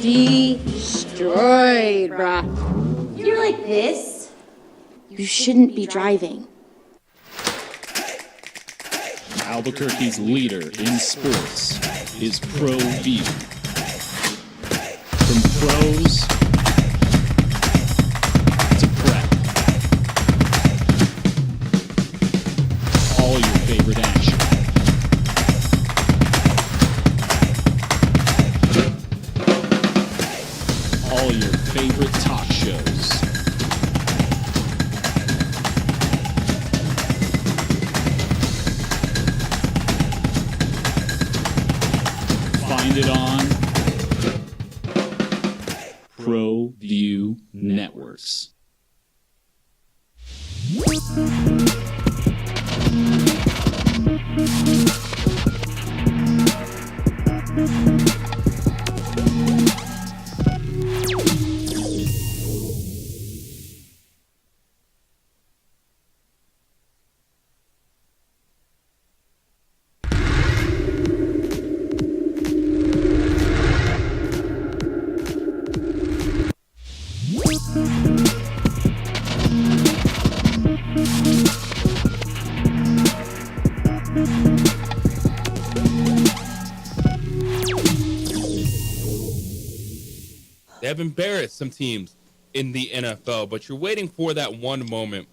Destroyed, bruh. You're like this? You shouldn't be driving. Albuquerque's leader in sports is Pro View. From pros to prep. All your favorite action. All your favorite talk shows. Find it on Pro View Networks. They have embarrassed some teams in the NFL, but you're waiting for that one moment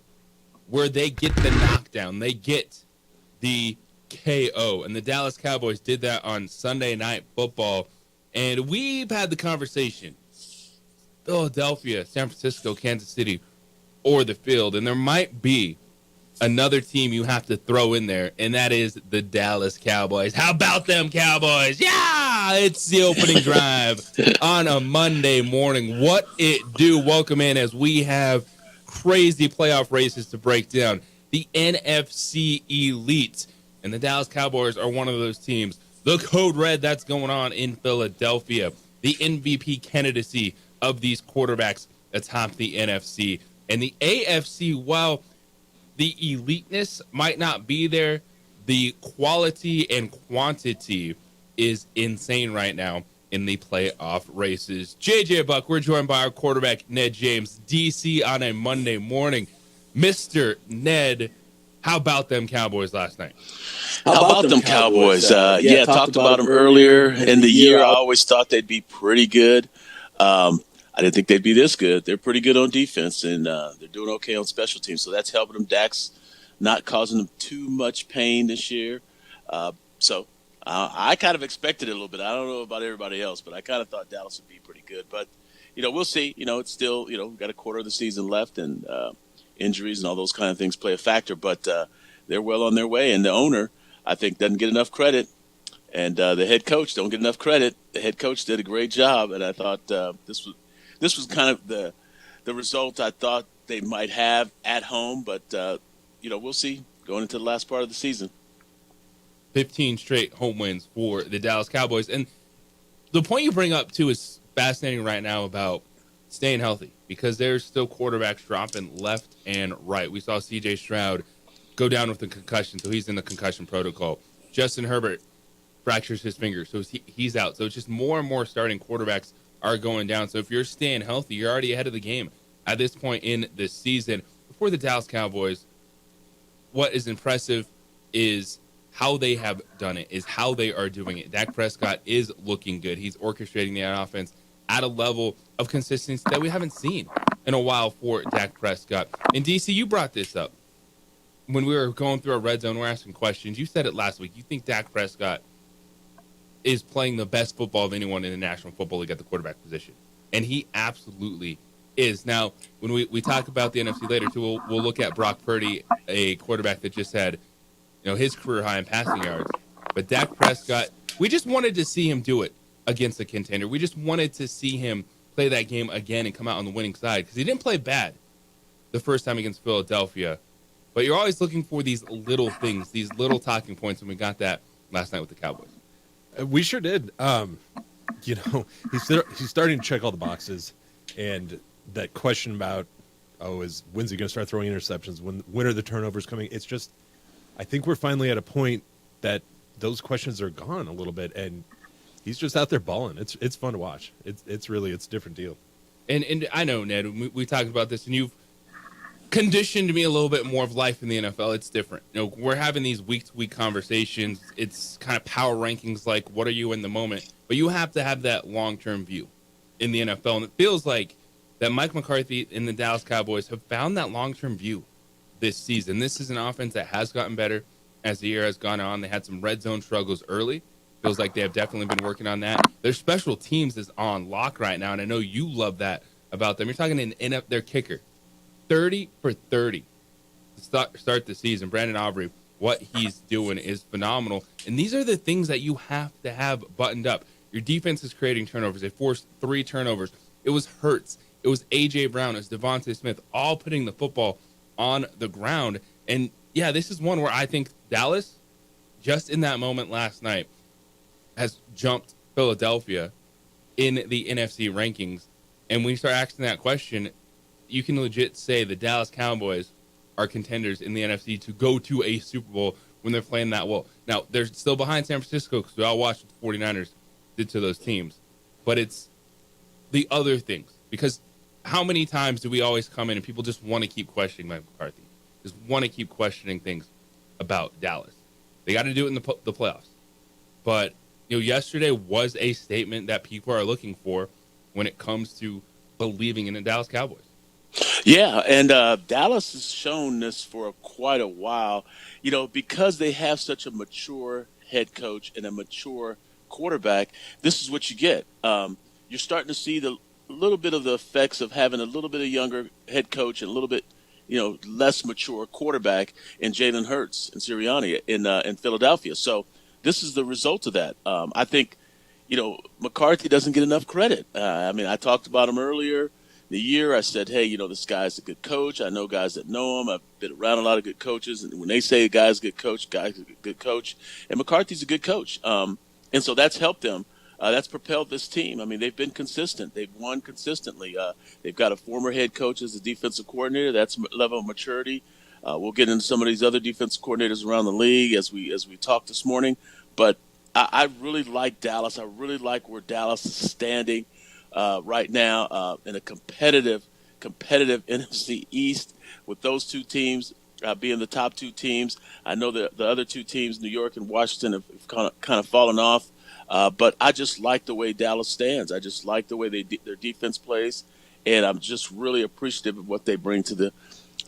where they get the knockdown. They get the KO. And the Dallas Cowboys did that on Sunday Night Football. And we've had the conversation. Philadelphia, San Francisco, Kansas City, or the field. And there might be another team you have to throw in there, and that is the Dallas Cowboys. How about them Cowboys? Yeah, it's the opening drive on a Monday morning. What it do? Welcome in as we have crazy playoff races to break down. The NFC Elite, and the Dallas Cowboys are one of those teams. The Code Red that's going on in Philadelphia. The MVP candidacy of these quarterbacks atop the NFC. And the AFC, well, the eliteness might not be there. The quality and quantity is insane right now in the playoff races. JJ Buck, we're joined by our quarterback, Ned James, DC on a Monday morning. Mr. Ned, how about them Cowboys last night? How about them Cowboys? Talked about them earlier in the year. I always thought they'd be pretty good. I didn't think they'd be this good. They're pretty good on defense, and they're doing okay on special teams. So that's helping them. Dak's not causing them too much pain this year. So I kind of expected it a little bit. I don't know about everybody else, but I kind of thought Dallas would be pretty good. But, we'll see. It's still, we've got a quarter of the season left, and injuries and all those kind of things play a factor. But they're well on their way. And the owner, I think, doesn't get enough credit. And the head coach don't get enough credit. The head coach did a great job, and I thought this was kind of the result I thought they might have at home, but, we'll see going into the last part of the season. 15 straight home wins for the Dallas Cowboys. And the point you bring up, too, is fascinating right now about staying healthy because there's still quarterbacks dropping left and right. We saw C.J. Stroud go down with a concussion, so he's in the concussion protocol. Justin Herbert fractures his finger, so he's out. So it's just more and more starting quarterbacks are going down. So if you're staying healthy, you're already ahead of the game at this point in the season. For the Dallas Cowboys, what is impressive is how they have done it, is how they are doing it. Dak Prescott is looking good. He's orchestrating the offense at a level of consistency that we haven't seen in a while for Dak Prescott. And DC, you brought this up when we were going through our red zone. We're asking questions. You said it last week. You think Dak Prescott is playing the best football of anyone in the National Football League at the quarterback position. And he absolutely is. Now, when we talk about the NFC later, too, we'll look at Brock Purdy, a quarterback that just had his career high in passing yards. But Dak Prescott, we just wanted to see him do it against a contender. We just wanted to see him play that game again and come out on the winning side because he didn't play bad the first time against Philadelphia. But you're always looking for these little things, these little talking points, and we got that last night with the Cowboys. We sure did. He's starting to check all the boxes, and that question about, when's he going to start throwing interceptions? When are the turnovers coming? It's just, I think we're finally at a point that those questions are gone a little bit, and He's just out there balling. It's fun to watch. It's really a different deal. And I know, Ned, we talked about this, and you've conditioned me a little bit more of life in the NFL. It's different. We're having these week-to-week conversations. It's kind of power rankings, like what are you in the moment? But you have to have that long-term view in the NFL. And it feels like that Mike McCarthy and the Dallas Cowboys have found that long-term view this season. This is an offense that has gotten better as the year has gone on. They had some red zone struggles early. Feels like they have definitely been working on that. Their special teams is on lock right now, and I know you love that about them. You're talking in their kicker, 30 for 30 to start the season. Brandon Aubrey, what he's doing is phenomenal. And these are the things that you have to have buttoned up. Your defense is creating turnovers. They forced 3 turnovers. It was Hurts. It was A.J. Brown. It was Devontae Smith, all putting the football on the ground. And, yeah, this is one where I think Dallas, just in that moment last night, has jumped Philadelphia in the NFC rankings. And when you start asking that question, you can legit say the Dallas Cowboys are contenders in the NFC to go to a Super Bowl when they're playing that well. Now, they're still behind San Francisco because we all watched what the 49ers did to those teams. But it's the other things. Because how many times do we always come in and people just want to keep questioning Mike McCarthy? Just want to keep questioning things about Dallas. They got to do it in the playoffs. But yesterday was a statement that people are looking for when it comes to believing in the Dallas Cowboys. Yeah, and Dallas has shown this for quite a while, because they have such a mature head coach and a mature quarterback. This is what you get. You're starting to see the little bit of the effects of having a little bit of younger head coach and a little bit, less mature quarterback in Jalen Hurts and Sirianni in Philadelphia. So this is the result of that. I think, McCarthy doesn't get enough credit. I talked about him earlier in the year. I said, hey, this guy's a good coach. I know guys that know him. I've been around a lot of good coaches. And when they say a guy's a good coach, And McCarthy's a good coach. And so that's helped them. That's propelled this team. They've been consistent. They've won consistently. They've got a former head coach as a defensive coordinator. That's a level of maturity. We'll get into some of these other defensive coordinators around the league as we talk this morning. But I really like Dallas. I really like where Dallas is standing right now in a competitive NFC East with those two teams being the top 2 teams. I know the other 2 teams, New York and Washington, have kind of fallen off. But I just like the way Dallas stands. I just like the way their defense plays, and I'm just really appreciative of what they bring to the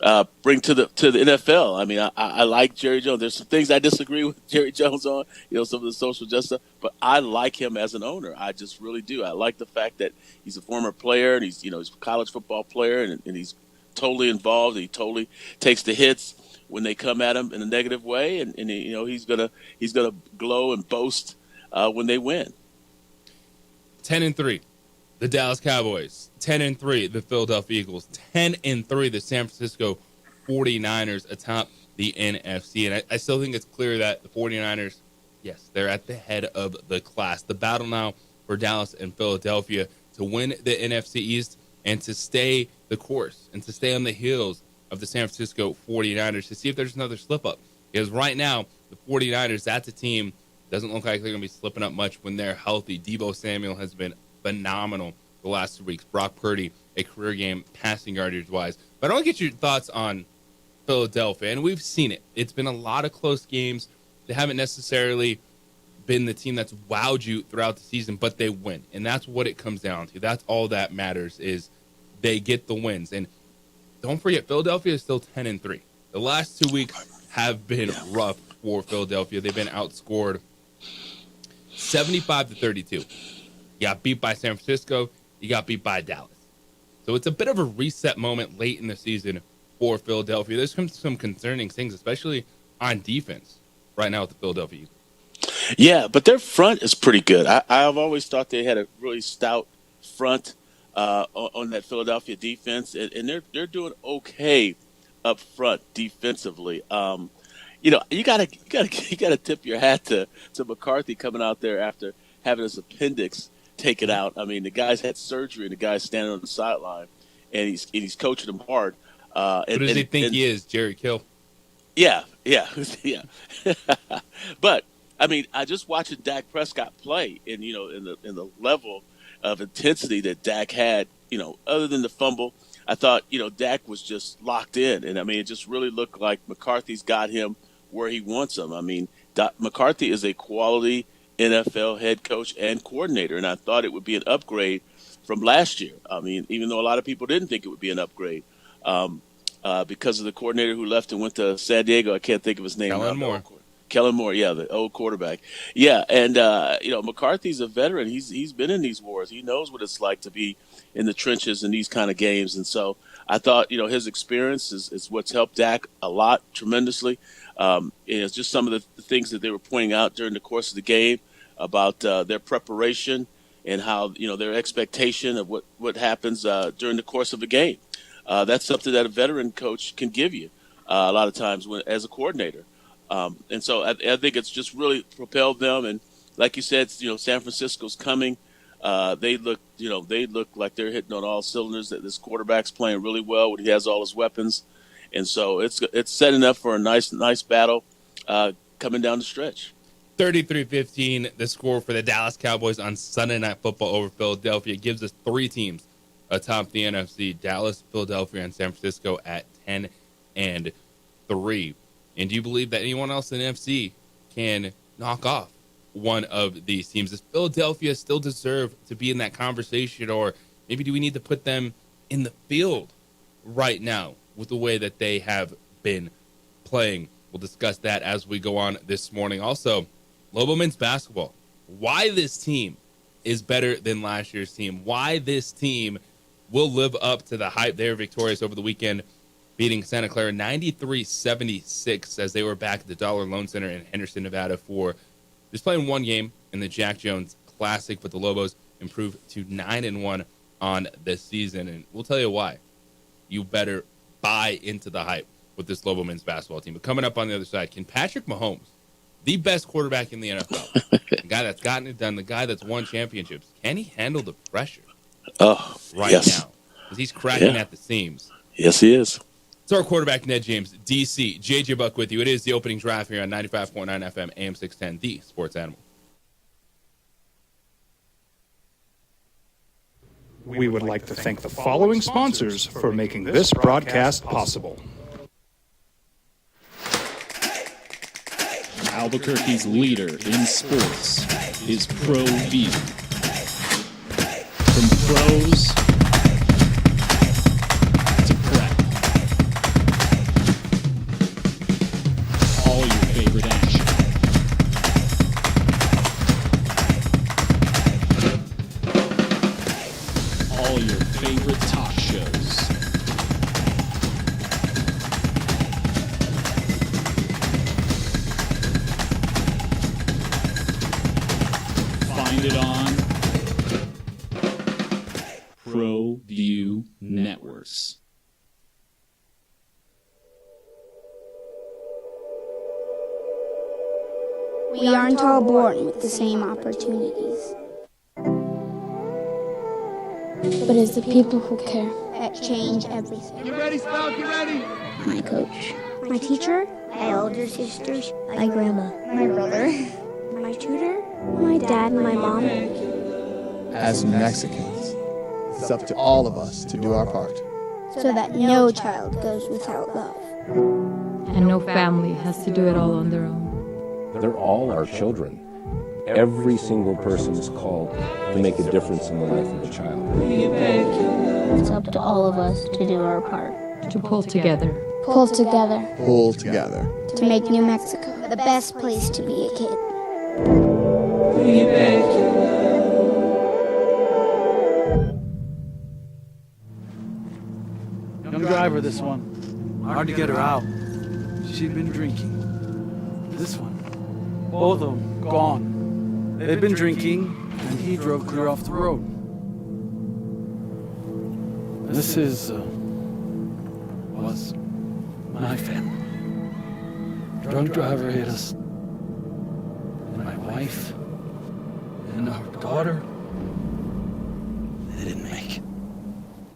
NFL. I like Jerry Jones. There's some things I disagree with Jerry Jones on, some of the social justice stuff, but I like him as an owner. I just really do. I like the fact that he's a former player and he's a college football player and he's totally involved. He totally takes the hits when they come at him in a negative way, and he's gonna glow and boast when they win. 10-3, the Dallas Cowboys. 10-3, the Philadelphia Eagles. 10-3, the San Francisco 49ers atop the NFC. And I still think it's clear that the 49ers, yes, they're at the head of the class. The battle now for Dallas and Philadelphia to win the NFC East and to stay the course and to stay on the heels of the San Francisco 49ers to see if there's another slip up. Because right now, the 49ers, that's a team, doesn't look like they're going to be slipping up much when they're healthy. Deebo Samuel has been phenomenal the last 2 weeks. Brock Purdy, a career game passing yardage-wise. But I want to get your thoughts on Philadelphia, and we've seen it. It's been a lot of close games. They haven't necessarily been the team that's wowed you throughout the season, but they win, and that's what it comes down to. That's all that matters is they get the wins. And don't forget, Philadelphia is still 10-3. The last 2 weeks have been rough for Philadelphia. They've been outscored 75-32. You got beat by San Francisco. You got beat by Dallas. So it's a bit of a reset moment late in the season for Philadelphia. There's some concerning things, especially on defense right now with the Philadelphia Eagles. Yeah, but their front is pretty good. I've always thought they had a really stout front on that Philadelphia defense, and they're doing okay up front defensively. You gotta tip your hat to McCarthy coming out there after having his appendix taken out. The guy's had surgery, and the guy's standing on the sideline, and he's coaching them hard. What does he think he is, Jerry Kill? Yeah. But I mean, I just watching Dak Prescott play, and in the level of intensity that Dak had, other than the fumble, I thought Dak was just locked in, and I mean, it just really looked like McCarthy's got him where he wants him. I mean, McCarthy is a quality NFL head coach and coordinator, and I thought it would be an upgrade from last year. I mean, even though a lot of people didn't think it would be an upgrade because of the coordinator who left and went to San Diego. I can't think of his name. Kellen Moore, yeah, the old quarterback. Yeah, and McCarthy's a veteran. He's been in these wars. He knows what it's like to be in the trenches in these kind of games. And so I thought, his experience is what's helped Dak a lot, tremendously. It's just some of the things that they were pointing out during the course of the game about their preparation and how, their expectation of what happens during the course of the game. That's something that a veteran coach can give you a lot of times as a coordinator. And so I think it's just really propelled them. And like you said, San Francisco's coming. They look like they're hitting on all cylinders. That this quarterback's playing really well when he has all his weapons. And so it's setting up for a nice battle coming down the stretch. 33-15, the score for the Dallas Cowboys on Sunday Night Football over Philadelphia gives us 3 teams atop the NFC: Dallas, Philadelphia, and San Francisco at 10-3. And do you believe that anyone else in the NFC can knock off one of these teams? Does Philadelphia still deserve to be in that conversation, or maybe do we need to put them in the field right now with the way that they have been playing? We'll discuss that as we go on this morning. Also, Lobo men's basketball. Why this team is better than last year's team. Why this team will live up to the hype. They were victorious over the weekend, beating Santa Clara 93-76 as they were back at the Dollar Loan Center in Henderson, Nevada for just playing one game in the Jack Jones Classic, but the Lobos improved to 9-1 on the season. And we'll tell you why. You better buy into the hype with this Lobo men's basketball team. But coming up on the other side, can Patrick Mahomes, the best quarterback in the NFL, the guy that's gotten it done, the guy that's won championships, can he handle the pressure now? Because he's cracking at the seams. Yes, he is. So our quarterback, Ned James, DC, JJ Buck with you. It is the opening drive here on 95.9 FM, AM 610, the Sports Animal. We would like to thank the following sponsors for making this broadcast possible. Albuquerque's leader in sports is ProView. From pros to prep, all your favorite action. All your favorite talk shows. Find it on ProView Networks. We aren't all born with the same opportunities. But it's the people who care that change everything. Get ready, Sprout, get ready! My coach, my teacher, my older sisters, my grandma, my brother, my tutor, my dad, and my mom. As Mexicans, it's up to all of us to do our part. So that no child goes without love. And no family has to do it all on their own. They're all our children. Every single person is called to make a difference in the life of a child. It's up to all of us to do our part. To pull together. Pull together. Pull together. To make New Mexico the best place to be a kid. Young driver, this one. Hard to get her out. She'd been drinking. This one. Both of them gone. They'd been drinking, and he drove clear off the road. This was my family. Drunk driver hit us. And my wife and our daughter, they didn't make it.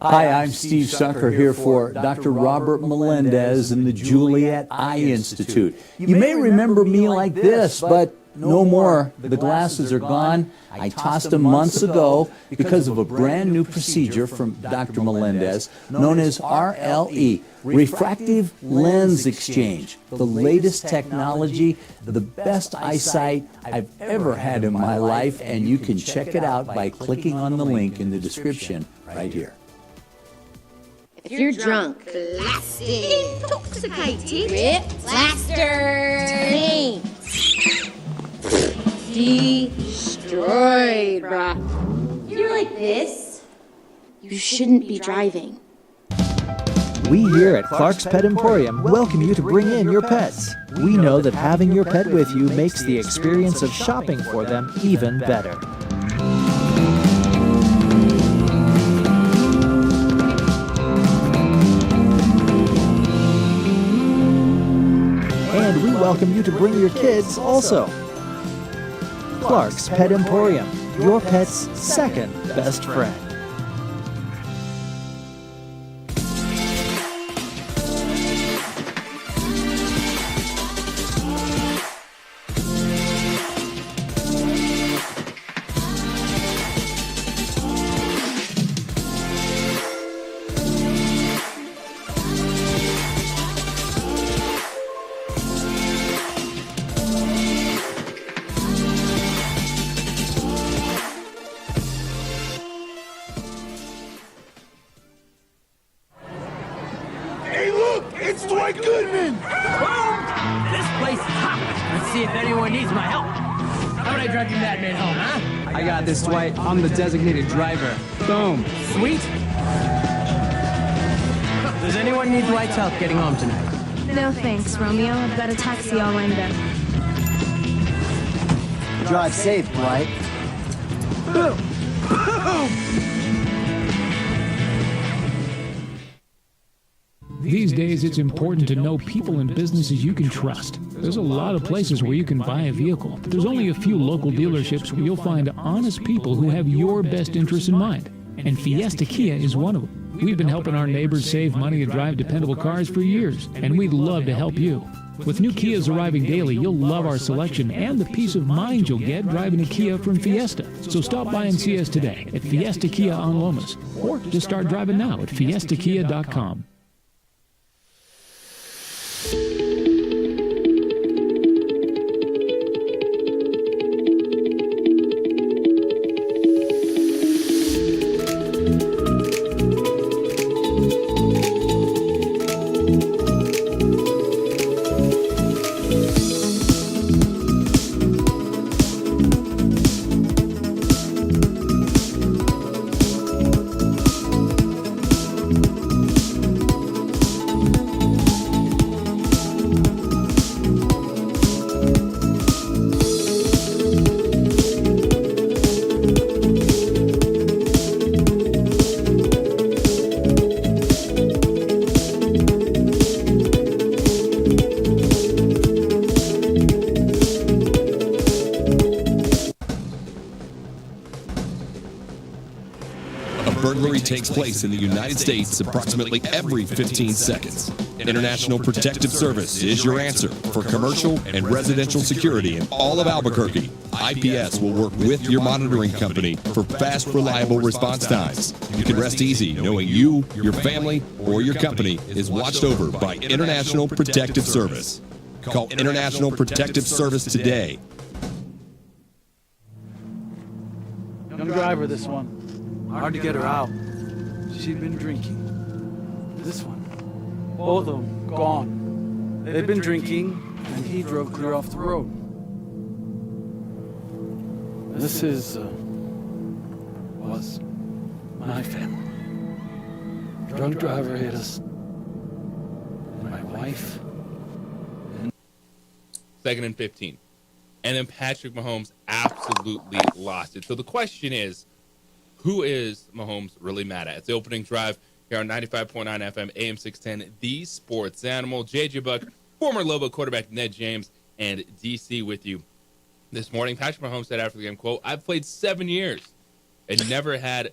Hi, I'm Steve Sucker here for Dr. Robert Melendez and the Juliet Eye Institute. You may remember me like this, but no more. The glasses are gone. I tossed them months ago because of a brand new procedure from Dr. Melendez known as RLE, Refractive Lens Exchange. The latest technology, the best eyesight I've ever had in my life, and you can check it out by clicking on the link in the description right here. If you're drunk, blasted, intoxicated, ripped, plastered, destroyed, bruh. You're like this, you shouldn't be driving. We here at Clark's Pet Emporium welcome you to bring in your pets. We know that having your pet with you makes the experience of shopping for them even better. And we welcome you to bring your kids also. Clark's Pet Emporium, your pet's second best friend. Hey, look! It's Dwight Goodman! This place is hot. Let's see if anyone needs my help. How would I drive you madman home, huh? I got this, Dwight. I'm the designated driver. Boom. Sweet. Does anyone need Dwight's help getting home tonight? No thanks, Romeo. I've got a taxi all lined up. Drive safe, Dwight. These days, it's important to know people and businesses you can trust. There's a lot of places where you can buy a vehicle, but there's only a few local dealerships where you'll find honest people who have your best interests in mind. And Fiesta Kia is one of them. We've been helping our neighbors save money and drive dependable cars for years, and we'd love to help you. With new Kias arriving daily, you'll love our selection and the peace of mind you'll get driving a Kia from Fiesta. So stop by and see us today at Fiesta Kia on Lomas, or just start driving now at fiestakia.com. Burglary takes place in the United States approximately every 15 seconds. International Protective Service is your answer for commercial and residential security in all of Albuquerque. IPS will work with your monitoring company for fast, reliable response times. You can rest easy knowing you, your family, or your company is watched over by International Protective Service. Call International Protective Service today. Young driver, this one. Hard to get her out. She'd been drinking. This one. Both of them gone. They'd been drinking, and he drove clear off the road. This was my family. Drunk driver hit us. And my wife. Second and 15. And then Patrick Mahomes absolutely lost it. So the question is, who is Mahomes really mad at? It's the opening drive here on 95.9 FM, AM 610, The Sports Animal. JJ Buck, former Lobo quarterback Ned James, and DC with you this morning. Patrick Mahomes said after the game, quote, "I've played 7 years and never had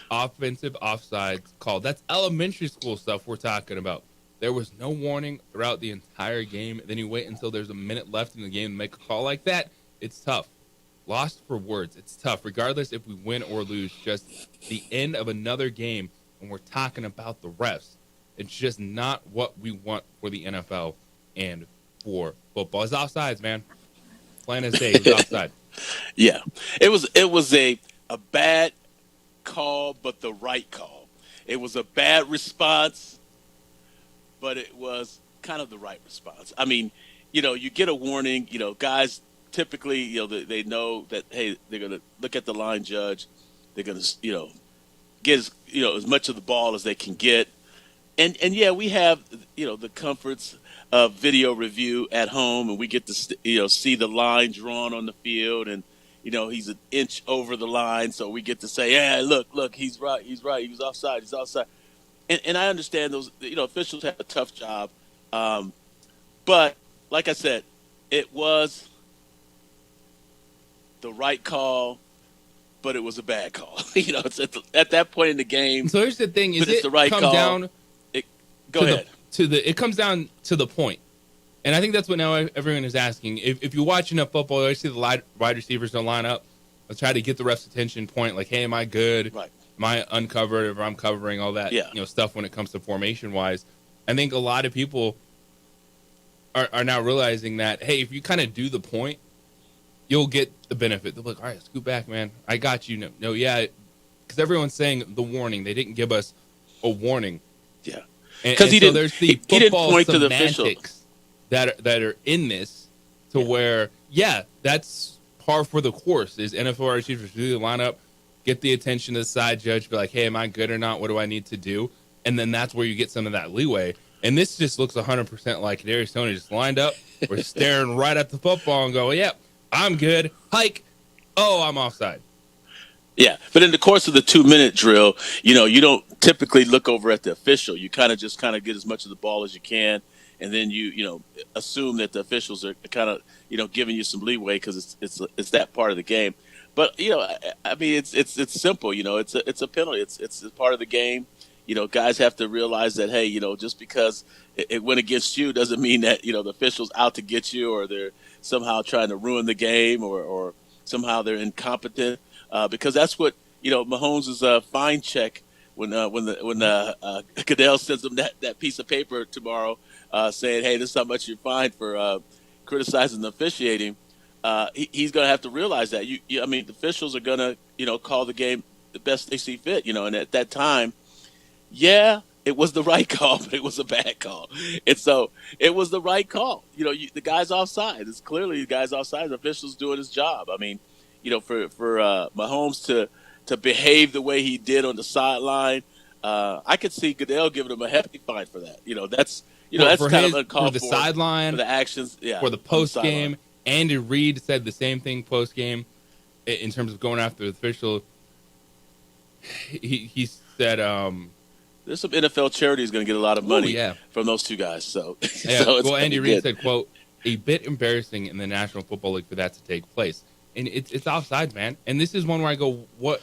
offensive offsides called." That's elementary school stuff we're talking about. There was no warning throughout the entire game. Then you wait until there's a minute left in the game to make a call like that. it's tough. Lost for words. It's tough. Regardless if we win or lose, just the end of another game, and we're talking about the refs. It's just not what we want for the NFL and for football. It's offsides, man. Plain as day, it's offside. Yeah, it was a bad call, but the right call. It was a bad response, but it was kind of the right response. I mean, you get a warning. Guys typically, they know that, hey, they're going to look at the line judge. They're going to, get as much of the ball as they can get. And yeah, we have, the comforts of video review at home, and we get to, see the line drawn on the field, and, he's an inch over the line, so we get to say, yeah, look, he's right, he was offside, he's offside. And I understand those, officials have a tough job. But like I said, it was the right call, but it was a bad call. It's at that point in the game. So here's the thing: is it's it the right come call. down? Go ahead. It comes down to the point, and I think that's what now everyone is asking. If you watch enough football, you always see the wide receivers don't line up. Let's try to get the ref's attention. Point like, hey, am I good? Right. Am I uncovered? If I'm covering all that, stuff when it comes to formation wise. I think a lot of people are now realizing that, hey, if you kind of do the point, you'll get the benefit. They'll be like, all right, scoot back, man. I got you. No, yeah. Because everyone's saying the warning. They didn't give us a warning. Yeah. Because he so didn't, there's the he didn't football point to the official. semantics that are in this to where, that's par for the course is NFL receivers do the lineup, get the attention of the side judge, be like, hey, am I good or not? What do I need to do? And then that's where you get some of that leeway. And this just looks 100% like Kadarius Toney just lined up. We're staring right at the football and go, yep, I'm good. Hike. Oh, I'm offside. Yeah, but in the course of the 2-minute drill, you don't typically look over at the official. You kind of get as much of the ball as you can, and then you assume that the officials are kind of giving you some leeway because it's that part of the game. But I mean it's simple. It's a penalty. It's part of the game. Guys have to realize that, hey, just because it went against you doesn't mean that the official's out to get you, or they're somehow trying to ruin the game, or somehow they're incompetent. Because that's what Mahomes' fine check when Goodell sends him that piece of paper tomorrow, saying, "Hey, this is how much you're fined for criticizing the officiating." He's going to have to realize that. I mean, the officials are going to call the game the best they see fit. And at that time, it was the right call, but it was a bad call, and so it was the right call. The guy's offside. It's clearly the guy's offside. The official's doing his job. I mean. For Mahomes to behave the way he did on the sideline, I could see Goodell giving him a hefty fine for that. That's that's kind of uncalled for. The sideline, for the actions, for the post game. Andy Reid said the same thing post game in terms of going after the official. He said, "There's some NFL charities going to get a lot of money from those two guys." So, well, Andy Reid said, "quote a bit embarrassing in the National Football League for that to take place." And it's offsides, man. And this is one where I go, what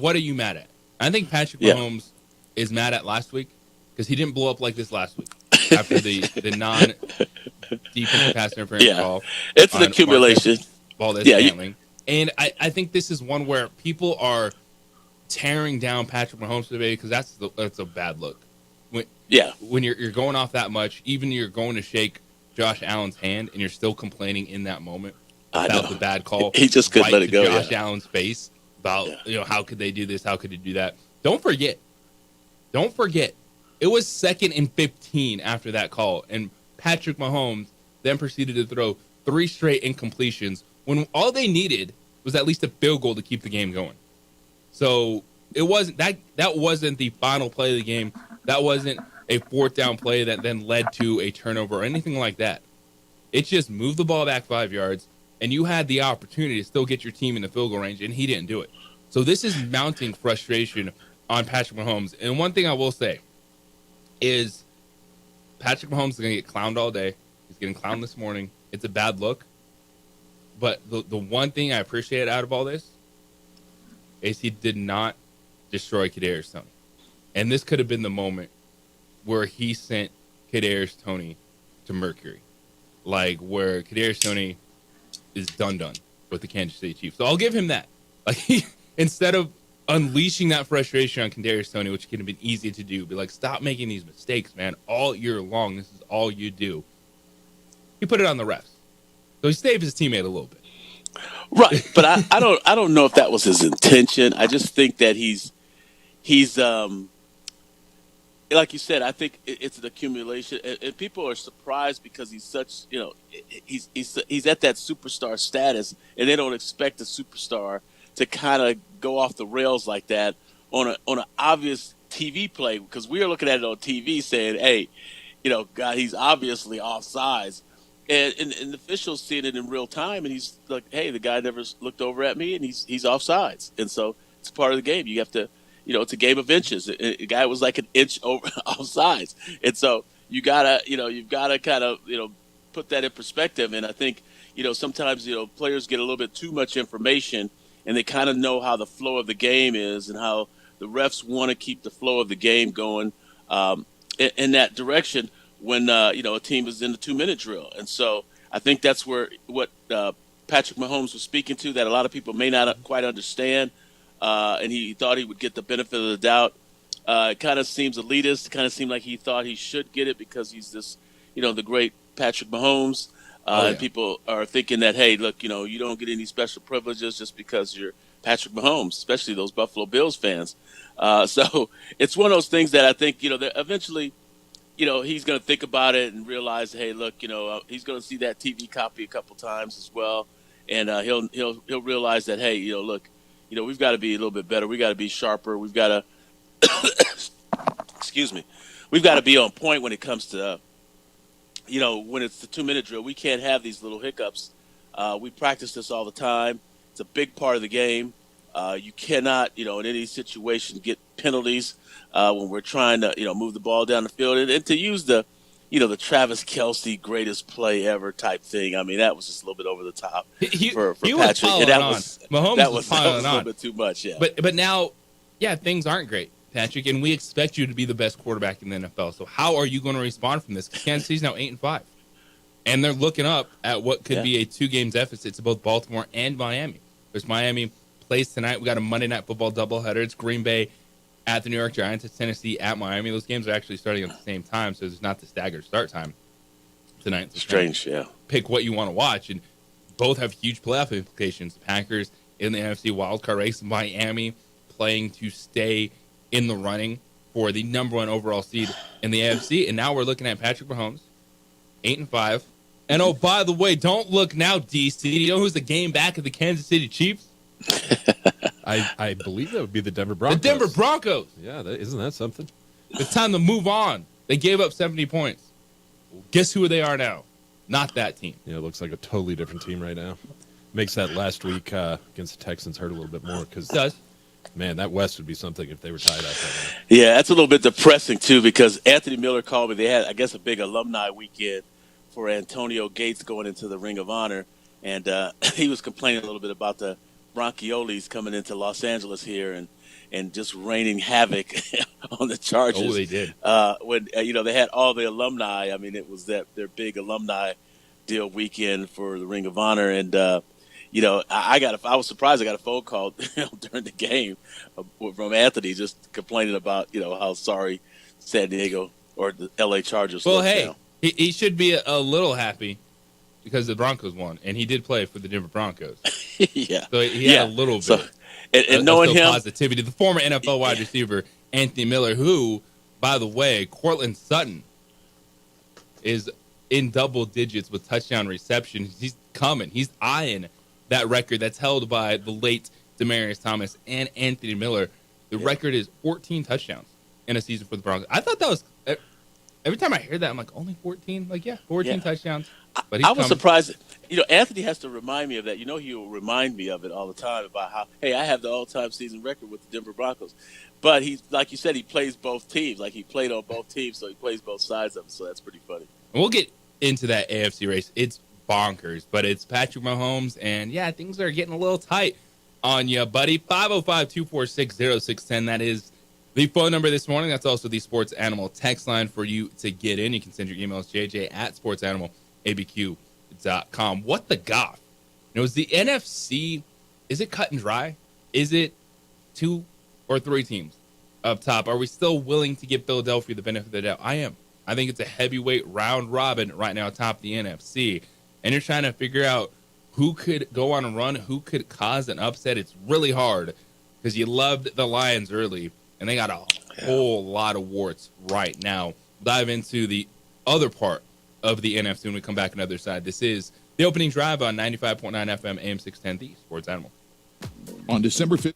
are you mad at? I think Patrick Mahomes is mad at last week because he didn't blow up like this last week after the non-defensive pass interference call. It's an accumulation. Scantling. And I think this is one where people are tearing down Patrick Mahomes today because that's a bad look. When you're going off that much, even you're going to shake Josh Allen's hand and you're still complaining in that moment about the bad call. He just couldn't let it go. Josh Allen's face about how could they do this? How could they do that? Don't forget. It was 2nd and 15 after that call, and Patrick Mahomes then proceeded to throw 3 straight incompletions when all they needed was at least a field goal to keep the game going. So it wasn't that wasn't the final play of the game. That wasn't a 4th down play that then led to a turnover or anything like that. It just moved the ball back 5 yards. And you had the opportunity to still get your team in the field goal range, and he didn't do it. So this is mounting frustration on Patrick Mahomes. And one thing I will say is Patrick Mahomes is going to get clowned all day. He's getting clowned this morning. It's a bad look. But the one thing I appreciate out of all this is he did not destroy Kadarius Toney. And this could have been the moment where he sent Kadarius Toney to Mercury. Like where Kadarius Toney is done with the Kansas City Chiefs. So I'll give him that. Like, instead of unleashing that frustration on Kadarius Toney, which could have been easy to do, be like, stop making these mistakes, man. All year long, this is all you do. He put it on the refs. So he saved his teammate a little bit. Right, but I don't know if that was his intention. I just think that he's like you said. I think it's an accumulation, and people are surprised because he's such, he's at that superstar status, and they don't expect a superstar to kind of go off the rails like that on an obvious TV play, because we are looking at it on TV saying, hey, God, he's obviously offsides. And the officials seeing it in real time, and he's like, hey, the guy never looked over at me, and he's offsides. And so it's part of the game. You have to, it's a game of inches. The guy was like an inch over offsides. And so you've got to kind of, put that in perspective. And I think, sometimes, players get a little bit too much information, and they kind of know how the flow of the game is and how the refs want to keep the flow of the game going in that direction when, a team is in the 2-minute drill. And so I think that's what Patrick Mahomes was speaking to, that a lot of people may not quite understand. And he thought he would get the benefit of the doubt. It kind of seems elitist. It kind of seemed like he thought he should get it because he's this, the great Patrick Mahomes. And people are thinking that, hey, look, you don't get any special privileges just because you're Patrick Mahomes, especially those Buffalo Bills fans. So it's one of those things that I think, that eventually, he's going to think about it and realize, hey, look, he's going to see that TV copy a couple times as well. And he'll realize that, hey, look, we've got to be a little bit better. We got to be sharper. We've got to, excuse me, we've got to be on point when it comes to, when it's the 2-minute drill. We can't have these little hiccups. We practice this all the time. It's a big part of the game. You cannot, in any situation, get penalties when we're trying to, move the ball down the field. And to use the Travis Kelce greatest play ever type thing. I mean, that was just a little bit over the top for Patrick. And Mahomes was a piling little bit too much, yeah. But now, things aren't great, Patrick, and we expect you to be the best quarterback in the NFL. So how are you going to respond from this? Kansas City's now 8-5, and they're looking up at what could be a 2-game deficit to both Baltimore and Miami. There's Miami plays tonight. We got a Monday Night Football doubleheader. It's Green Bay at the New York Giants. It's Tennessee at Miami. Those games are actually starting at the same time, so there's not the staggered start time tonight. So strange, yeah. Pick what you want to watch, and both have huge playoff implications. The Packers in the NFC wildcard race, Miami playing to stay in the running for the number 1 overall seed in the AFC. And now we're looking at Patrick Mahomes, 8-5. And oh, by the way, don't look now, DC. Do you know who's the game back of the Kansas City Chiefs? I believe that would be the Denver Broncos. The Denver Broncos. Yeah, isn't that something? It's time to move on. They gave up 70 points. Guess who they are now? Not that team. Yeah, it looks like a totally different team right now. Makes that last week against the Texans hurt a little bit more because, man, that West would be something if they were tied up right now. Yeah, that's a little bit depressing, too, because Anthony Miller called me. They had, I guess, a big alumni weekend for Antonio Gates going into the Ring of Honor, and he was complaining a little bit about the Bronchioles coming into Los Angeles here and just raining havoc on the Chargers. Oh, they did. When they had all the alumni. I mean, it was their big alumni deal weekend for the Ring of Honor, and I was surprised. I got a phone call during the game from Anthony just complaining about how sorry San Diego or the LA Chargers. Well, hey, he should be a little happy because the Broncos won, and he did play for the Denver Broncos. Yeah, so he had a little bit. And knowing him, positivity. The former NFL wide receiver Anthony Miller, who, by the way, Cortland Sutton is in double digits with touchdown receptions. He's coming. He's eyeing that record that's held by the late Demaryius Thomas and Anthony Miller. The record is 14 touchdowns in a season for the Broncos. I thought that was every time I hear that, I'm like, only 14? Like, 14 touchdowns. But I was surprised. Anthony has to remind me of that. He will remind me of it all the time about how, hey, I have the all-time season record with the Denver Broncos. But he, like you said, he plays both teams. Like, he played on both teams, so he plays both sides of it. So that's pretty funny. And we'll get into that AFC race. It's bonkers, but it's Patrick Mahomes, and, things are getting a little tight on you, buddy. 505-246-0610. That is the phone number this morning. That's also the Sports Animal text line for you to get in. You can send your emails, jj@sportsanimalabq.com. What the goff Is the NFC, is it cut and dry? Is it 2 or 3 teams up top? Are we still willing to give Philadelphia the benefit of the doubt? I am. I think it's a heavyweight round robin right now atop the NFC. And you're trying to figure out who could go on a run, who could cause an upset. It's really hard because you loved the Lions early, and they got a whole lot of warts right now. Dive into the other part of the NFC when we come back on the other side. This is the opening drive on 95.9 FM, AM 610, the Sports Animal. On December 5th.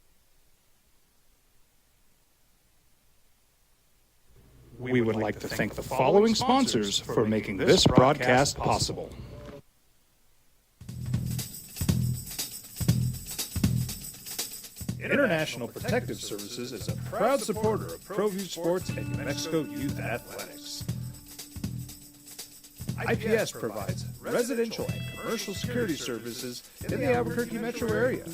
We would like to thank the following sponsors for making this broadcast possible. International Protective Services is a proud supporter of ProView Sports and New Mexico Youth Athletics. IPS provides residential and commercial security services in the Albuquerque metro area.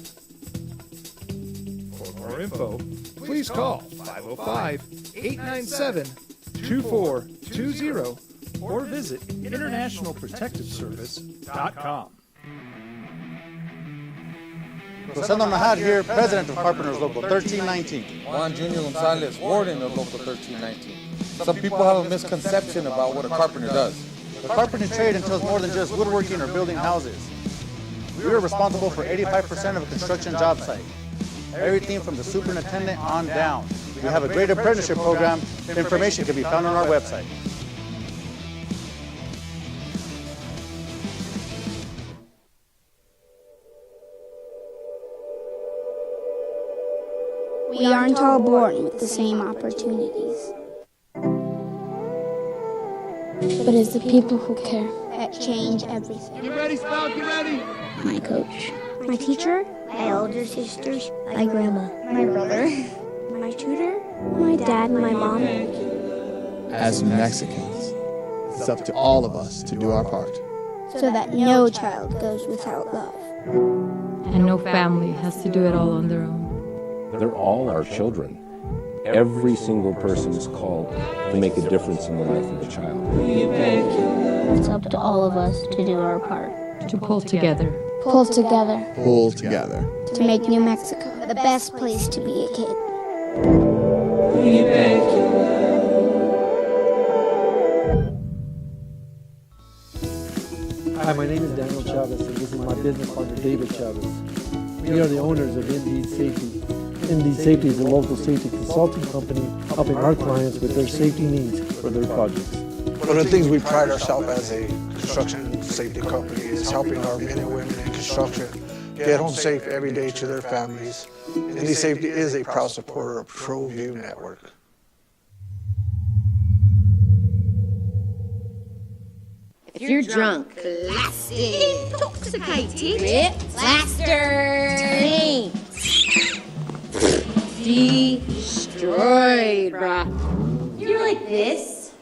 For more info, please call 505-897-2420 or visit internationalprotectiveservice.com. Rosendo Nahad here, President of Carpenters Local 1319. Juan Junior Gonzalez, Warden of Local 1319. Some people have a misconception about what a carpenter does. The carpentry trade entails more than just woodworking or building houses. We are responsible for 85% of a construction job site. Everything from the superintendent on down. We have a great apprenticeship program. Information can be found on our website. We aren't all born with the same opportunities. But it's the people who care that change everything. Get ready, Sprout, get ready! My coach, my teacher, my older sisters, my grandma, my brother, my tutor, my dad, and my mom. As Mexicans, it's up to all of us to do our part. So that no child goes without love. And no family has to do it all on their own. They're all our children. Every single person is called to make a difference in the life of a child. It's up to all of us to do our part. To pull together. Pull together. Pull together. To make New Mexico the best place to be a kid. Hi, my name is Daniel Chavez, and this is my business partner, David Chavez. We are the owners of Indeed Safety. Indeed Safety is a local safety consulting company helping our clients with their safety needs for their projects. One of the things we pride ourselves as a construction safety company is helping our men and women in construction get home safe every day to their families. Indeed Safety is a proud supporter of ProView Network. If you're drunk, blasted, intoxicated, ripped, plastered, destroyed, bruh. You're like this,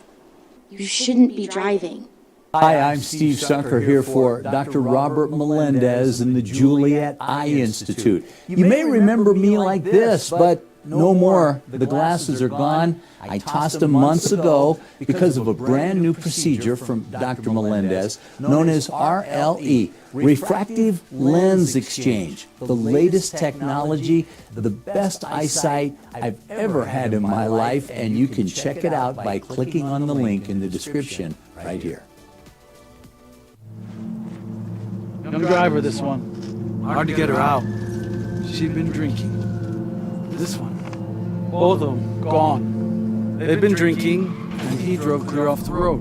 you shouldn't be driving. Hi, I'm Steve Sunker here for Dr. Robert Melendez and the Juliet Eye Institute. You may remember me like this, but no more. The glasses are gone. I tossed them months ago because of a brand new procedure from Dr. Melendez known as RLE, Refractive Lens Exchange. The latest technology, the best eyesight I've ever had in my life, and you can check it out by clicking on the link in the description right here. Young driver, this one. Hard to get her out. She'd been drinking. This one. Both of them gone. They'd been drinking, and he drove clear off the road.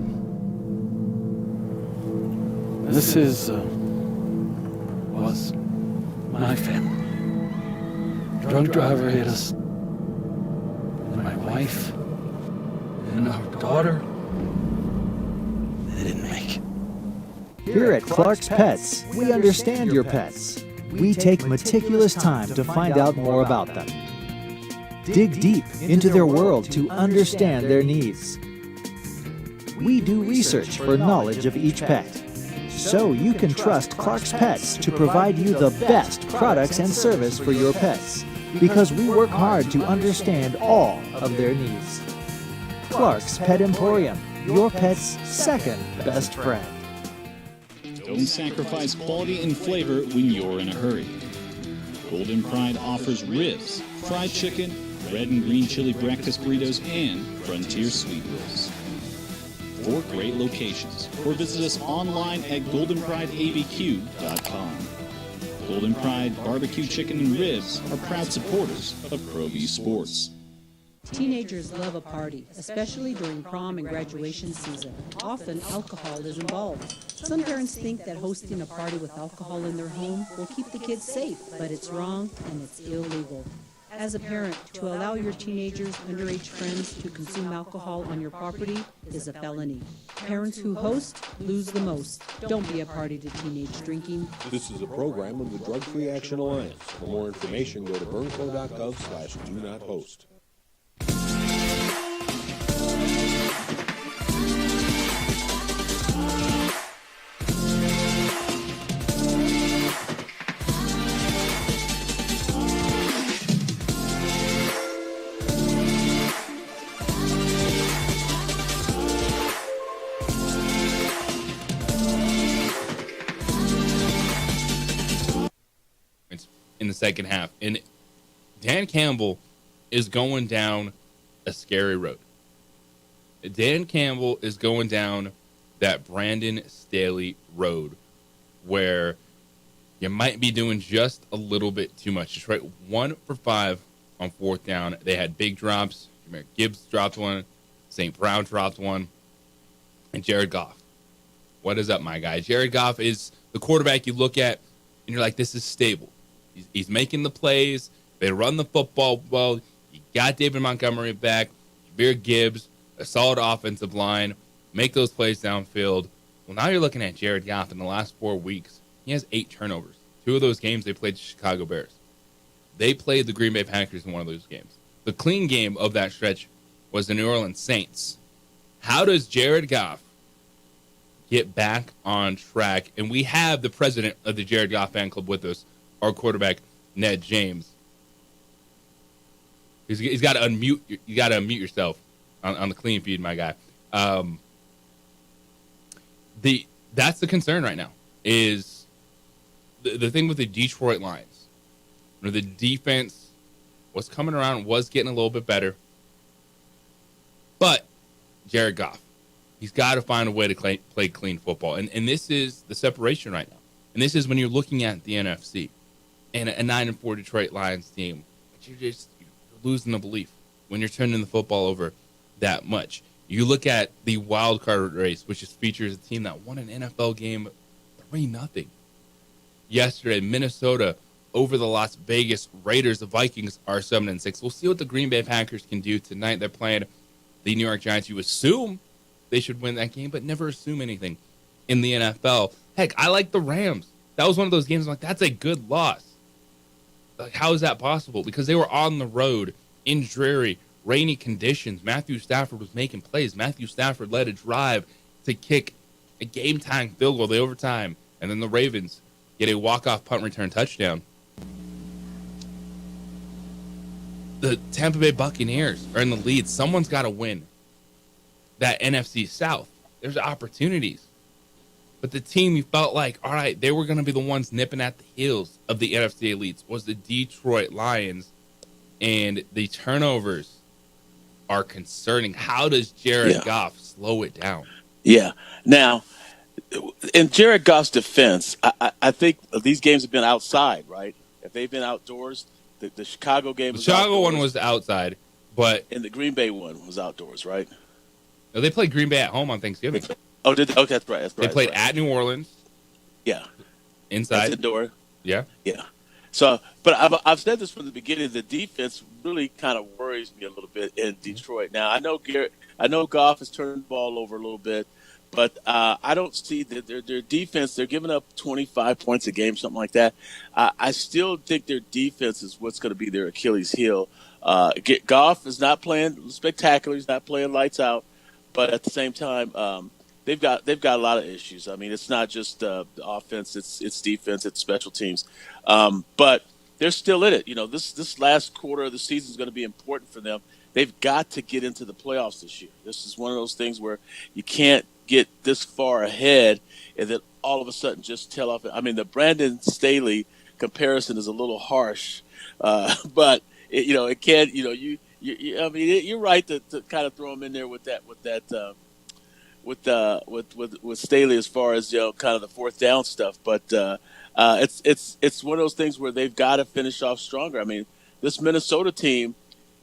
This was my family. Drunk driver hit us. And my wife and our daughter, they didn't make it. Here at Clark's Pets, we understand your pets. We take meticulous time to find out more about them. Dig deep into their world to understand their needs. We do research for knowledge of each pet, so you can trust Clark's Pets to provide you the best products and service for your pets, because we work hard to understand all of their needs. Clark's Pet Emporium, your pet's second best friend. Don't sacrifice quality and flavor when you're in a hurry. Golden Pride offers ribs, fried chicken, red and green chili breakfast burritos, and Frontier sweet rolls. 4 great locations, or visit us online at goldenprideabq.com. Golden Pride Barbecue Chicken and Ribs are proud supporters of Pro V Sports. Teenagers love a party, especially during prom and graduation season. Often, alcohol is involved. Some parents think that hosting a party with alcohol in their home will keep the kids safe, but it's wrong and it's illegal. As a parent, to allow your teenagers' underage friends to consume alcohol on your property is a felony. Parents who host lose the most. Don't be a party to teenage drinking. This is a program of the Drug Free Action Alliance. For more information, go to burnco.gov/do-not-host. In the second half, and Dan Campbell is going down a scary road. Dan Campbell is going down that Brandon Staley road where you might be doing just a little bit too much. Detroit 1 for 5 on 4th down. They had big drops. Jahmyr Gibbs dropped one. St. Brown dropped one. And Jared Goff. What is up, my guy? Jared Goff is the quarterback you look at and you're like, this is stable. He's making the plays. They run the football well. You got David Montgomery back. Jahmyr Gibbs, a solid offensive line. Make those plays downfield. Well, now you're looking at Jared Goff in the last 4 weeks. He has 8 turnovers. 2 of those games, they played the Chicago Bears. They played the Green Bay Packers in one of those games. The clean game of that stretch was the New Orleans Saints. How does Jared Goff get back on track? And we have the president of the Jared Goff fan club with us, our quarterback, Ned James. He's got to unmute. You got to unmute yourself on the clean feed, my guy. That's the concern right now. Is the thing with the Detroit Lions, where the defense was coming around, was getting a little bit better, but Jared Goff, he's got to find a way to play clean football, and this is the separation right now. And this is when you're looking at the NFC. And a 9-4 Detroit Lions team, you're losing the belief when you're turning the football over that much. You look at the wild card race, which just features a team that won an NFL game 3-0. Yesterday, Minnesota over the Las Vegas Raiders. The Vikings are 7-6. We'll see what the Green Bay Packers can do tonight. They're playing the New York Giants. You assume they should win that game, but never assume anything in the NFL. Heck, I like the Rams. That was one of those games I'm like, that's a good loss. Like, how is that possible? Because they were on the road in dreary, rainy conditions. Matthew Stafford was making plays. Matthew Stafford led a drive to kick a game-tying field goal, the overtime, and then the Ravens get a walk-off punt return touchdown. The Tampa Bay Buccaneers are in the lead. Someone's got to win that NFC South. There's opportunities. But the team you felt like, all right, they were going to be the ones nipping at the heels of the NFC elites was the Detroit Lions. And the turnovers are concerning. How does Jared Goff slow it down? Yeah. Now, in Jared Goff's defense, I think these games have been outside, right? If they've been outdoors, the Chicago game was Chicago outdoors, one was outside, but... And the Green Bay one was outdoors, right? No, they played Green Bay at home on Thanksgiving. Oh, did they? Okay, that's right. They played at New Orleans. Yeah. Inside. That's indoor. Yeah. Yeah. So, but I've said this from the beginning. The defense really kind of worries me a little bit in Detroit. Now, I know Goff has turned the ball over a little bit, but I don't see that their defense. They're giving up 25 points a game, something like that. I still think their defense is what's going to be their Achilles heel. Goff is not playing spectacular. He's not playing lights out, but at the same time, they've got a lot of issues. I mean, it's not just the offense; it's defense, it's special teams. But they're still in it. You know, this last quarter of the season is going to be important for them. They've got to get into the playoffs this year. This is one of those things where you can't get this far ahead and then all of a sudden just tell off. I mean, the Brandon Staley comparison is a little harsh, but it can. I mean, you're right to kind of throw him in there with Staley as far as kind of the fourth down stuff. But it's one of those things where they've got to finish off stronger. I mean, this Minnesota team,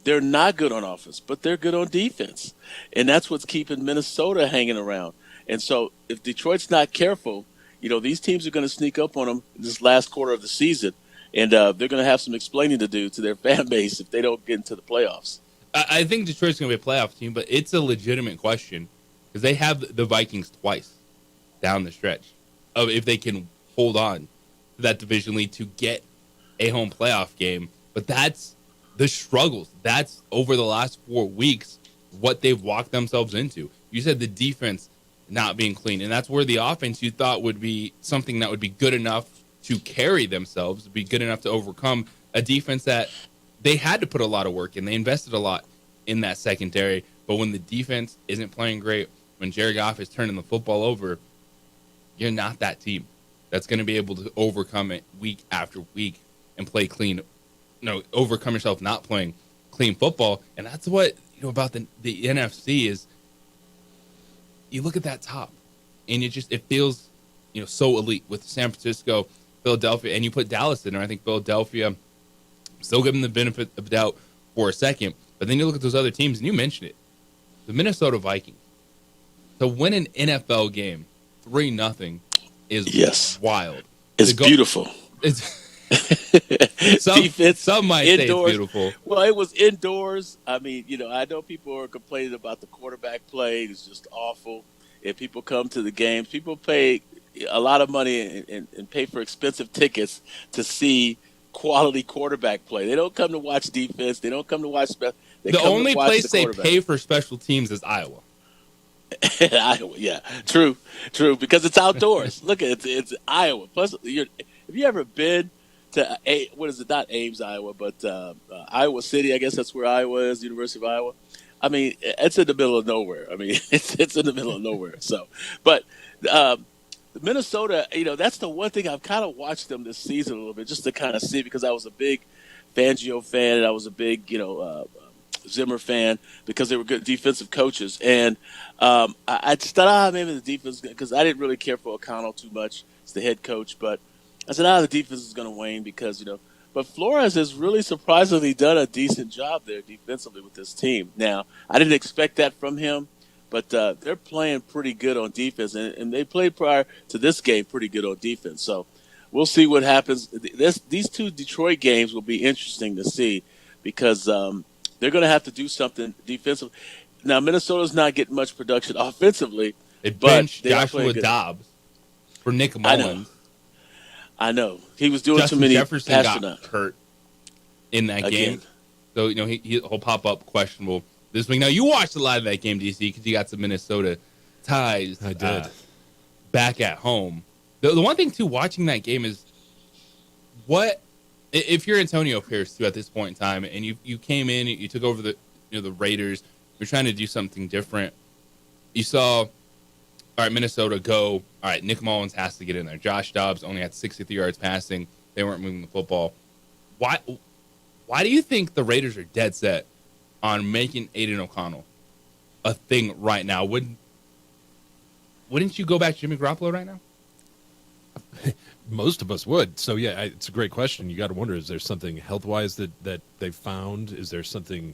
they're not good on offense, but they're good on defense, and that's what's keeping Minnesota hanging around. And so, if Detroit's not careful, these teams are going to sneak up on them this last quarter of the season, and they're going to have some explaining to do to their fan base if they don't get into the playoffs. I think Detroit's going to be a playoff team, but it's a legitimate question because they have the Vikings twice down the stretch of if they can hold on to that division lead to get a home playoff game. But that's the struggles. That's over the last 4 weeks what they've walked themselves into. You said the defense not being clean, and that's where the offense you thought would be something that would be good enough to carry themselves, be good enough to overcome a defense that they had to put a lot of work in. They invested a lot in that secondary, but when the defense isn't playing great, when Jared Goff is turning the football over, you're not that team that's going to be able to overcome it week after week and play clean. Overcome yourself not playing clean football. And that's what, about the NFC is you look at that top and it feels, so elite with San Francisco, Philadelphia, and you put Dallas in there. I think Philadelphia, still give them the benefit of the doubt for a second. But then you look at those other teams, and you mentioned it. The Minnesota Vikings. To win an NFL game 3-0 is wild. It's beautiful. Some might say it's beautiful. Well, it was indoors. I mean, I know people are complaining about the quarterback play. It's just awful. If people come to the games, people pay a lot of money and pay for expensive tickets to see quality quarterback play. They don't come to watch defense. They don't come to watch special. The only place they pay for special teams is Iowa. Iowa, yeah, true, because it's outdoors. Look at it, it's Iowa. Plus, have you ever been to not Ames, Iowa, but Iowa City? I guess that's where Iowa is, University of Iowa. I mean, it's in the middle of nowhere. I mean, it's in the middle of nowhere. So, but Minnesota, that's the one thing I've kind of watched them this season a little bit just to kind of see, because I was a big Fangio fan and I was a big, Zimmer fan because they were good defensive coaches. And I thought, maybe the defense, because I didn't really care for O'Connell too much as the head coach, but I said, the defense is going to wane because, but Flores has really surprisingly done a decent job there defensively with this team. Now, I didn't expect that from him, but they're playing pretty good on defense, and they played prior to this game pretty good on defense. So we'll see what happens. These two Detroit games will be interesting to see because they're going to have to do something defensively. Now, Minnesota's not getting much production offensively. They benched Joshua Dobbs for Nick Mullins. I know. He was doing Justin too many Jefferson got hurt in that game. So, he'll pop up questionable this week. Now, you watched a lot of that game, DC, because you got some Minnesota ties. I did. Back at home. The one thing, too, watching that game is if you're Antonio Pierce, too, at this point in time, and you came in, you took over the Raiders, you're trying to do something different. You saw, all right, Minnesota go, all right, Nick Mullins has to get in there. Josh Dobbs only had 63 yards passing. They weren't moving the football. Why do you think the Raiders are dead set on making Aiden O'Connell a thing right now? Wouldn't you go back to Jimmy Garoppolo right now? Most of us would. So, yeah, it's a great question. You got to wonder, is there something health-wise that they've found? Is there something,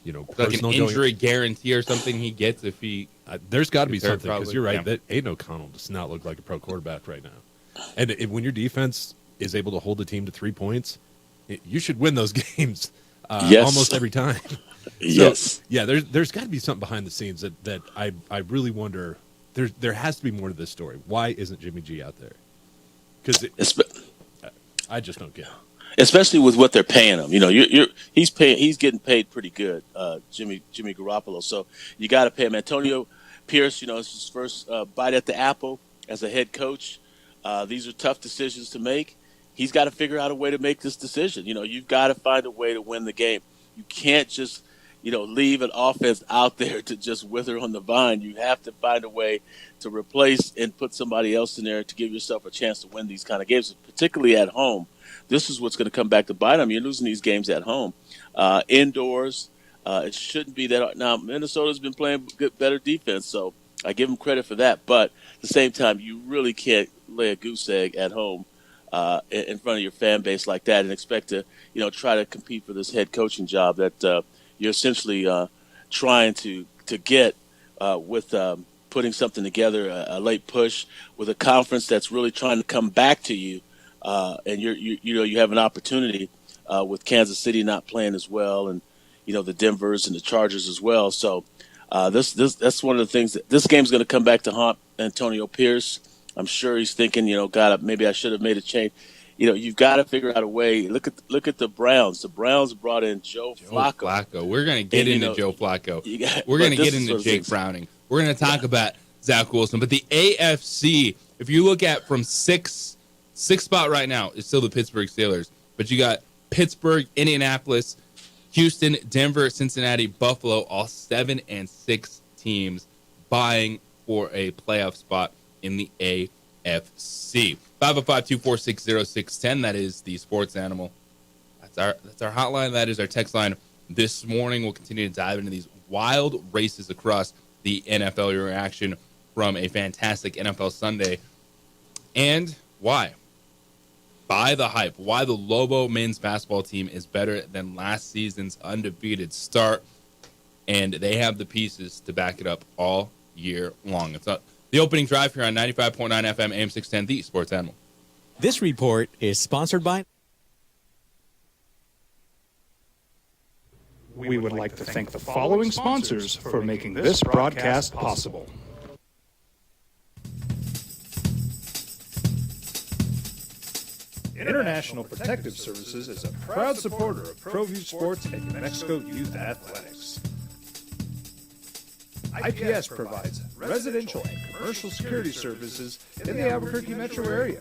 like an injury guarantee or something he gets if he... there's got to be something, because you're right. Yeah. That Aiden O'Connell does not look like a pro quarterback right now. And when your defense is able to hold the team to 3 points, you should win those games almost every time. Yes. Yeah, there's got to be something behind the scenes that I really wonder. There has to be more to this story. Why isn't Jimmy G out there? Because I just don't get it. Especially with what they're paying him. He's getting paid pretty good, Jimmy Garoppolo. So you got to pay him. Antonio Pierce, it's his first bite at the apple as a head coach. These are tough decisions to make. He's got to figure out a way to make this decision. You've got to find a way to win the game. You can't just leave an offense out there to just wither on the vine. You have to find a way to replace and put somebody else in there to give yourself a chance to win these kind of games, particularly at home. This is what's going to come back to bite them. You're losing these games at home. Indoors, it shouldn't be that. Now, Minnesota's been playing better defense, so I give them credit for that. But at the same time, you really can't lay a goose egg at home in front of your fan base like that and expect to, try to compete for this head coaching job that you're essentially trying to get with putting something together, a late push with a conference that's really trying to come back to you, and you have an opportunity with Kansas City not playing as well, and the Denvers and the Chargers as well. So that's one of the things that this game's going to come back to haunt Antonio Pierce. I'm sure he's thinking, God, maybe I should have made a change. You've got to figure out a way. Look at the Browns. The Browns brought in Joe Flacco. We're going to get into Joe Flacco. We're going to get into Jake Browning. We're going to talk about Zach Wilson. But the AFC, if you look at from sixth spot right now, is still the Pittsburgh Steelers. But you got Pittsburgh, Indianapolis, Houston, Denver, Cincinnati, Buffalo, all 7-6 teams vying for a playoff spot in the AFC. 505-246-0610. That is the Sports Animal. That's our hotline. That is our text line this morning. We'll continue to dive into these wild races across the NFL. Your reaction from a fantastic NFL Sunday. And why? Buy the hype. Why the Lobo men's basketball team is better than last season's undefeated start. And they have the pieces to back it up all year long. It's not the opening drive here on 95.9 FM, AM 610, the Sports Animal. This report is sponsored by... We would like to thank the following sponsors for making this broadcast possible. International Protective Services is a proud supporter of ProView Sports and New Mexico Youth Athletics. IPS provides residential and commercial security services in the Albuquerque metro area.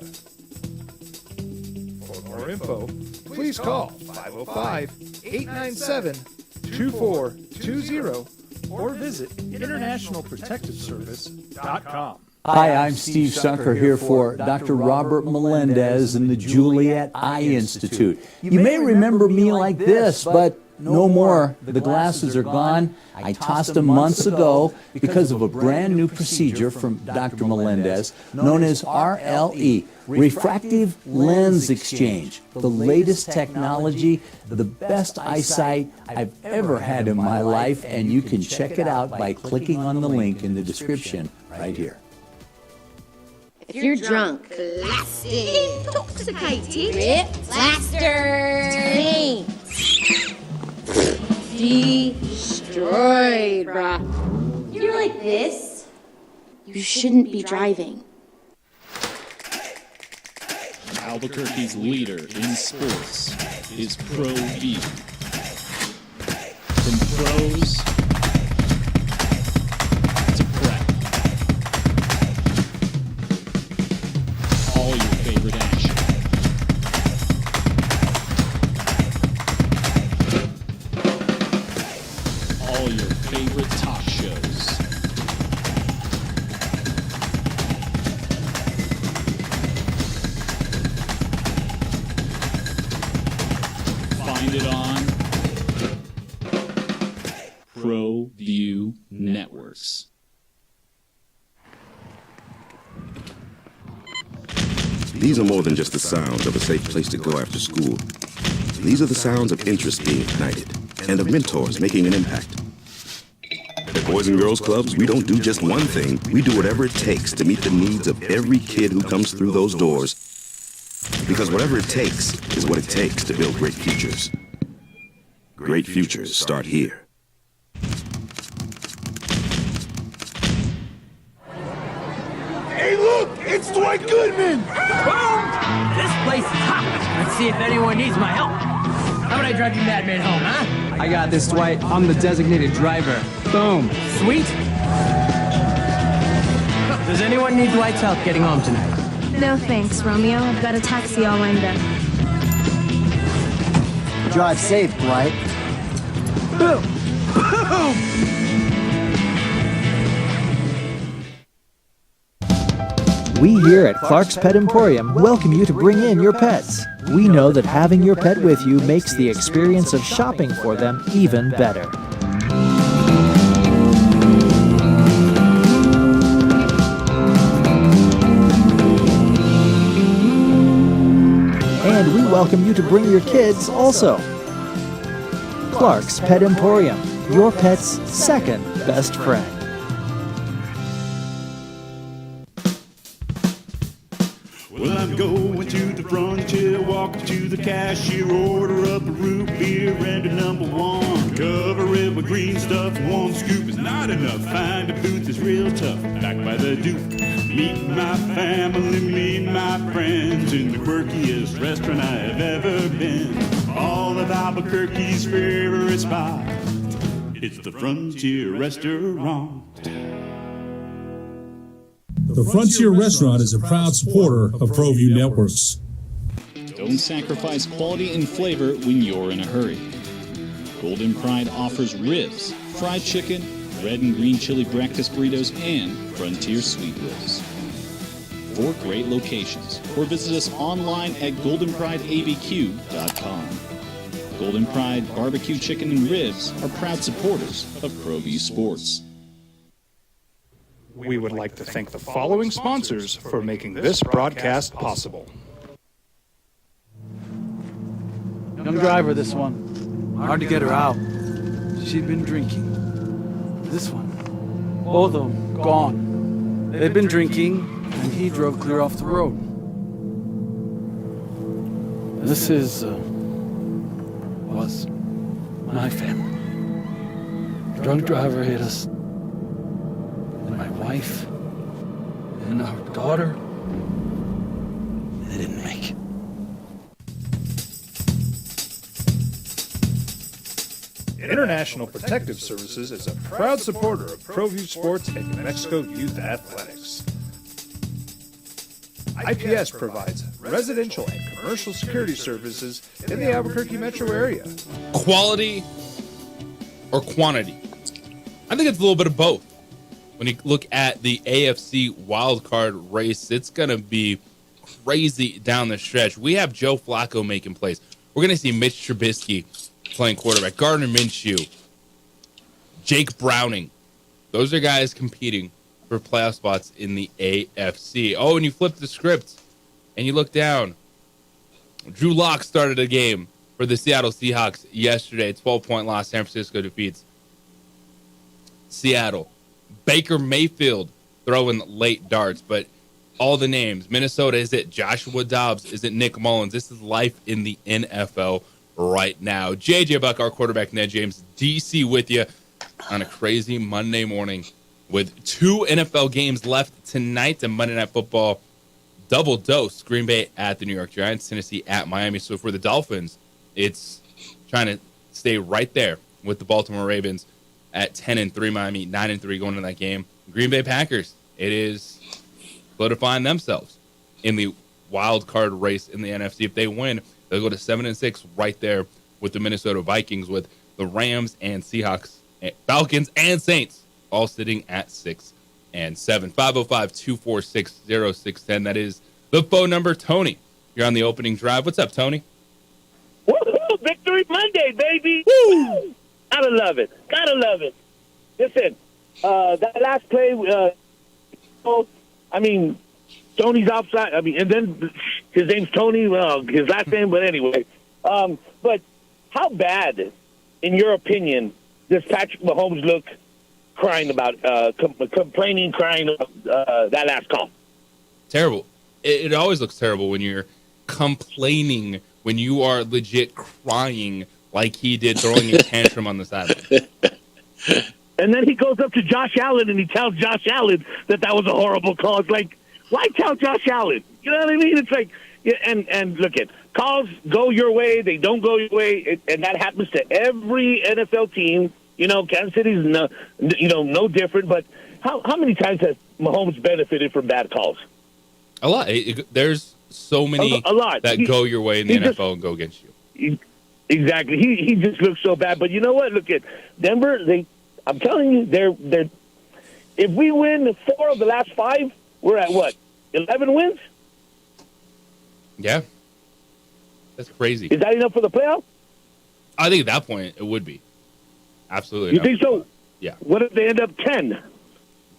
For more info, please call 505-897-2420 or visit internationalprotectiveservice.com. Hi, I'm Steve Sunker here for Dr. Robert Melendez and the Juliet Eye Institute. You may remember me like this, but no more. The glasses are gone. I tossed them months ago because of a brand new procedure from Dr. Melendez known as RLE, Refractive Lens Exchange. The latest technology, the best eyesight I've ever had in my life, and you can check it out by clicking on the link in the description right here. If you're drunk, classic, intoxicated, ripped, plastered, destroyed, bruh. You're like this, you shouldn't be driving. Albuquerque's leader in sports is ProView. From pros to prep, all your favorite action. All your favorite talk shows. Find it on ProView Networks. These are more than just the sounds of a safe place to go after school. These are the sounds of interest being ignited and of mentors making an impact. At Boys and Girls Clubs, we don't do just one thing. We do whatever it takes to meet the needs of every kid who comes through those doors. Because whatever it takes is what it takes to build great futures. Great futures start here. Hey, look! It's Dwight Goodman! Boom! This place is hot. Let's see if anyone needs my help. How about I drive you madman home, huh? I got this, Dwight. I'm the designated driver. Boom. Sweet. Does anyone need Dwight's help getting home tonight? No thanks, Romeo. I've got a taxi all lined up. Drive safe, Dwight. Boom. We here at Clark's Pet Emporium welcome you to bring in your pets. We know that having your pet with you makes the experience of shopping for them even better. And we welcome you to bring your kids also. Clark's Pet Emporium, your pet's second best friend. Well, I'm going to the frontier, walk up to the cashier, order up a root beer and a number one. Cover it with green stuff, one scoop is not enough. Find a booth that's real tough, back by the Duke. Meet my family, meet my friends in the quirkiest restaurant I've ever been. All of Albuquerque's favorite spot, it's the Frontier Restaurant. The Frontier Restaurant is a proud supporter of ProView Networks. Don't sacrifice quality and flavor when you're in a hurry. Golden Pride offers ribs, fried chicken, red and green chili breakfast burritos, and Frontier sweet rolls. 4 great locations, or visit us online at goldenprideabq.com. Golden Pride Barbecue Chicken and Ribs are proud supporters of ProView Sports. We would like to thank the following sponsors for making this broadcast possible. Young driver, this one. Hard to get her out. She'd been drinking. This one. Both of them gone. They'd been drinking, and he drove clear off the road. This was my family. A drunk driver hit us. And my wife. And our daughter. They didn't make it. International Protective Services is a proud supporter of ProView Sports and New Mexico Youth Athletics. IPS provides residential and commercial security services in the Albuquerque metro area. Quality or quantity? I think it's a little bit of both. When you look at the AFC wildcard race, it's going to be crazy down the stretch. We have Joe Flacco making plays. We're going to see Mitch Trubisky playing quarterback, Gardner Minshew, Jake Browning. Those are guys competing for playoff spots in the AFC. Oh, and you flip the script and you look down. Drew Lock started a game for the Seattle Seahawks yesterday. 12-point loss. San Francisco defeats Seattle. Baker Mayfield throwing late darts, but all the names. Minnesota, is it Joshua Dobbs? Is it Nick Mullins? This is life in the NFL right now. JJ Buck, our quarterback, Ned James, DC with you on a crazy Monday morning with 2 NFL games left tonight and Monday Night Football double dose. Green Bay at the New York Giants, Tennessee at Miami. So for the Dolphins, it's trying to stay right there with the Baltimore Ravens at 10-3, Miami 9-3 going into that game. Green Bay Packers, it is solidifying themselves in the wild card race in the NFC. If they win, they'll go to 7-6 right there with the Minnesota Vikings, with the Rams and Seahawks, Falcons and Saints all sitting at 6-7. 505-246-0610. That is the phone number. Tony, you're on the opening drive. What's up, Tony? Woo-hoo! Victory Monday, baby! Woo! Gotta love it. Gotta love it. Listen, that last play, Tony's outside. And then his name's Tony. Well, his last name, but anyway. But how bad, in your opinion, does Patrick Mahomes look crying about, crying about that last call? Terrible. It always looks terrible when you're complaining, when you are legit crying like he did, throwing a tantrum on the sideline. And then he goes up to Josh Allen and he tells Josh Allen that was a horrible call. It's like, why tell Josh Allen? You know what I mean? It's like, and look at calls go your way, they don't go your way, and that happens to every NFL team. You know, Kansas City's no different. But how many times has Mahomes benefited from bad calls? A lot. There's so many a lot that go your way in the NFL and go against you. Exactly. He just looks so bad. But you know what? Look at Denver. I'm telling you, they're. If we win 4 of the last 5, we're at what? 11 wins? Yeah. That's crazy. Is that enough for the playoff? I think at that point it would be. Absolutely. You think so? Yeah. What if they end up 10?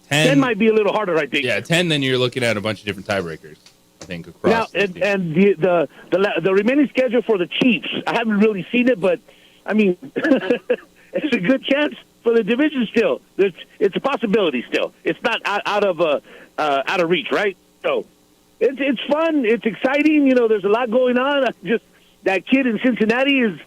10 might be a little harder, I think. Yeah, 10. Then you're looking at a bunch of different tiebreakers. I think across. Now, and the remaining schedule for the Chiefs, I haven't really seen it, but I mean, it's a good chance for the division still. It's a possibility still. It's not out of reach, right? So it's fun. It's exciting. You know, there's a lot going on. That kid in Cincinnati is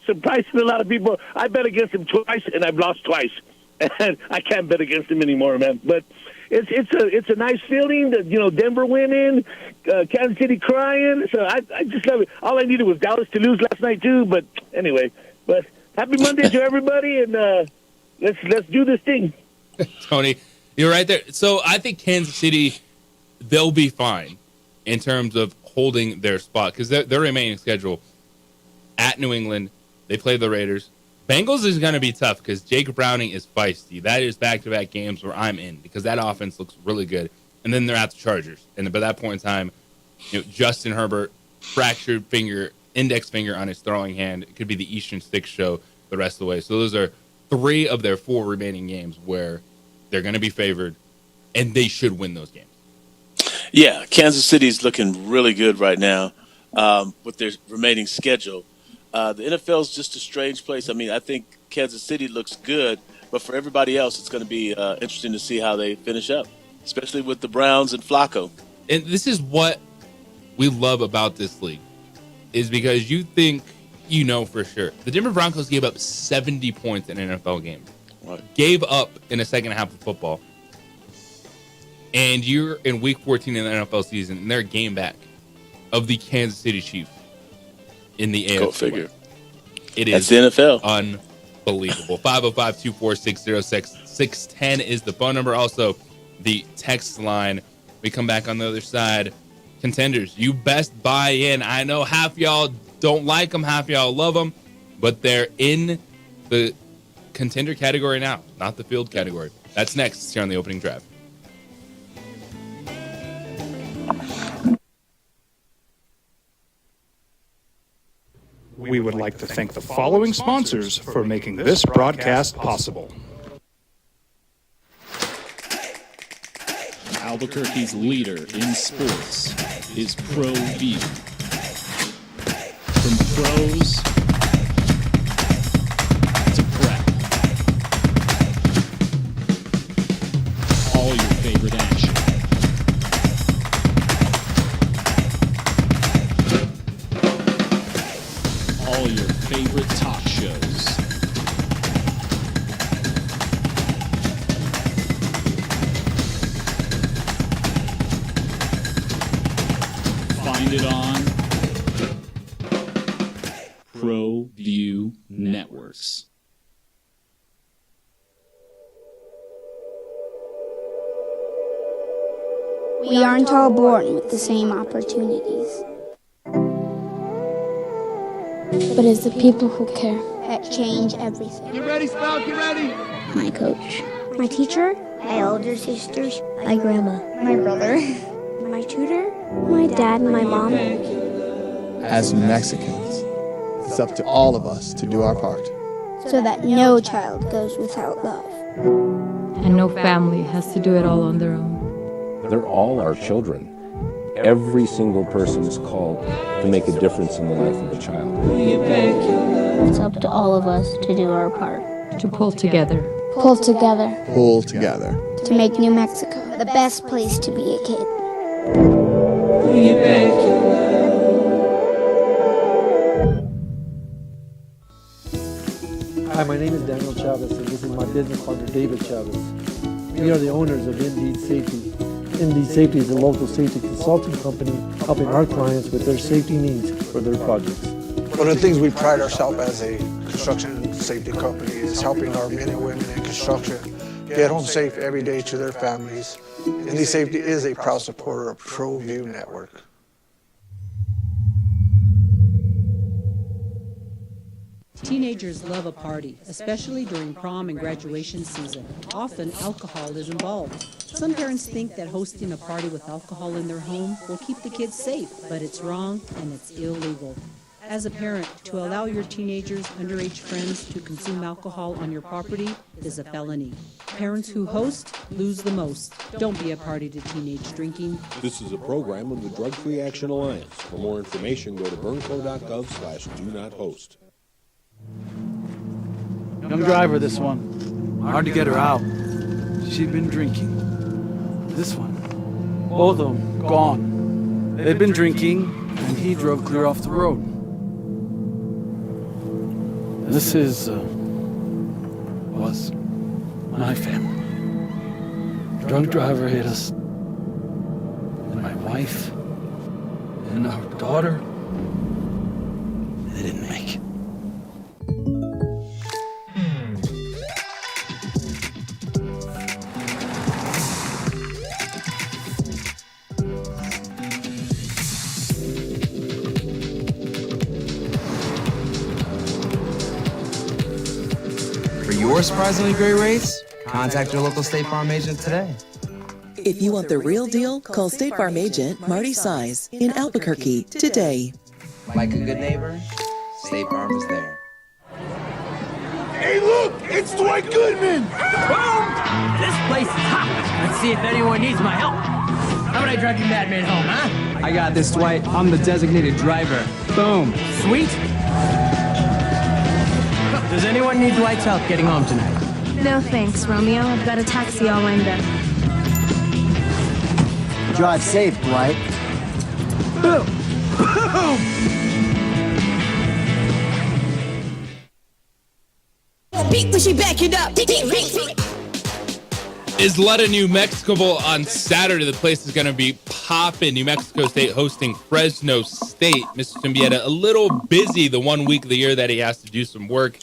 surprising a lot of people. I bet against him twice, and I've lost twice, and I can't bet against him anymore, man. But it's a nice feeling that, you know, Denver winning, Kansas City crying. So I just love it. All I needed was Dallas to lose last night too. But anyway, happy Monday to everybody, and let's do this thing. Tony, you're right there. So I think Kansas City, they'll be fine in terms of holding their spot because their remaining schedule at New England, they play the Raiders. Bengals is going to be tough because Jake Browning is feisty. That is back-to-back games where I'm in because that offense looks really good. And then they're at the Chargers. And by that point in time, you know, Justin Herbert, fractured index finger on his throwing hand. It could be the Eastern Stick show the rest of the way. So those are 3 of their 4 remaining games where they're going to be favored, and they should win those games. Yeah, Kansas City's looking really good right now with their remaining schedule. The NFL is just a strange place. I mean, I think Kansas City looks good, but for everybody else, it's going to be interesting to see how they finish up, especially with the Browns and Flacco. And this is what we love about this league, is because you think you know for sure. The Denver Broncos gave up 70 points in an NFL game. Right. Gave up in the second half of football. And you're in week 14 in the NFL season, and they're a game back of the Kansas City Chiefs in the AFC. Go figure. It is That's the NFL. Unbelievable. 505-246-0610 is the phone number. Also, the text line. We come back on the other side. Contenders, you best buy in. I know half y'all don't like them, half y'all love them, but they're in the contender category now, not the field category. That's next here on the opening drive. We would like to thank the following sponsors for making this broadcast possible. Albuquerque's leader in sports is ProView. From pros to prep, all your favorite action. All your favorite talk shows. Find it on ProView Networks. We aren't all born with the same opportunities. But it's the people who care that change everything. Get ready, Spout, get ready. My coach, my teacher, my older sisters, my grandma, my brother, my tutor, my dad, and my mom. As Mexicans, it's up to all of us to do our part. So that no child goes without love. And no family has to do it all on their own. They're all our children. Every single person is called to make a difference in the life of a child. It's up to all of us to do our part. To pull together. Pull together. Pull together. To make New Mexico the best place to be a kid. Hi, my name is Daniel Chavez, and this is my business partner, David Chavez. We are the owners of Indeed Safety. Indeed Safety is a local safety consulting company helping our clients with their safety needs for their projects. One of the things we pride ourselves as a construction safety company is helping our men and women in construction get home safe every day to their families. Indeed Safety is a proud supporter of ProView Network. Teenagers love a party, especially during prom and graduation season. Often, alcohol is involved. Some parents think that hosting a party with alcohol in their home will keep the kids safe, but it's wrong and it's illegal. As a parent, to allow your teenagers' underage friends to consume alcohol on your property is a felony. Parents who host lose the most. Don't be a party to teenage drinking. This is a program of the Drug Free Action Alliance. For more information, go to burnco.gov/do-not-host. Young driver, this one. Hard to get her out. She'd been drinking. This one. Both of them gone. They'd been drinking, and he drove clear off the road. This was my family. Drunk driver hit us. And my wife and our daughter, they didn't make it. For your surprisingly great race, contact your local State Farm agent today. If you want the real deal, call State Farm agent Marty Size in Albuquerque today. Like a good neighbor, State Farm is there. Hey, look! It's Dwight Goodman! Boom! This place is hot. Let's see if anyone needs my help. How about I drive you madman home, huh? I got this, Dwight. I'm the designated driver. Boom. Sweet. Does anyone need Dwight's help getting home tonight? No thanks, Romeo. I've got a taxi all lined up. Drive safe, Dwight. Boom! Boom! Beat when she back it up. Is Letta, New Mexico on Saturday. The place is going to be popping. New Mexico State hosting Fresno State. Mr. Symbieta, a little busy the 1 week of the year that he has to do some work,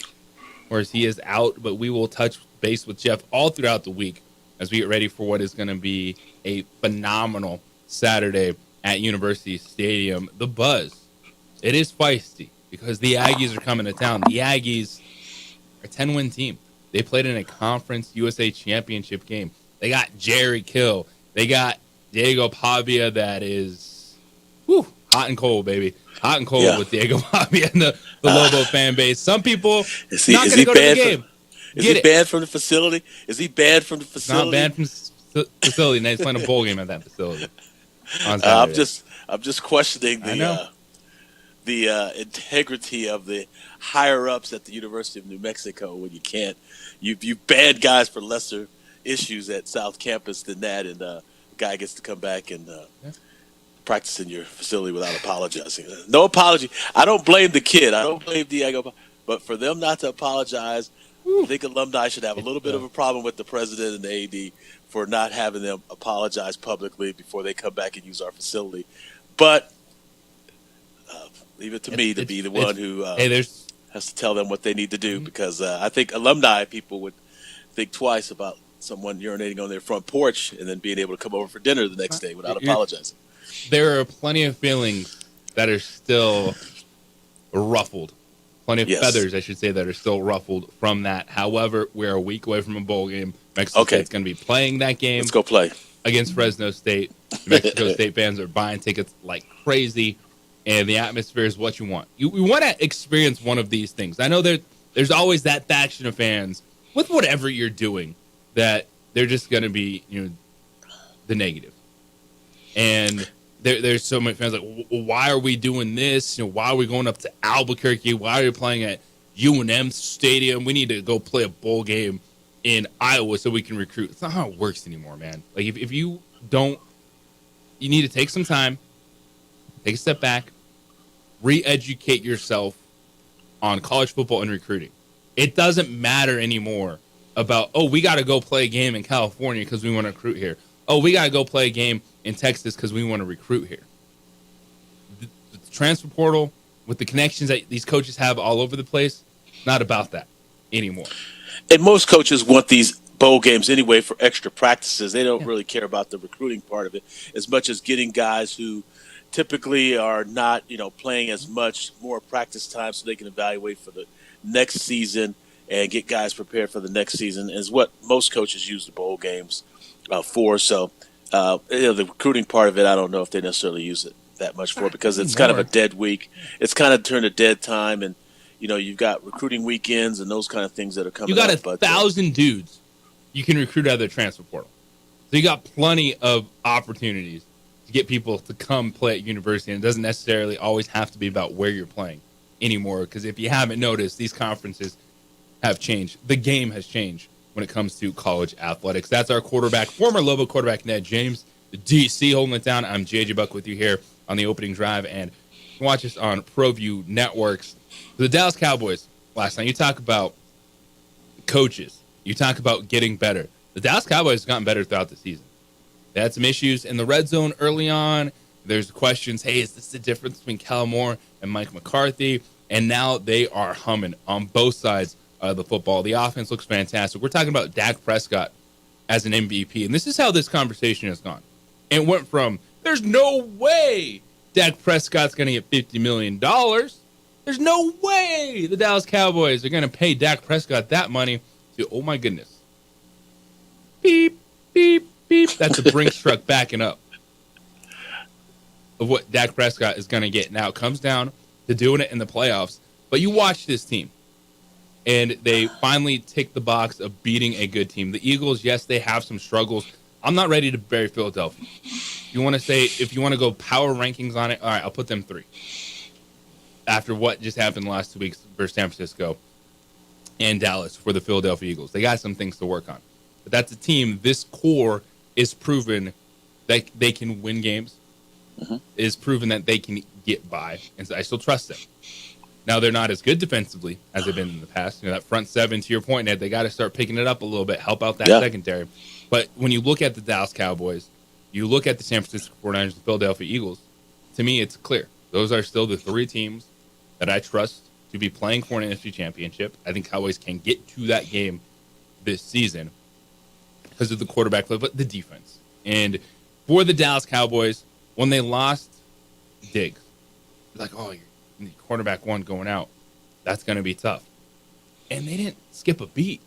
whereas he is out. But we will touch base with Jeff all throughout the week as we get ready for what is going to be a phenomenal Saturday at University Stadium. The buzz, it is feisty because the Aggies are coming to town. The Aggies are a 10-win team. They played in a Conference USA Championship game. They got Jerry Kill. They got Diego Pavia that is hot and cold, baby. Hot and cold with Diego Pavia and the Lobo fan base. Some people is he not going to go to the game. Is he banned from the facility? Is he banned from the facility? Not banned from the facility. Now he's playing a bowl game at that facility. I'm just questioning the integrity of the higher ups at the University of New Mexico when you banned guys for lesser issues at South Campus than that, and a guy gets to come back and practice in your facility without apologizing. No apology. I don't blame the kid. I don't blame Diego, but for them not to apologize, I think alumni should have a little bit of a problem with the president and the AD for not having them apologize publicly before they come back and use our facility. But leave it to me to be the one who has to tell them what they need to do, because I think alumni people would think twice about someone urinating on their front porch and then being able to come over for dinner the next day without apologizing. There are plenty of feelings that are still ruffled. Plenty of feathers, I should say, that are still ruffled from that. However, we're a week away from a bowl game. Mexico State's going to be playing that game. Let's go play. Against Fresno State. Mexico State fans are buying tickets like crazy, and the atmosphere is what you want. We want to experience one of these things. I know there's always that faction of fans with whatever you're doing that they're just going to be, the negative. And there's so many fans like, why are we doing this? Why are we going up to Albuquerque? Why are we playing at UNM Stadium? We need to go play a bowl game in Iowa so we can recruit. It's not how it works anymore, man. Like, if you don't, you need to take some time, take a step back, re-educate yourself on college football and recruiting. It doesn't matter anymore about, we got to go play a game in California because we want to recruit here. We got to go play a game in Texas because we want to recruit here. The transfer portal, with the connections that these coaches have all over the place, not about that anymore. And most coaches want these bowl games anyway for extra practices. They don't really care about the recruiting part of it as much as getting guys who typically are not, playing as much, more practice time so they can evaluate for the next season and get guys prepared for the next season is what most coaches use the bowl games for. So, the recruiting part of it, I don't know if they necessarily use it that much for because it's kind of a dead week. It's kind of turned a dead time, and you've got recruiting weekends and those kind of things that are coming. You got up, 1,000 dudes you can recruit out of the transfer portal, so you got plenty of opportunities to get people to come play at university, and it doesn't necessarily always have to be about where you're playing anymore. Because if you haven't noticed, these conferences have changed. The game has changed when it comes to college athletics. That's our quarterback, former Lobo quarterback Ned James, the DC holding it down. I'm JJ Buck with you here on the opening drive, and you can watch us on ProView Networks. The Dallas Cowboys last night, you talk about coaches, you talk about getting better. The Dallas Cowboys have gotten better throughout the season. They had some issues in the red zone early on. There's questions, hey, is this the difference between Kellen Moore and Mike McCarthy? And now they are humming on both sides of the football. The offense looks fantastic. We're talking about Dak Prescott as an MVP, and this is how this conversation has gone. It went from, there's no way Dak Prescott's going to get $50 million. There's no way the Dallas Cowboys are going to pay Dak Prescott that money to, oh my goodness. Beep, beep, beep. That's a Brinks truck backing up of what Dak Prescott is going to get. Now, it comes down to doing it in the playoffs, but you watch this team, and they finally tick the box of beating a good team. The Eagles, yes, they have some struggles. I'm not ready to bury Philadelphia. If you want to go power rankings on it, all right, I'll put them 3. After what just happened the last 2 weeks versus San Francisco and Dallas for the Philadelphia Eagles. They got some things to work on. But that's a team, this core is proven that they can win games, is proven that they can get by, and so I still trust them. Now, they're not as good defensively as they've been in the past. That front seven, to your point, Ned, they got to start picking it up a little bit, help out that secondary. But when you look at the Dallas Cowboys, you look at the San Francisco 49ers, the Philadelphia Eagles, to me, it's clear. Those are still the 3 teams that I trust to be playing for an NFC championship. I think Cowboys can get to that game this season because of the quarterback play, but the defense. And for the Dallas Cowboys, when they lost Diggs, like, oh, you're quarterback 1 going out. That's going to be tough. And they didn't skip a beat.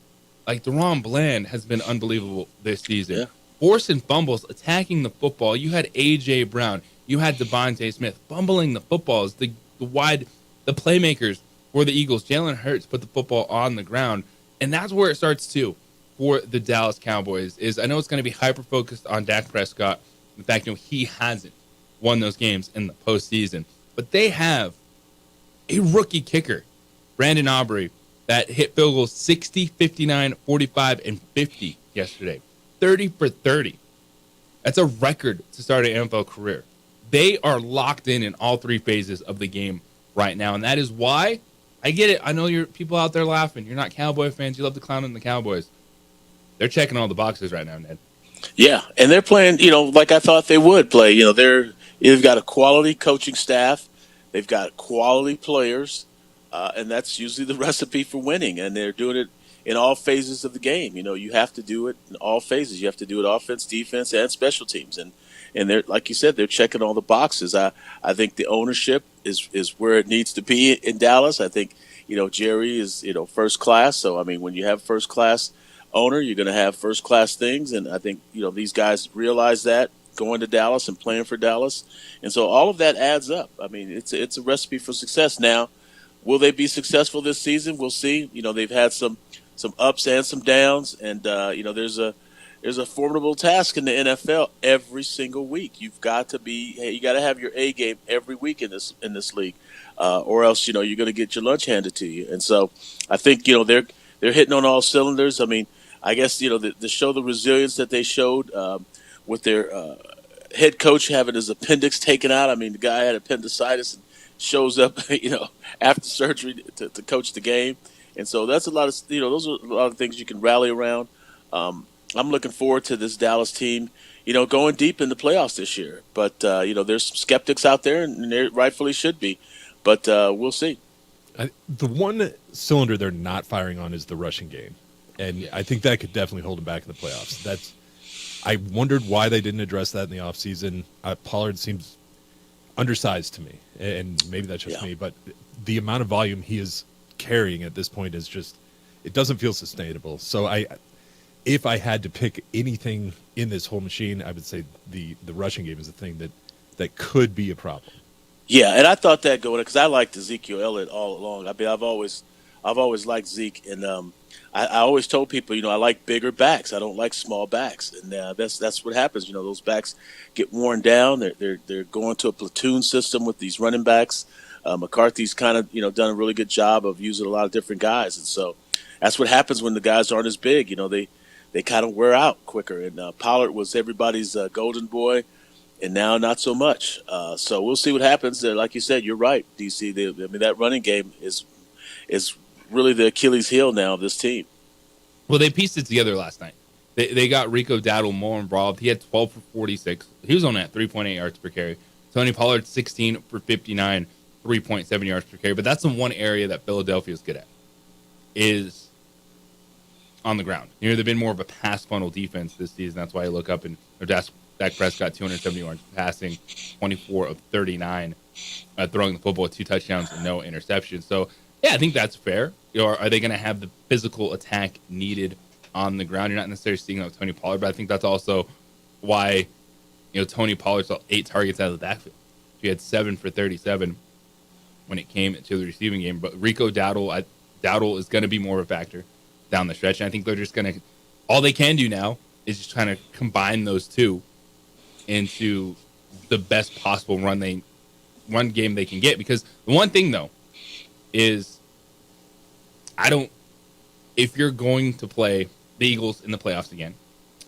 Like, DaRon Bland has been unbelievable this season. Yeah. Forcing fumbles, attacking the football. You had A.J. Brown. You had Devontae Smith fumbling the footballs. The playmakers for the Eagles. Jalen Hurts put the football on the ground. And that's where it starts, too, for the Dallas Cowboys. Is I know it's going to be hyper-focused on Dak Prescott. In fact, he hasn't won those games in the postseason. But they have a rookie kicker, Brandon Aubrey, that hit field goals 60, 59, 45, and 50 yesterday. 30 for 30. That's a record to start an NFL career. They are locked in all 3 phases of the game right now, and that is why I get it. I know you're people out there laughing. You're not Cowboy fans. You love to clown on the Cowboys. They're checking all the boxes right now, Ned. Yeah, and they're playing, like I thought they would play. They've got a quality coaching staff. They've got quality players, and that's usually the recipe for winning. And they're doing it in all phases of the game. You have to do it in all phases. You have to do it offense, defense, and special teams. And they're, like you said, they're checking all the boxes. I think the ownership is where it needs to be in Dallas. I think, Jerry is, first class. So, I mean, when you have first class owner, you're going to have first class things. And I think, these guys realize that going to Dallas and playing for Dallas. And so all of that adds up. I mean, it's a recipe for success. Now, will they be successful this season? We'll see. They've had some ups and some downs. And, there's a formidable task in the NFL every single week. You got to have your A game every week in this league, or else you're going to get your lunch handed to you. And so I think they're hitting on all cylinders. I mean, I guess to show the resilience that they showed with their head coach having his appendix taken out. I mean, the guy had appendicitis and shows up after surgery to coach the game. And so that's a lot of those are a lot of things you can rally around. I'm looking forward to this Dallas team, going deep in the playoffs this year. But, there's some skeptics out there, and there rightfully should be. But we'll see. The one cylinder they're not firing on is the rushing game. And I think that could definitely hold them back in the playoffs. I wondered why they didn't address that in the offseason. Pollard seems undersized to me, and maybe that's just me. But the amount of volume he is carrying at this point is just, it doesn't feel sustainable. So if I had to pick anything in this whole machine, I would say the rushing game is the thing that could be a problem. Yeah, and I thought that going because I liked Ezekiel Elliott all along. I mean, I've always liked Zeke, and I always told people, I like bigger backs. I don't like small backs, and that's what happens. Those backs get worn down. They're going to a platoon system with these running backs. McCarthy's kind of done a really good job of using a lot of different guys, and so that's what happens when the guys aren't as big. They kind of wear out quicker. And Pollard was everybody's golden boy, and now not so much. So we'll see what happens. Like you said, you're right, DC. That running game is really the Achilles heel now of this team. Well, they pieced it together last night. They got Rico Dowdle more involved. He had 12 for 46. He was on at 3.8 yards per carry. Tony Pollard, 16 for 59, 3.7 yards per carry. But that's the one area that Philadelphia is good at, is on the ground. They've been more of a pass funnel defense this season. That's why I look up and Dak Prescott, 270 yards passing, 24 of 39, throwing the football with 2 touchdowns and no interceptions. So, yeah, I think that's fair. Are they going to have the physical attack needed on the ground? You're not necessarily seeing that with Tony Pollard, but I think that's also why Tony Pollard saw 8 targets out of the backfield. He had 7 for 37 when it came to the receiving game. But Rico Dowdle is going to be more of a factor down the stretch. And I think they're just going to – all they can do now is just kind of combine those two into the best possible run game they can get. Because the one thing, though, is if you're going to play the Eagles in the playoffs again,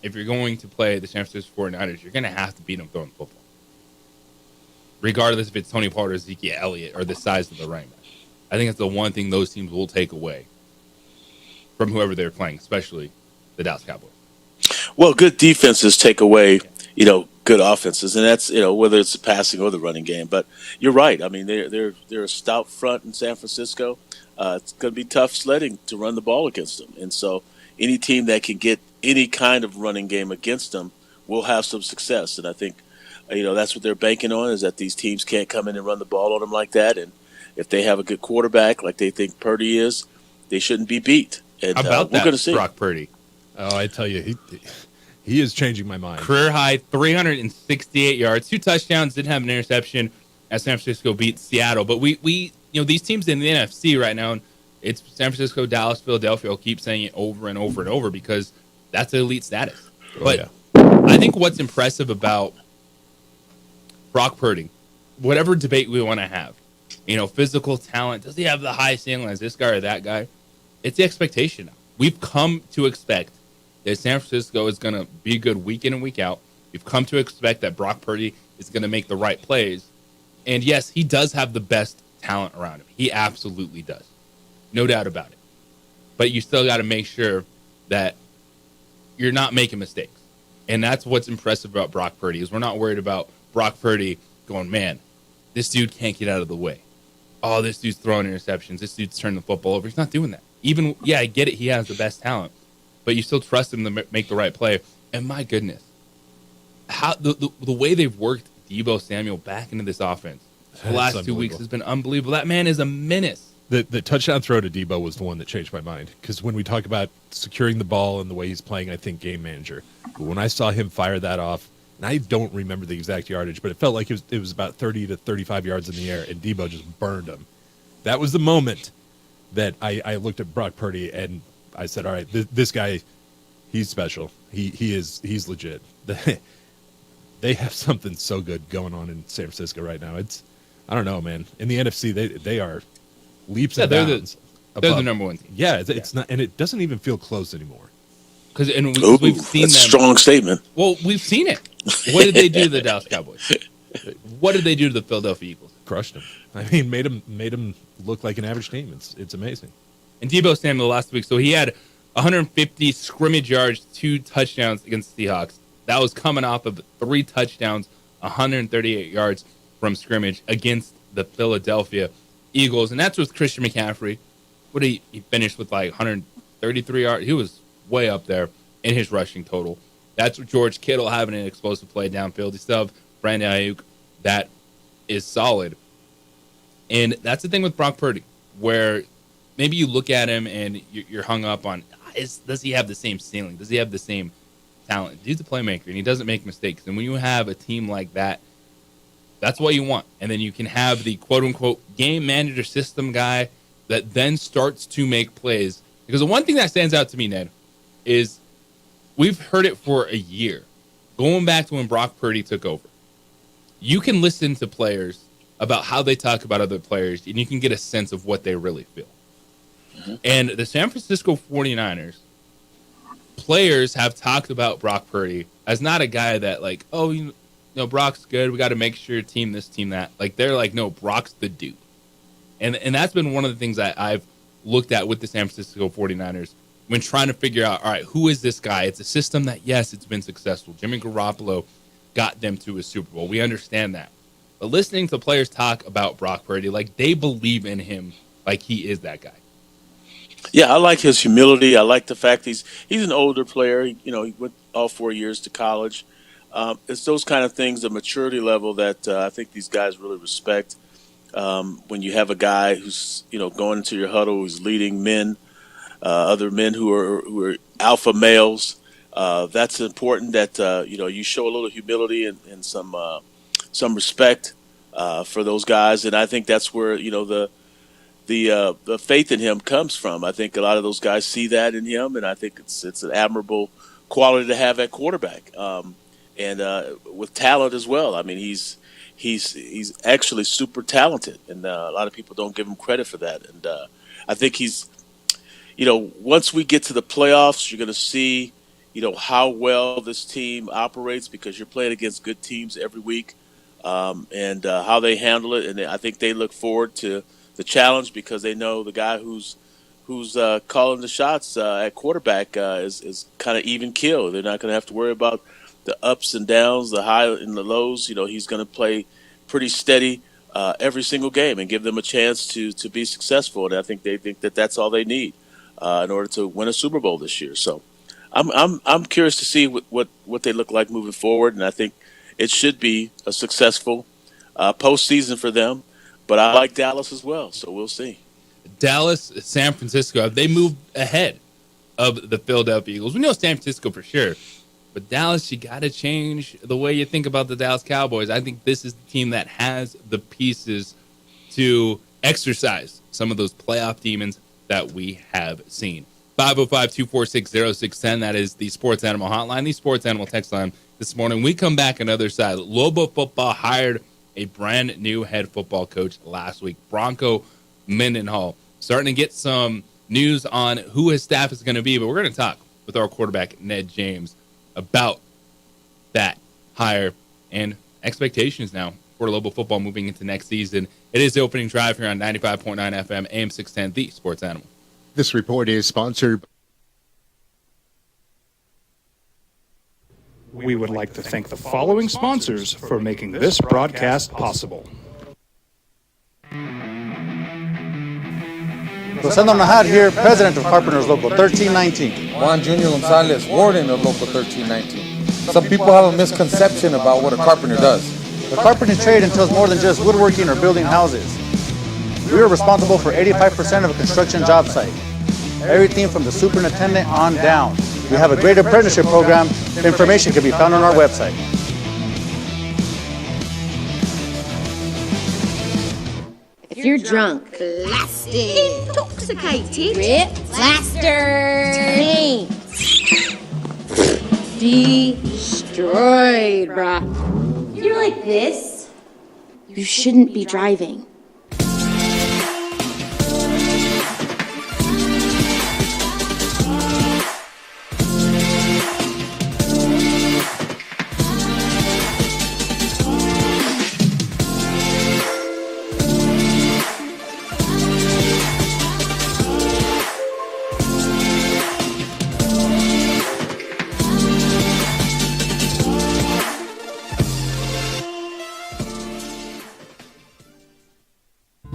if you're going to play the San Francisco 49ers, you're going to have to beat them throwing the football. Regardless if it's Tony Pollard or Ezekiel Elliott or the size of the running back. I think that's the one thing those teams will take away from whoever they're playing, especially the Dallas Cowboys. Well, good defenses take away, good offenses, and that's whether it's the passing or the running game. But you're right. I mean, they're a stout front in San Francisco. It's going to be tough sledding to run the ball against them, and so any team that can get any kind of running game against them will have some success. And I think that's what they're banking on, is that these teams can't come in and run the ball on them like that. And if they have a good quarterback like they think Purdy is, they shouldn't be beat. And we're going to see Brock Purdy. Oh, I tell you, he is changing my mind. Career high, 368 yards, 2 touchdowns, didn't have an interception as San Francisco beat Seattle. But we these teams in the NFC right now, it's San Francisco, Dallas, Philadelphia. I'll keep saying it over and over and over because that's elite status. But I think what's impressive about Brock Purdy, whatever debate we want to have, physical talent, does he have the high ceiling as this guy or that guy? It's the expectation now. We've come to expect that San Francisco is going to be good week in and week out. We've come to expect that Brock Purdy is going to make the right plays. And yes, he does have the best talent around him. He absolutely does. No doubt about it. But you still got to make sure that you're not making mistakes. And that's what's impressive about Brock Purdy, is we're not worried about Brock Purdy going, man, this dude can't get out of the way. Oh, this dude's throwing interceptions. This dude's turning the football over. He's not doing that. Even, I get it. He has the best talent. But you still trust him to make the right play. And my goodness, how the way they've worked Deebo Samuel back into this offense the last 2 weeks has been unbelievable. That man is a menace. The touchdown throw to Deebo was the one that changed my mind, because when we talk about securing the ball and the way he's playing, I think game manager. But when I saw him fire that off, and I don't remember the exact yardage, but it felt like it was about 30 to 35 yards in the air, and Deebo just burned him. That was the moment that I looked at Brock Purdy and I said, all right, this guy, he's special. He's legit. They have something so good going on in San Francisco right now. I don't know, man. In the NFC, they are leaps and bounds. They're the number one team. Yeah, it's not, and it doesn't even feel close anymore. Because we've seen that's them. A strong statement. Well, we've seen it. What did they do to the Dallas Cowboys? What did they do to the Philadelphia Eagles? Crushed them. I mean, made them look like an average team. It's amazing. And Deebo Samuel last week, so he had 150 scrimmage yards, 2 touchdowns against the Seahawks. That was coming off of 3 touchdowns, 138 yards from scrimmage against the Philadelphia Eagles. And that's with Christian McCaffrey. What he finished with like 133 yards. He was way up there in his rushing total. That's with George Kittle having an explosive play downfield. You still have Brandon Ayuk. That is solid. And that's the thing with Brock Purdy, where maybe you look at him and you're hung up on, does he have the same ceiling? Does he have the same talent? He's a playmaker, and he doesn't make mistakes. And when you have a team like that, that's what you want. And then you can have the quote-unquote game manager system guy that then starts to make plays. Because the one thing that stands out to me, Ned, is we've heard it for a year. Going back to when Brock Purdy took over, you can listen to players about how they talk about other players, and you can get a sense of what they really feel. Mm-hmm. And the San Francisco 49ers players have talked about Brock Purdy as not a guy that like, oh, you know, Brock's good. We got to make sure team this, team that. Like, they're like, no, Brock's the dude. And that's been one of the things that I've looked at with the San Francisco 49ers when trying to figure out, all right, who is this guy? It's a system that, yes, it's been successful. Jimmy Garoppolo got them to a Super Bowl. We understand that. But listening to players talk about Brock Purdy, like they believe in him like he is that guy. Yeah, I like his humility. I like the fact he's an older player. You know, he went all 4 years to college. It's those kind of things, the maturity level that I think these guys really respect. When you have a guy who's, you know, going into your huddle, who's leading men, other men who are alpha males, that's important that, you know, you show a little humility and some respect for those guys. And I think that's where, you know, the faith in him comes from. I think a lot of those guys see that in him, and I think it's an admirable quality to have at quarterback. And with talent as well. I mean, he's actually super talented, and a lot of people don't give him credit for that. And I think he's, you know, once we get to the playoffs, you're going to see, you know, how well this team operates because you're playing against good teams every week, and how they handle it. And I think they look forward to the challenge because they know the guy who's calling the shots at quarterback is kind of even keel. They're not going to have to worry about the ups and downs, the high and the lows. You know, he's going to play pretty steady every single game and give them a chance to be successful. And I think they think that that's all they need in order to win a Super Bowl this year. So I'm curious to see what they look like moving forward. And I think it should be a successful postseason for them. But I like Dallas as well, so we'll see. Dallas, San Francisco, have they moved ahead of the Philadelphia Eagles? We know San Francisco for sure. But Dallas, you got to change the way you think about the Dallas Cowboys. I think this is the team that has the pieces to exercise some of those playoff demons that we have seen. 505-246-0610, that is the Sports Animal Hotline, the Sports Animal text line this morning. We come back another side. Lobo Football hired a brand new head football coach last week, Bronco Mendenhall. Starting to get some news on who his staff is going to be, but we're going to talk with our quarterback, Ned James, about that hire and expectations now for Lobo football moving into next season. It is the opening drive here on 95.9 FM, AM 610, the Sports Animal. This report is sponsored. We would like to thank the following sponsors for making this broadcast possible. Rosendo Najar here, President of Carpenters Local 1319. Juan Junior Gonzalez, Warden of Local 1319. Some people have a misconception about what a carpenter does. The carpentry trade entails more than just woodworking or building houses. We are responsible for 85% of a construction job site. Everything from the superintendent on down. We have a great apprenticeship program. Information can be found on our website. If you're drunk, blasted, intoxicated, ripped, plastered, destroyed, bruh. If you're like this, you shouldn't be driving.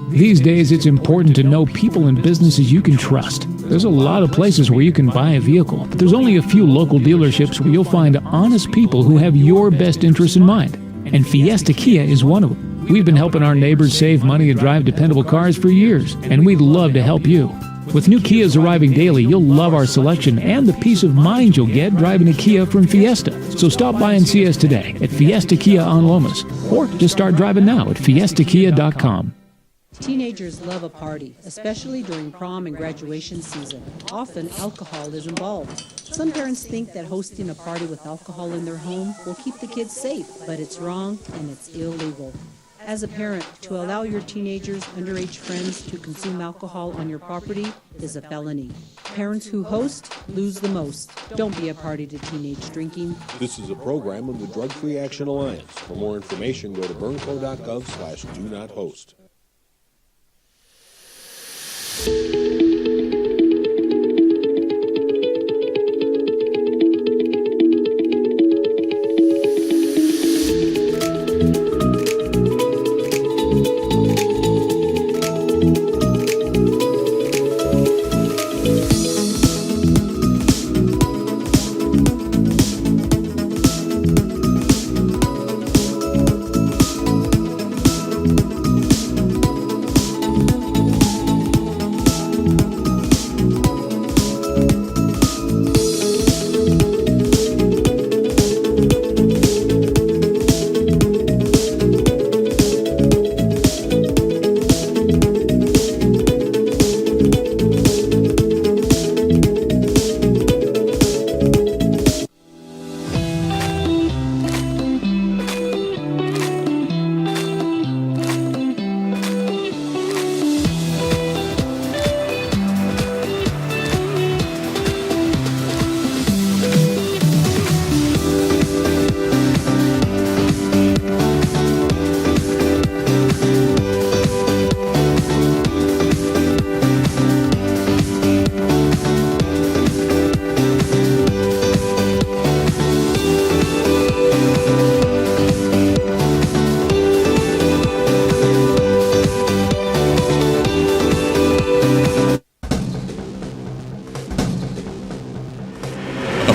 These days, it's important to know people and businesses you can trust. There's a lot of places where you can buy a vehicle, but there's only a few local dealerships where you'll find honest people who have your best interests in mind. And Fiesta Kia is one of them. We've been helping our neighbors save money and drive dependable cars for years, and we'd love to help you. With new Kias arriving daily, you'll love our selection and the peace of mind you'll get driving a Kia from Fiesta. So stop by and see us today at Fiesta Kia on Lomas, or just start driving now at fiestakia.com. Teenagers love a party, especially during prom and graduation season. Often, alcohol is involved. Some parents think that hosting a party with alcohol in their home will keep the kids safe, but it's wrong and it's illegal. As a parent, to allow your teenagers' underage friends to consume alcohol on your property is a felony. Parents who host lose the most. Don't be a party to teenage drinking. This is a program of the Drug Free Action Alliance. For more information, go to burnco.gov/do-not-host.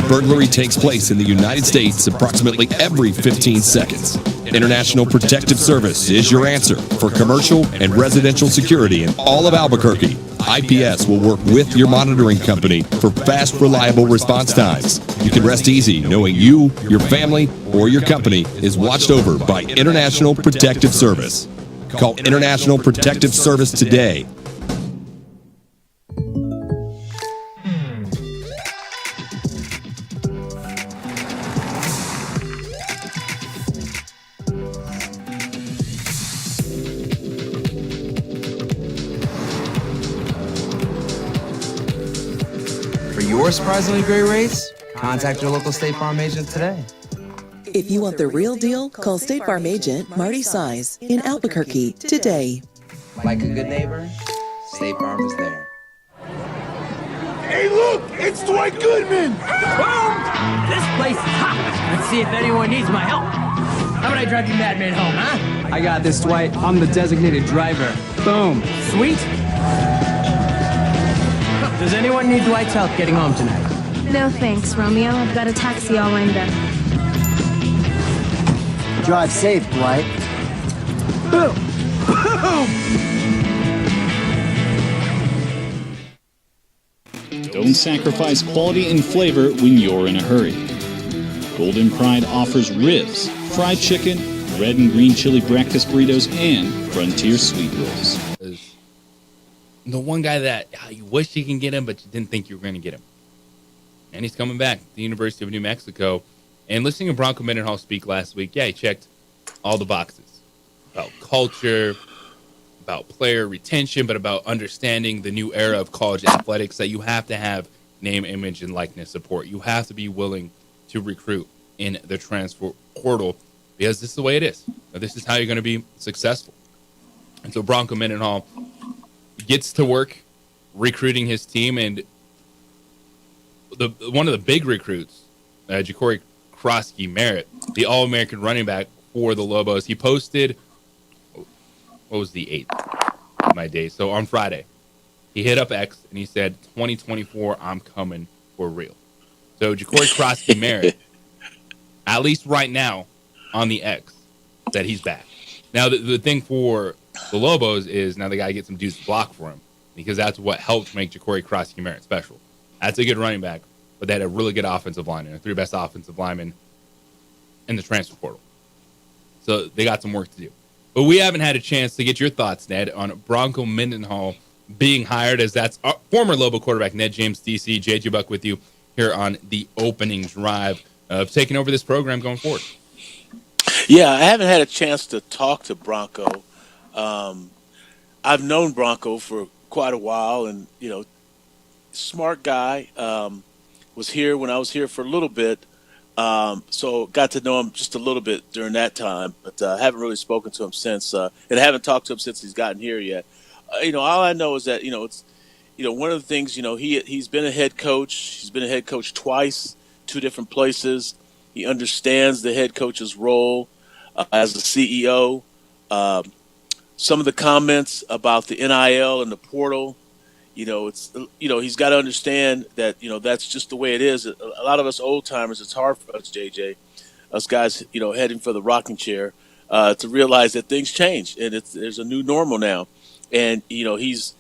Burglary takes place in the United States approximately every 15 seconds. International Protective Service is your answer for commercial and residential security in all of Albuquerque. IPS will work with your monitoring company for fast, reliable response times. You can rest easy knowing you, your family, or your company is watched over by International Protective Service. Call International Protective Service today. Your surprisingly great race? Contact your local State Farm agent today. If you want the real deal, call State Farm agent Marty Size in Albuquerque today. Like a good neighbor, State Farm is there. Hey, look! It's Dwight Goodman! Boom! This place is hot. Let's see if anyone needs my help. How about I drive you madman home, huh? I got this, Dwight. I'm the designated driver. Boom. Sweet. Does anyone need Dwight's help getting home tonight? No thanks, Romeo. I've got a taxi all lined up. Drive safe, Dwight. Boom! Boom! Don't sacrifice quality and flavor when you're in a hurry. Golden Pride offers ribs, fried chicken, red and green chili breakfast burritos, and Frontier sweet rolls. The one guy that you wish you can get him, but you didn't think you were going to get him. And he's coming back to the University of New Mexico. And listening to Bronco Mendenhall speak last week, he checked all the boxes about culture, about player retention, but about understanding the new era of college athletics, that you have to have name, image, and likeness support. You have to be willing to recruit in the transfer portal, because this is the way it is. This is how you're going to be successful. And so Bronco Mendenhall gets to work recruiting his team, and one of the big recruits, Ja'Cory Krosky Merritt, the All-American running back for the Lobos, he posted, what was the 8th of my day? So on Friday, he hit up X and he said, 2024, I'm coming for real. So Ja'Cory Krosky Merritt, at least right now on the X, that he's back. Now, the thing for the Lobos is now they got to get some dudes to block for him. because that's what helped make Ja'Cory Cross-Merritt special. That's a good running back, but they had a really good offensive line and the 3 best offensive linemen in the transfer portal. So they got some work to do. But we haven't had a chance to get your thoughts, Ned, on Bronco Mendenhall being hired, as that's former Lobo quarterback Ned James, DC. JJ Buck with you here on the opening drive of taking over this program going forward. Yeah, I haven't had a chance to talk to Bronco. I've known Bronco for quite a while, and, smart guy. Was here when I was here for a little bit. So got to know him just a little bit during that time, but I haven't really spoken to him since, and I haven't talked to him since he's gotten here yet. All I know is that, it's, one of the things, he's been a head coach. He's been a head coach twice, 2 different places. He understands the head coach's role as the CEO. Some of the comments about the NIL and the portal, it's, he's got to understand that, that's just the way it is. A lot of us old timers, it's hard for us, JJ, us guys, heading for the rocking chair, to realize that things change and there's a new normal now. And, he's,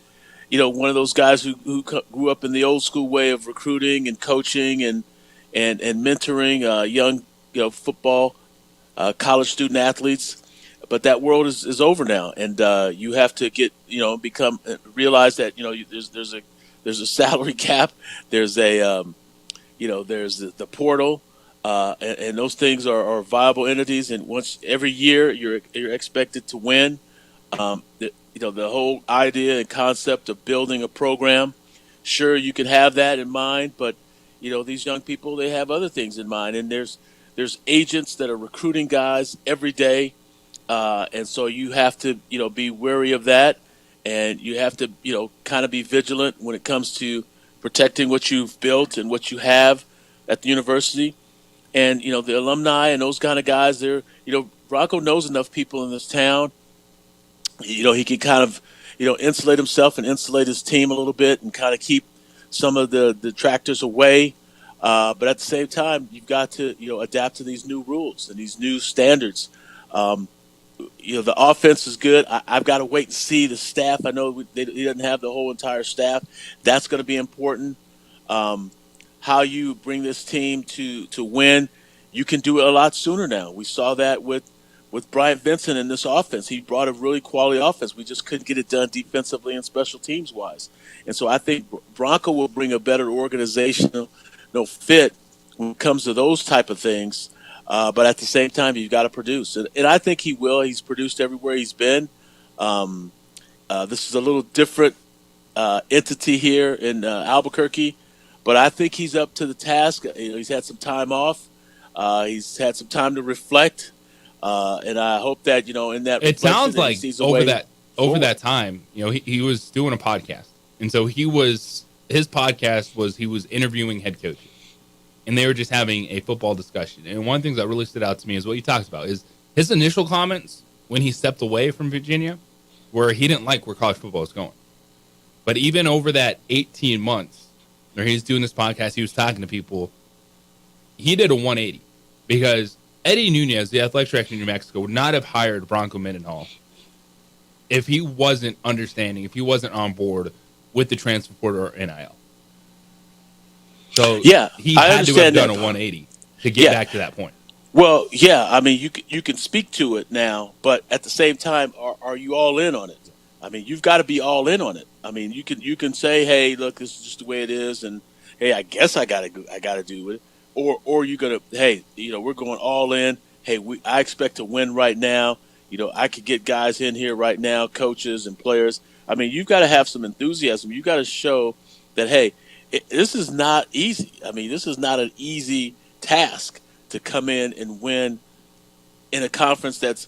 one of those guys who grew up in the old school way of recruiting and coaching and mentoring young, football, college student athletes. But that world is over now, and you have to get, realize that, there's a salary cap, there's a, there's the portal, and those things are viable entities. And once every year you're expected to win. The whole idea and concept of building a program, sure, you can have that in mind, but these young people, they have other things in mind, and there's agents that are recruiting guys every day. And so you have to, be wary of that, and you have to, kind of be vigilant when it comes to protecting what you've built and what you have at the university. And, the alumni and those kind of guys, they're, Bronco knows enough people in this town. He can kind of, insulate himself and insulate his team a little bit and kind of keep some of the detractors away. But at the same time, you've got to, adapt to these new rules and these new standards. The offense is good. I've got to wait and see the staff. I know he doesn't have the whole entire staff. That's going to be important. How you bring this team to win, you can do it a lot sooner now. We saw that with Bryant Vincent in this offense. He brought a really quality offense. We just couldn't get it done defensively and special teams wise. And so I think Bronco will bring a better organizational fit when it comes to those type of things. But at the same time, you've got to produce. And I think he will. He's produced everywhere he's been. This is a little different entity here in Albuquerque. But I think he's up to the task. He's had some time off. He's had some time to reflect. And I hope that, in that it sounds like over that time, he was doing a podcast. And so his podcast was he was interviewing head coaches. And they were just having a football discussion. And one of the things that really stood out to me is what he talks about is his initial comments when he stepped away from Virginia, where he didn't like where college football was going. But even over that 18 months where he's doing this podcast, he was talking to people, he did a 180. Because Eddie Nunez, the athletic director in New Mexico, would not have hired Bronco Mendenhall if he wasn't understanding, if he wasn't on board with the transfer portal or NIL. So yeah, he had to have done a 180 to get back to that point. Well, yeah, I mean, you can speak to it now, but at the same time, are you all in on it? I mean, you've got to be all in on it. I mean, you can say, hey, look, this is just the way it is, and hey, I guess I got to do it, or you're gonna, hey, we're going all in. Hey, I expect to win right now. I could get guys in here right now, coaches and players. I mean, you've got to have some enthusiasm. You got to show that, hey, this is not easy. I mean, this is not an easy task to come in and win in a conference that's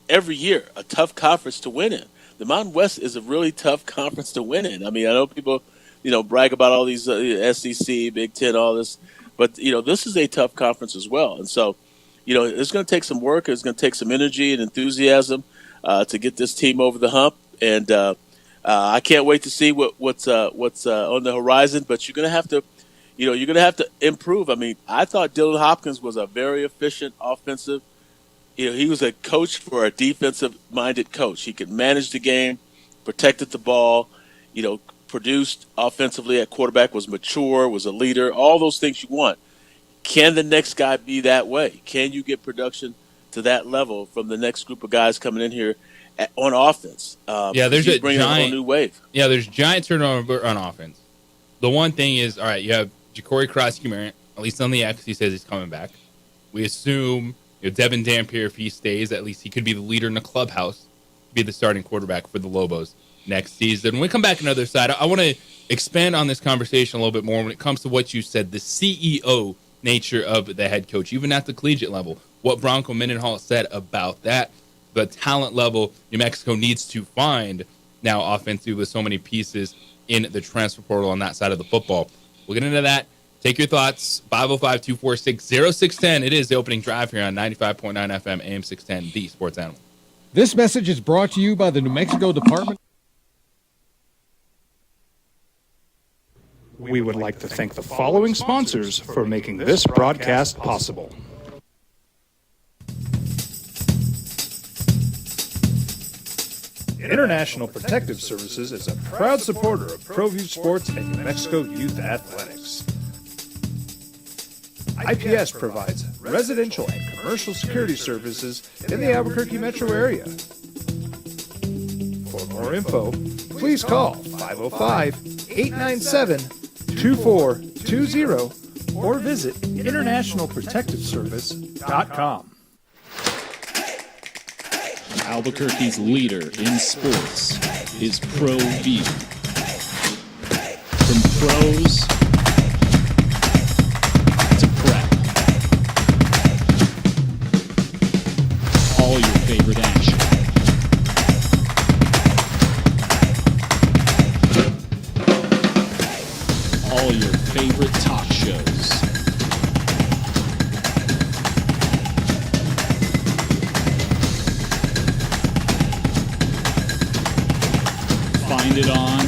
every year a tough conference to win in. The Mountain West is a really tough conference to win in. I mean, I know people, brag about all these SEC, Big Ten, all this, but this is a tough conference as well. And so, it's going to take some work. It's going to take some energy and enthusiasm to get this team over the hump. And I can't wait to see what's on the horizon. But you're going to have to, you're going to have to improve. I mean, I thought Dylan Hopkins was a very efficient offensive. He was a coach for a defensive-minded coach. He could manage the game, protected the ball. produced offensively at quarterback, was mature, was a leader, all those things you want. Can the next guy be that way? Can you get production to that level from the next group of guys coming in here on offense? There's a bringing a whole new wave. Yeah, there's giant turnover on offense. The one thing is, all right, you have Ja'Cory Krosky-Merritt, at least on the X, he says he's coming back. We assume Devin Dampier, if he stays, at least he could be the leader in the clubhouse, be the starting quarterback for the Lobos next season. When we come back on the other side, I want to expand on this conversation a little bit more when it comes to what you said, the CEO nature of the head coach, even at the collegiate level. What Bronco Mendenhall said about that, the talent level New Mexico needs to find now offensively with so many pieces in the transfer portal on that side of the football. We'll get into that. Take your thoughts, 505-246-0610. It is the opening drive here on 95.9 FM, AM 610, the Sports Animal. This message is brought to you by the New Mexico Department. We would like to thank the following sponsors for making this broadcast possible. International Protective Services is a proud supporter of ProView Sports and New Mexico Youth Athletics. IPS provides residential and commercial security services in the Albuquerque metro area. For more info, please call 505-897-2420 or visit internationalprotectiveservice.com. Albuquerque's leader in sports is ProView. From pros to prep, all your favorite action. All your favorite talk shows. Find it on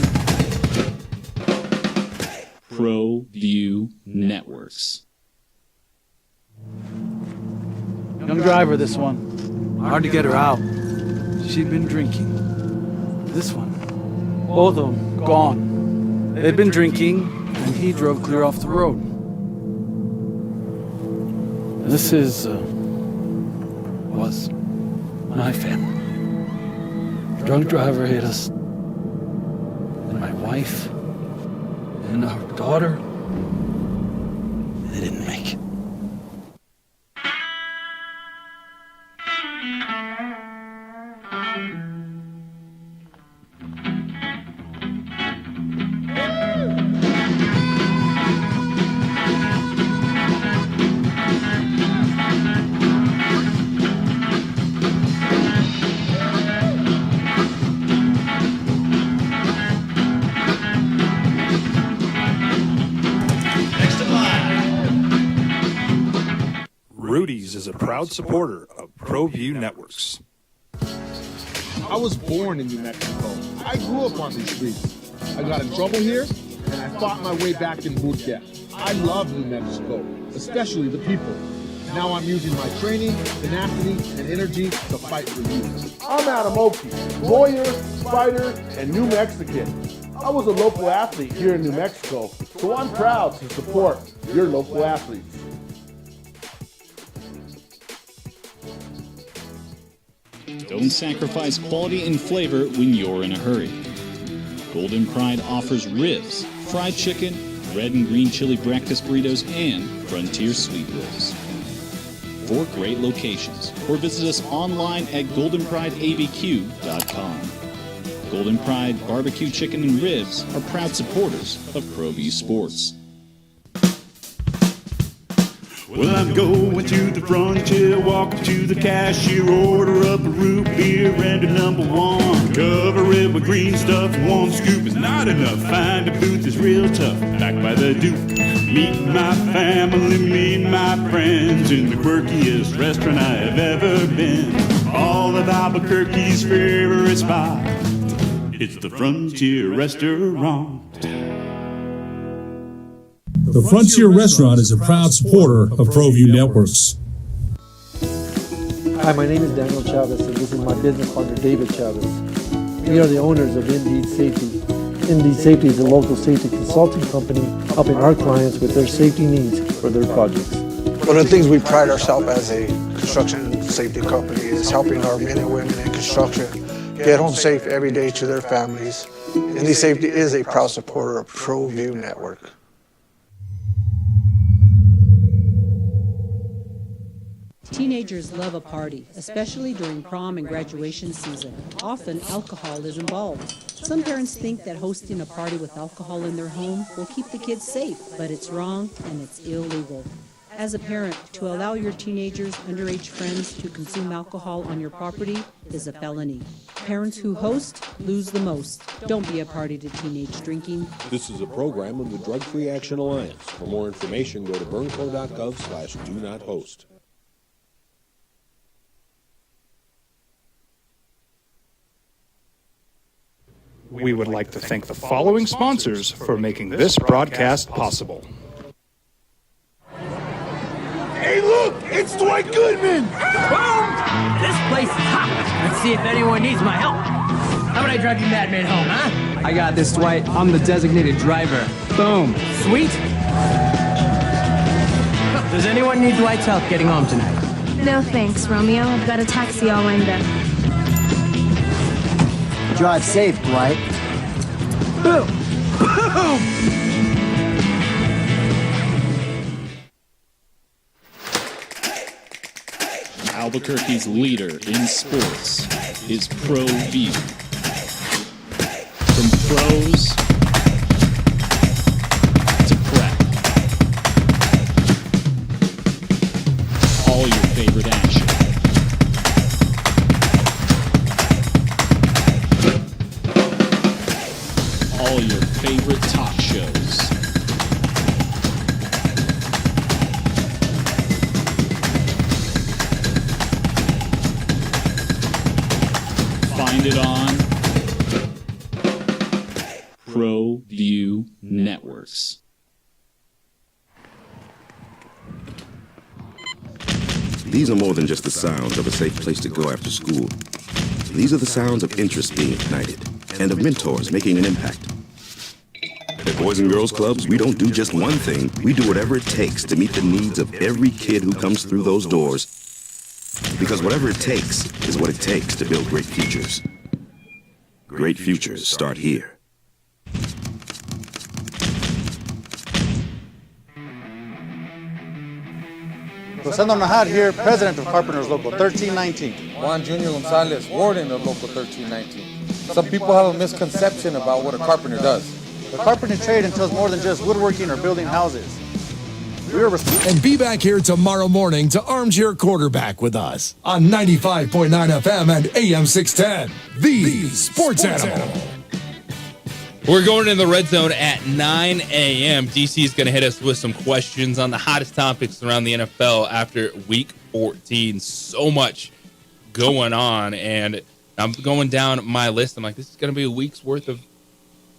ProView Networks. Young driver, this one. Hard to get her out. She'd been drinking. This one. Both of them gone. They'd been drinking, and he drove clear off the road. This was my family. The drunk driver hit us. And my wife and our daughter, they didn't make it. Rudy's is a proud supporter of ProView Networks. I was born in New Mexico. I grew up on these streets. I got in trouble here, and I fought my way back in boot camp. I love New Mexico, especially the people. Now I'm using my training, tenacity, and energy to fight for you. I'm Adam Oki, lawyer, fighter, and New Mexican. I was a local athlete here in New Mexico, so I'm proud to support your local athletes. Don't sacrifice quality and flavor when you're in a hurry. Golden Pride offers ribs, fried chicken, red and green chili breakfast burritos, and Frontier sweet rolls. 4 great locations, or visit us online at goldenprideabq.com. Golden Pride Barbecue Chicken and Ribs are proud supporters of ProView Sports. Well, I'm going to the frontier, walk up to the cashier, order up a root beer and a number 1. Cover it with green stuff, 1 scoop is not enough. Find a booth that's real tough, back by the Duke. Meet my family, meet my friends in the quirkiest restaurant I have ever been. All of Albuquerque's favorite spot, it's the Frontier Restaurant. The Frontier Restaurant is a proud supporter of ProView Networks. Hi, my name is Daniel Chavez, and this is my business partner, David Chavez. We are the owners of Indeed Safety. Indy Safety is a local safety consulting company helping our clients with their safety needs for their projects. One of the things we pride ourselves as a construction safety company is helping our men and women in construction get home safe every day to their families. Indy Safety is a proud supporter of ProView Network. Teenagers love a party, especially during prom and graduation season. Often, alcohol is involved. Some parents think that hosting a party with alcohol in their home will keep the kids safe, but it's wrong and it's illegal. As a parent, to allow your teenagers' underage friends to consume alcohol on your property is a felony. Parents who host lose the most. Don't be a party to teenage drinking. This is a program of the Drug Free Action Alliance. For more information, go to burnco.gov/do-not-host. We would like to thank the following sponsors for making this broadcast possible. Hey, look! It's Dwight Goodman! Boom! This place is hot. Let's see if anyone needs my help. How about I drive you madman home, huh? I got this, Dwight. I'm the designated driver. Boom. Sweet. Does anyone need Dwight's help getting home tonight? No thanks, Romeo. I've got a taxi all lined up. Drive safe, Dwight. Boom! Boom! Albuquerque's leader in sports is ProView. From pros to prep, all your favorite action. All your favorite talk shows. Find it on ProView Networks. These are more than just the sounds of a safe place to go after school. These are the sounds of interest being ignited and of mentors making an impact. At Boys and Girls Clubs, we don't do just one thing. We do whatever it takes to meet the needs of every kid who comes through those doors. Because whatever it takes is what it takes to build great futures. Great futures start here. Rosendo Najar here, president of Carpenters Local 1319. Juan Junior Gonzalez, warden of Local 1319. Some people have a misconception about what a carpenter does. The carpentry trade entails more than just woodworking or building houses. And be back here tomorrow morning to Armchair Quarterback with us on 95.9 FM and AM 610, the Sports Animal. We're going in the red zone at 9 a.m. DC is going to hit us with some questions on the hottest topics around the NFL after Week 14. So much going on, and I'm going down my list. I'm like, this is going to be a week's worth of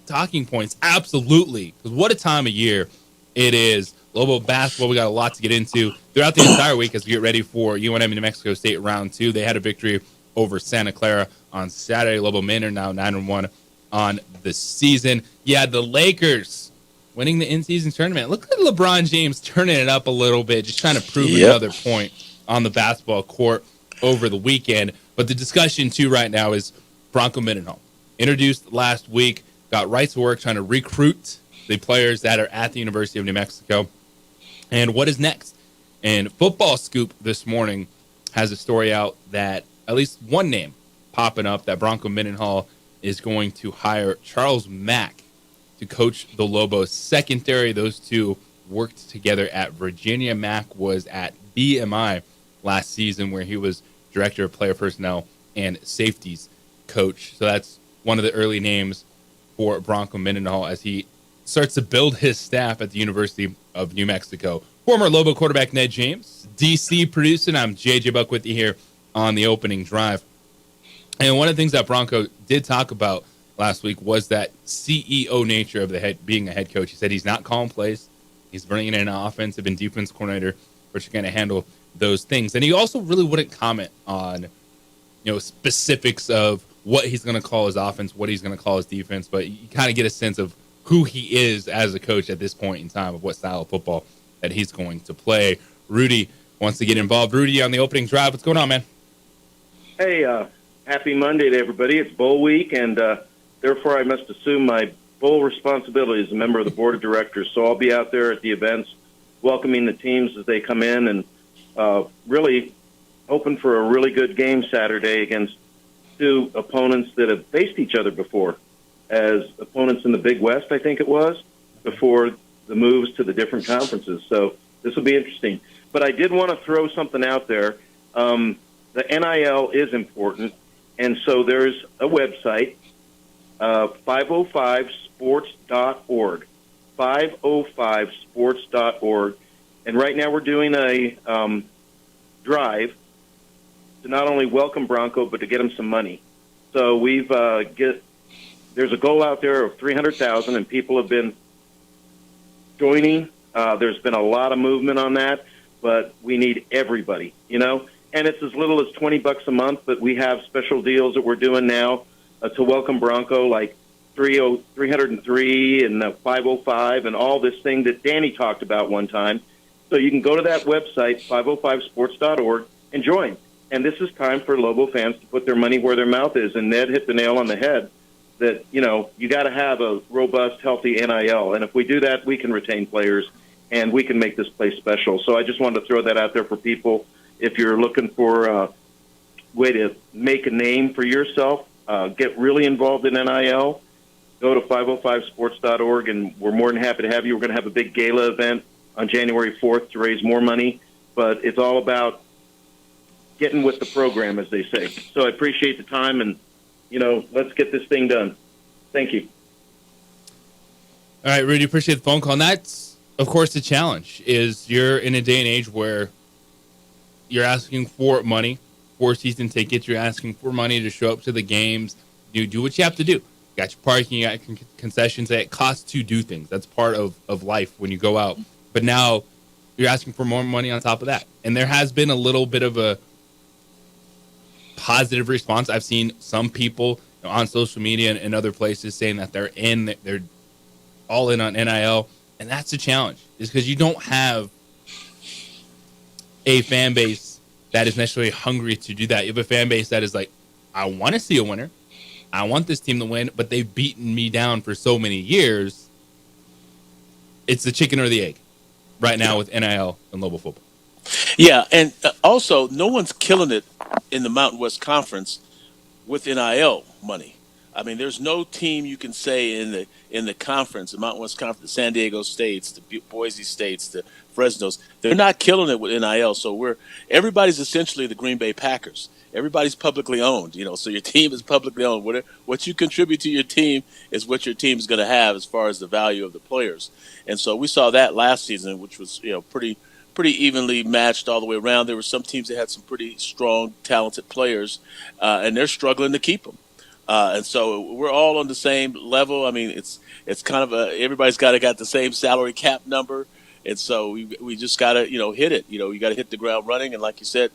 talking points. Absolutely, because what a time of year it is. Lobo basketball, we got a lot to get into throughout the entire week as we get ready for UNM and New Mexico State round 2. They had a victory over Santa Clara on Saturday. Lobo men are now 9-1 on the season. Yeah, the Lakers winning the in-season tournament. Look at LeBron James turning it up a little bit, just trying to prove another point on the basketball court over the weekend. But the discussion, too, right now is Bronco Mendenhall. Introduced last week, got right to work trying to recruit the players that are at the University of New Mexico. And what is next? And Football Scoop this morning has a story out that at least one name popping up that Bronco Mendenhall is going to hire Charles Mack to coach the Lobos secondary. Those two worked together at Virginia. Mack was at BMI last season where he was director of player personnel and safeties coach. So that's one of the early names for Bronco Mendenhall as he starts to build his staff at the University of New Mexico. Former Lobo quarterback Ned James, DC producing. I'm JJ Buck with you here on the opening drive. And one of the things that Bronco did talk about last week was that CEO nature of being a head coach. He said he's not calling plays. He's bringing in an offensive and defense coordinator, which are going to handle those things. And he also really wouldn't comment on, specifics of what he's going to call his offense, what he's going to call his defense, but you kind of get a sense of who he is as a coach at this point in time of what style of football that he's going to play. Rudy wants to get involved. Rudy, on the opening drive, what's going on, man? Hey, happy Monday to everybody. It's bowl week, and therefore I must assume my full responsibility as a member of the board of directors. So I'll be out there at the events welcoming the teams as they come in and really hoping for a really good game Saturday against two opponents that have faced each other before as opponents in the Big West, I think it was, before the moves to the different conferences. So this will be interesting. But I did want to throw something out there. The NIL is important, and so there's a website, 505sports.org, 505sports.org, and right now we're doing a drive to not only welcome Bronco, but to get him some money. So there's a goal out there of $300,000, and people have been joining. There's been a lot of movement on that, but we need everybody, And it's as little as $20 a month, but we have special deals that we're doing now to welcome Bronco, like 303 and 505 and all this thing that Danny talked about one time. So you can go to that website, 505sports.org, and join. And this is time for Lobo fans to put their money where their mouth is. And Ned hit the nail on the head that, you got to have a robust, healthy NIL. And if we do that, we can retain players and we can make this place special. So I just wanted to throw that out there for people. If you're looking for a way to make a name for yourself, get really involved in NIL, go to 505sports.org, and we're more than happy to have you. We're going to have a big gala event on January 4th to raise more money, but it's all about getting with the program, as they say. So I appreciate the time, and, let's get this thing done. Thank you. All right, Rudy, appreciate the phone call. And that's, of course, the challenge is you're in a day and age where you're asking for money for season tickets. You're asking for money to show up to the games. You do what you have to do. You got your parking, you got concessions. It costs to do things. That's part of life when you go out. But now you're asking for more money on top of that. And there has been a little bit of a positive response. I've seen some people on social media and other places saying that they're all in on NIL. And that's the challenge, is because you don't have a fan base that is necessarily hungry to do that. You have a fan base that is like, I want to see a winner. I want this team to win, but they've beaten me down for so many years. It's the chicken or the egg right now with NIL and Lobo football. Yeah, and also no one's killing it in the Mountain West Conference with NIL money. I mean, there's no team you can say in the conference, the Mountain West Conference, the San Diego States, the Boise States, the Fresnos. They're not killing it with NIL. So everybody's essentially the Green Bay Packers. Everybody's publicly owned, so your team is publicly owned. What you contribute to your team is what your team is going to have as far as the value of the players. And so we saw that last season, which was pretty evenly matched all the way around. There were some teams that had some pretty strong, talented players, and they're struggling to keep them. And so we're all on the same level. I mean, it's kind of everybody's got the same salary cap number, and so we just got to hit it. You got to hit the ground running. And like you said,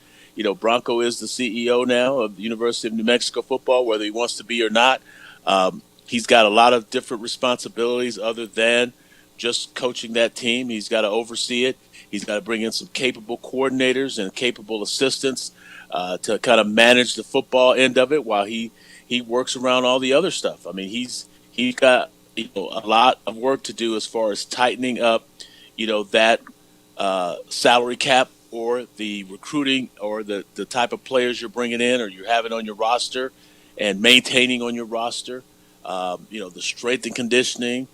Bronco is the CEO now of the University of New Mexico football, whether he wants to be or not. He's got a lot of different responsibilities other than just coaching that team. He's got to oversee it. He's got to bring in some capable coordinators and capable assistants to kind of manage the football end of it while he works around all the other stuff. I mean, he's got a lot of work to do as far as tightening up, that salary cap or the recruiting or the type of players you're bringing in or you're having on your roster and maintaining on your roster, the strength and conditioning,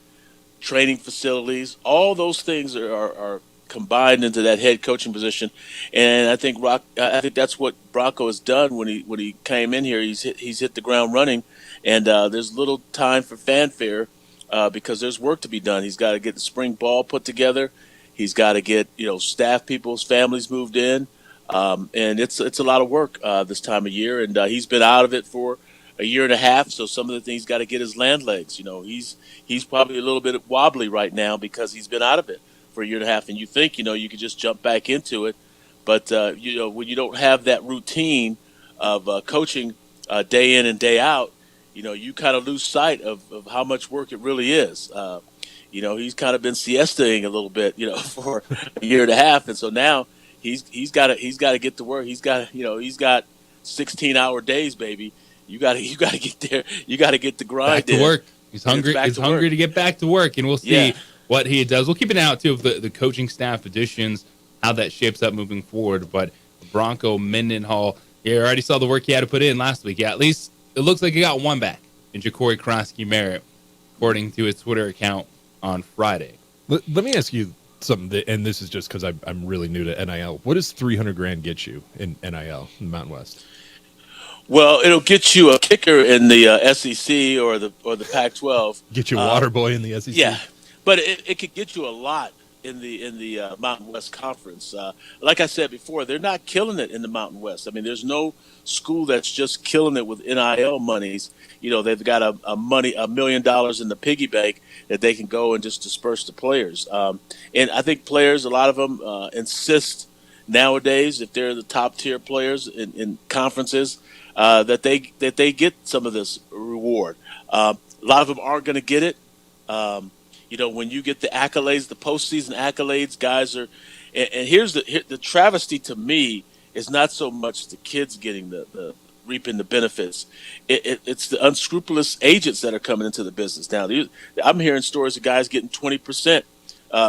training facilities, all those things are combined into that head coaching position. And I think that's what Bronco has done when he came in here. He's hit the ground running, and there's little time for fanfare because there's work to be done. He's got to get the spring ball put together. He's got to get staff people's families moved in, and it's a lot of work this time of year. And he's been out of it for a year and a half, so some of the things got to get his land legs. He's probably a little bit wobbly right now because he's been out of it for a year and a half, and you think you could just jump back into it, but when you don't have that routine of coaching day in and day out, you kind of lose sight of how much work it really is. He's kind of been siestaing a little bit, for a year and a half, and so now he's got to get to work. He's got 16-hour days, baby. You got to get there. You got to get the grind back to work. He's hungry. He's hungry to get back to work, and we'll see what he does. We'll keep an eye out too of the coaching staff additions, how that shapes up moving forward. But Bronco Mendenhall, you already saw the work he had to put in last week. Yeah, at least it looks like he got one back in Ja'Cory Krosky-Merritt, according to his Twitter account on Friday. Let me ask you something, and this is just because I'm really new to NIL. What does $300,000 get you in NIL in the Mountain West? Well, it'll get you a kicker in the SEC or the Pac-12. Get you a water boy in the SEC. Yeah, but it could get you a lot in the Mountain West Conference. Like I said before, they're not killing it in the Mountain West. I mean, there's no school that's just killing it with NIL monies. They've got $1 million in the piggy bank that they can go and just disperse to players. And I think players, a lot of them insist nowadays, if they're the top tier players in conferences, that they get some of this reward. A lot of them aren't going to get it. When you get the accolades, the postseason accolades, guys are. And here's the travesty to me is not so much the kids getting the reaping the benefits. It's the unscrupulous agents that are coming into the business now. I'm hearing stories of guys getting 20%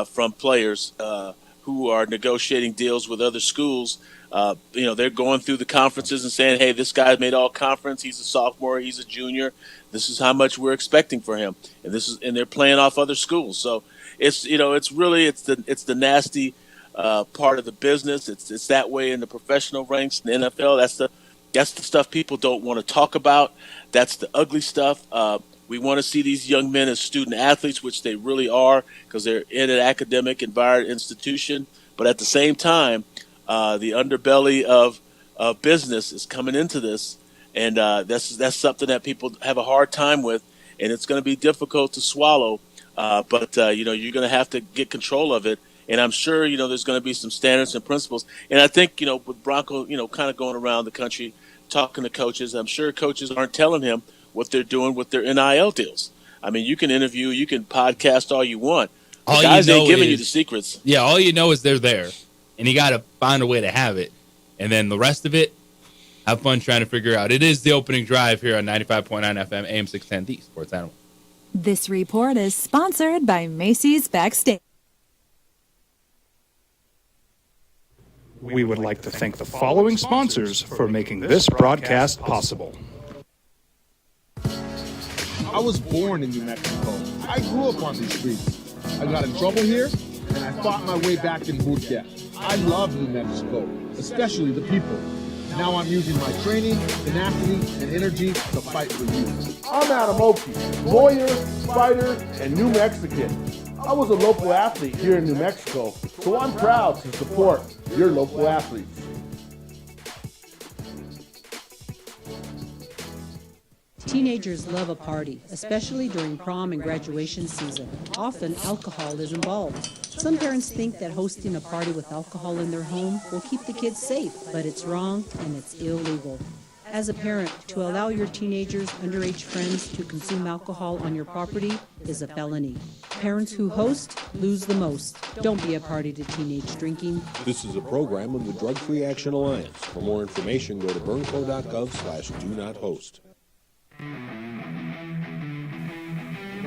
from players who are negotiating deals with other schools. They're going through the conferences and saying, hey, this guy made all conference. He's a sophomore. He's a junior. This is how much we're expecting for him. And they're playing off other schools. So it's the nasty part of the business. It's that way in the professional ranks in the NFL. That's the stuff people don't want to talk about. That's the ugly stuff. We want to see these young men as student athletes, which they really are, because they're in an academic environment institution. But at the same time, the underbelly of business is coming into this, and that's something that people have a hard time with, and it's going to be difficult to swallow. But you're going to have to get control of it, and I'm sure there's going to be some standards and principles. And I think with Bronco, kind of going around the country talking to coaches, I'm sure coaches aren't telling him what they're doing with their NIL deals. I mean, you can interview, you can podcast all you want. The guys ain't giving you the secrets. Yeah, all you know is they're there. And you got to find a way to have it. And then the rest of it, have fun trying to figure out. It is the opening drive here on 95.9 FM, AM 610, the Sports Animal. This report is sponsored by Macy's Backstage. We would like to thank the following sponsors for making this broadcast possible. I was born in New Mexico. I grew up on these streets. I got in trouble here, and I fought my way back in boot camp. I love New Mexico, especially the people. Now I'm using my training, tenacity, and energy to fight for you. I'm Adam Oki, lawyer, fighter, and New Mexican. I was a local athlete here in New Mexico, so I'm proud to support your local athletes. Teenagers love a party, especially during prom and graduation season. Often, alcohol is involved. Some parents think that hosting a party with alcohol in their home will keep the kids safe, but it's wrong and it's illegal. As a parent, to allow your teenagers' underage friends to consume alcohol on your property is a felony. Parents who host lose the most. Don't be a party to teenage drinking. This is a program of the Drug Free Action Alliance. For more information, go to burnco.gov/do-not-host.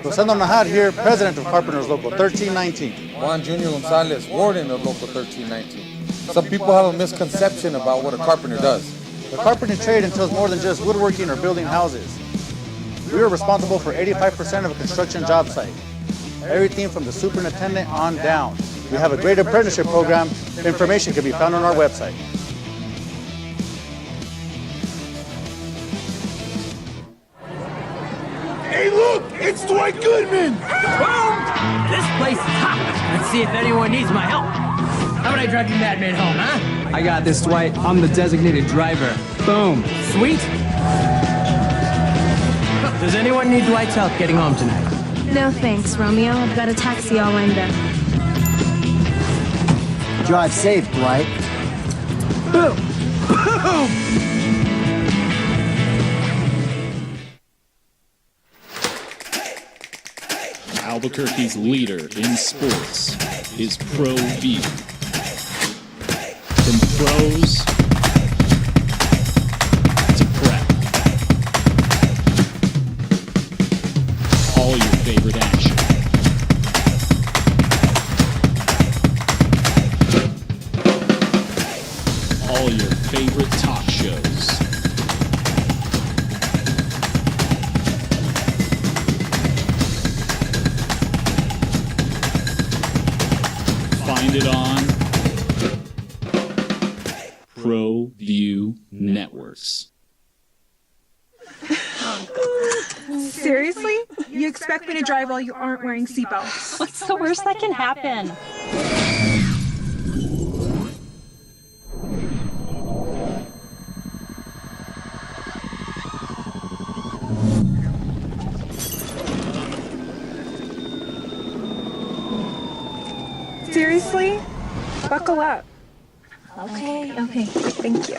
Rosendo Najar here, president of Carpenters Local 1319. Juan Junior Gonzalez, warden of Local 1319. Some people have a misconception about what a carpenter does. The carpentry trade entails more than just woodworking or building houses. We are responsible for 85% of a construction job site. Everything from the superintendent on down. We have a great apprenticeship program. Information can be found on our website. Hey, look! It's Dwight Goodman! Boom! This place is hot. Let's see if anyone needs my help. How about I drive you madman home, huh? I got this, Dwight. I'm the designated driver. Boom. Sweet. Does anyone need Dwight's help getting home tonight? No thanks, Romeo. I've got a taxi all lined up. Drive safe, Dwight. Boom! Boom! Albuquerque's leader in sports is ProView. From pros to prep, all your favorite action. All your favorite talk shows. Find it on ProView Networks. Seriously? You expect me to drive while you aren't wearing seatbelts? What's the worst that can happen? Seriously? Buckle up. Okay. Thank you.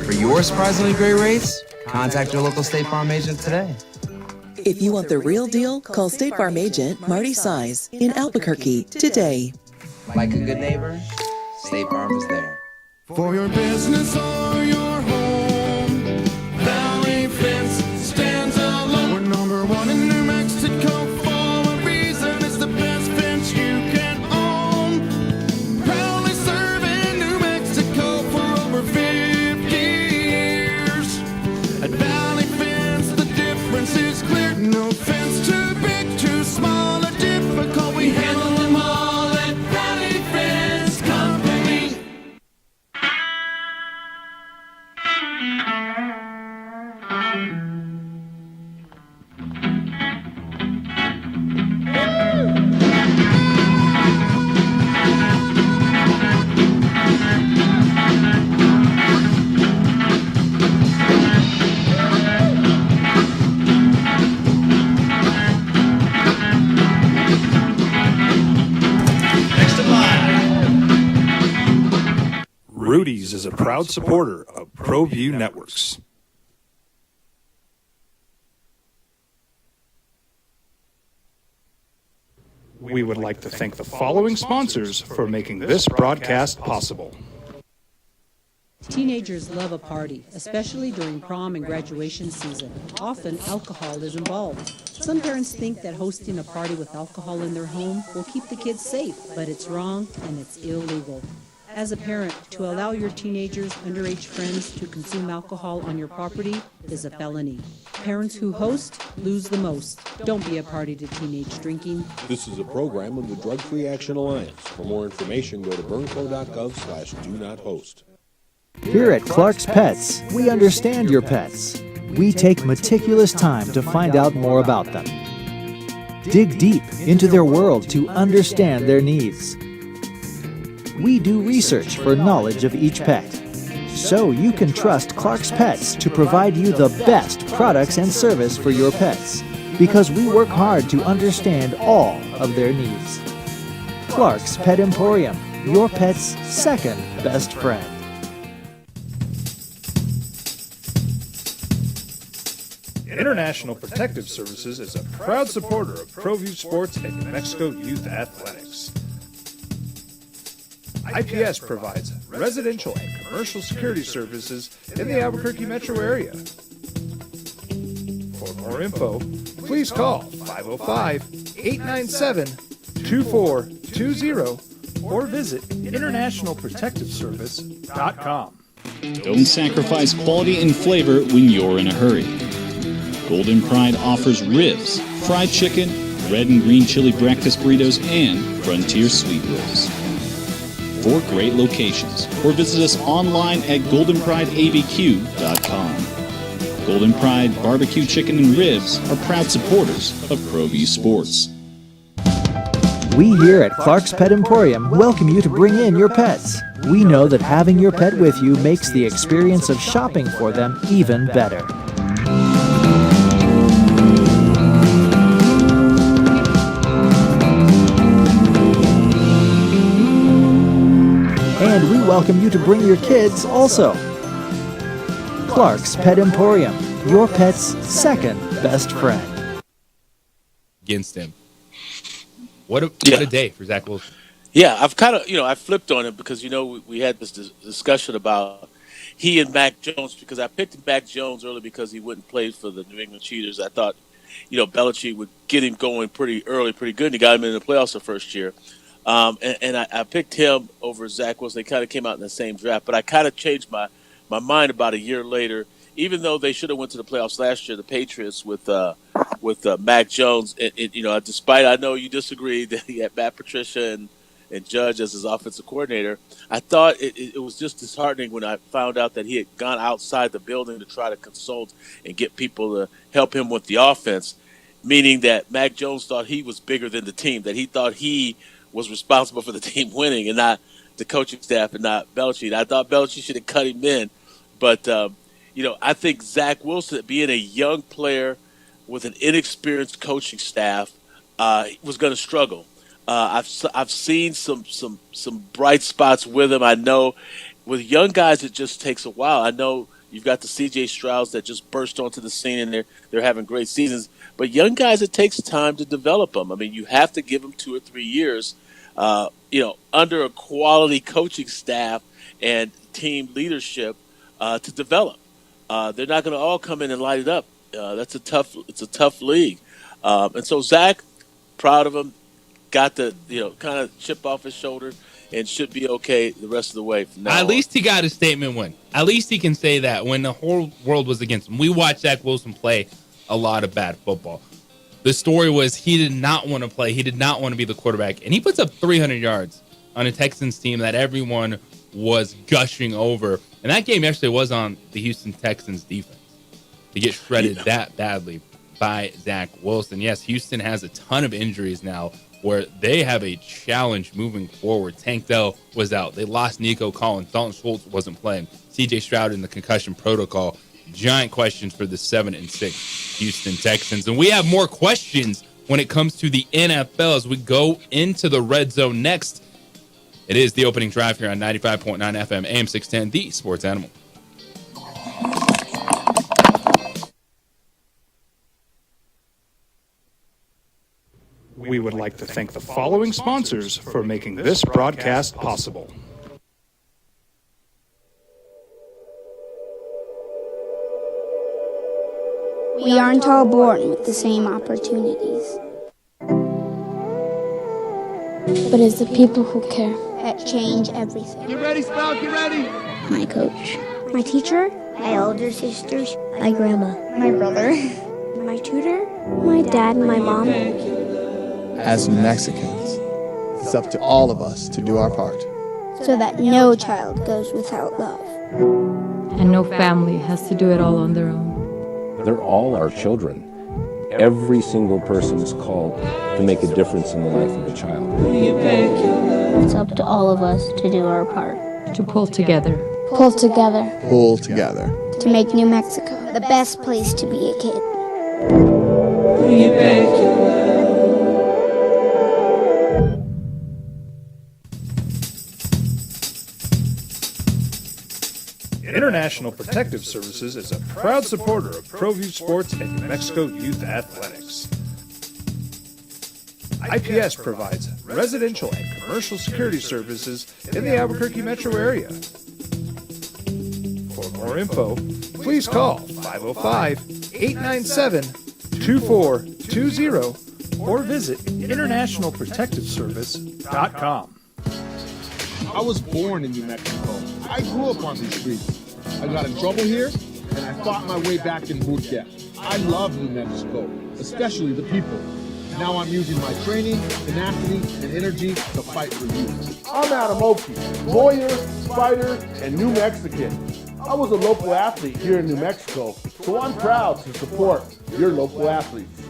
For your surprisingly great rates, contact your local State Farm agent today. If you want the real deal, call State Farm agent Marty Size in Albuquerque today. Like a good neighbor, State Farm is there. For your business or your home, Valley Fence stands alone. We're number one in New Mexico for a reason. It's the best fence you can own. Proudly serving New Mexico for over 50 years. At Valley Fence, the difference is clear. No fence too big, too small, or difficult. We handle them all at Valley Fence Company. Rudy's is a proud supporter of ProView Networks. We would like to thank the following sponsors for making this broadcast possible. Teenagers love a party, especially during prom and graduation season. Often, alcohol is involved. Some parents think that hosting a party with alcohol in their home will keep the kids safe, but it's wrong and it's illegal. As a parent, to allow your teenagers' underage friends to consume alcohol on your property is a felony. Parents who host lose the most. Don't be a party to teenage drinking. This is a program of the Drug Free Action Alliance. For more information, go to burnco.gov/do-not-host. Here at Clark's Pets, we understand your pets. We take meticulous time to find out more about them. Dig deep into their world to understand their needs. We do research for knowledge of each pet, so you can trust Clark's Pets to provide you the best products and service for your pets, because we work hard to understand all of their needs. Clark's Pet Emporium, your pet's second best friend. International Protective Services is a proud supporter of ProView Sports and New Mexico Youth Athletics. IPS provides residential and commercial security services in the Albuquerque metro area. For more info, please call 505-897-2420 or visit internationalprotectiveservice.com. Don't sacrifice quality and flavor when you're in a hurry. Golden Pride offers ribs, fried chicken, red and green chili breakfast burritos, and Frontier sweet rolls. 4 great locations, or visit us online at goldenprideabq.com. Golden Pride Barbecue Chicken and Ribs are proud supporters of ProView Sports. We here at Clark's Pet Emporium welcome you to bring in your pets. We know that having your pet with you makes the experience of shopping for them even better. And we welcome you to bring your kids also. Clark's Pet Emporium, your pet's second best friend. Against him. What a day for Zach Wilson. Yeah, I've kind of, I flipped on him because, we had this discussion about he and Mac Jones, because I picked Mac Jones early because he wouldn't play for the New England Cheaters. I thought, Belichick would get him going pretty early, pretty good, and he got him in the playoffs the first year. And I picked him over Zach Wilson. They kind of came out in the same draft, but I kind of changed my mind about a year later. Even though they should have went to the playoffs last year, the Patriots with Mac Jones. Despite I know you disagreed that he had Matt Patricia and Judge as his offensive coordinator, I thought it was just disheartening when I found out that he had gone outside the building to try to consult and get people to help him with the offense, meaning that Mac Jones thought he was bigger than the team, that he thought he was responsible for the team winning and not the coaching staff and not Belichick. I thought Belichick should have cut him in, but I think Zach Wilson, being a young player with an inexperienced coaching staff, was going to struggle. I've seen some bright spots with him. I know with young guys it just takes a while. I know you've got the C.J. Strouds that just burst onto the scene and they're having great seasons. But young guys, it takes time to develop them. I mean, you have to give them 2 or 3 years, under a quality coaching staff and team leadership to develop. They're not going to all come in and light it up. It's a tough league. And so Zach, proud of him, got the kind of chip off his shoulder and should be okay the rest of the way from now At on. least he got a statement win. At least he can say that when the whole world was against him. We watched Zach Wilson play a lot of bad football. The story was he did not want to play. He did not want to be the quarterback. And he puts up 300 yards on a Texans team that everyone was gushing over. And that game actually was on the Houston Texans defense to get shredded that badly by Zach Wilson. Yes, Houston has a ton of injuries now where they have a challenge moving forward. Tank Dell was out. They lost Nico Collins. Dalton Schultz wasn't playing. C.J. Stroud in the concussion protocol. Giant questions for the 7-6 Houston Texans. And we have more questions when it comes to the NFL as we go into the red zone next. It is the opening drive here on 95.9 FM, AM 610, the Sports Animal. We would like to thank the following sponsors for making this broadcast possible. We aren't all born with the same opportunities. But it's the people who care that change everything. Get ready, Spout, get ready! My coach, my teacher, my older sisters, my grandma, my brother, my tutor, my dad, and my mom. As Mexicans, it's up to all of us to do our part. So that no child goes without love. And no family has to do it all on their own. They're all our children. Every single person is called to make a difference in the life of a child. It's up to all of us to do our part. To pull together. Pull together. Pull together. To make New Mexico the best place to be a kid. International Protective Services is a proud supporter of ProView Sports and New Mexico Youth Athletics. IPS provides residential and commercial security services in the Albuquerque metro area. For more info, please call 505-897-2420 or visit internationalprotectiveservice.com. I was born in New Mexico. I grew up on these streets. I got in trouble here, and I fought my way back in boot camp. I love New Mexico, especially the people. Now I'm using my training, tenacity, and energy to fight for you. I'm Adam Oki, lawyer, fighter, and New Mexican. I was a local athlete here in New Mexico, so I'm proud to support your local athletes.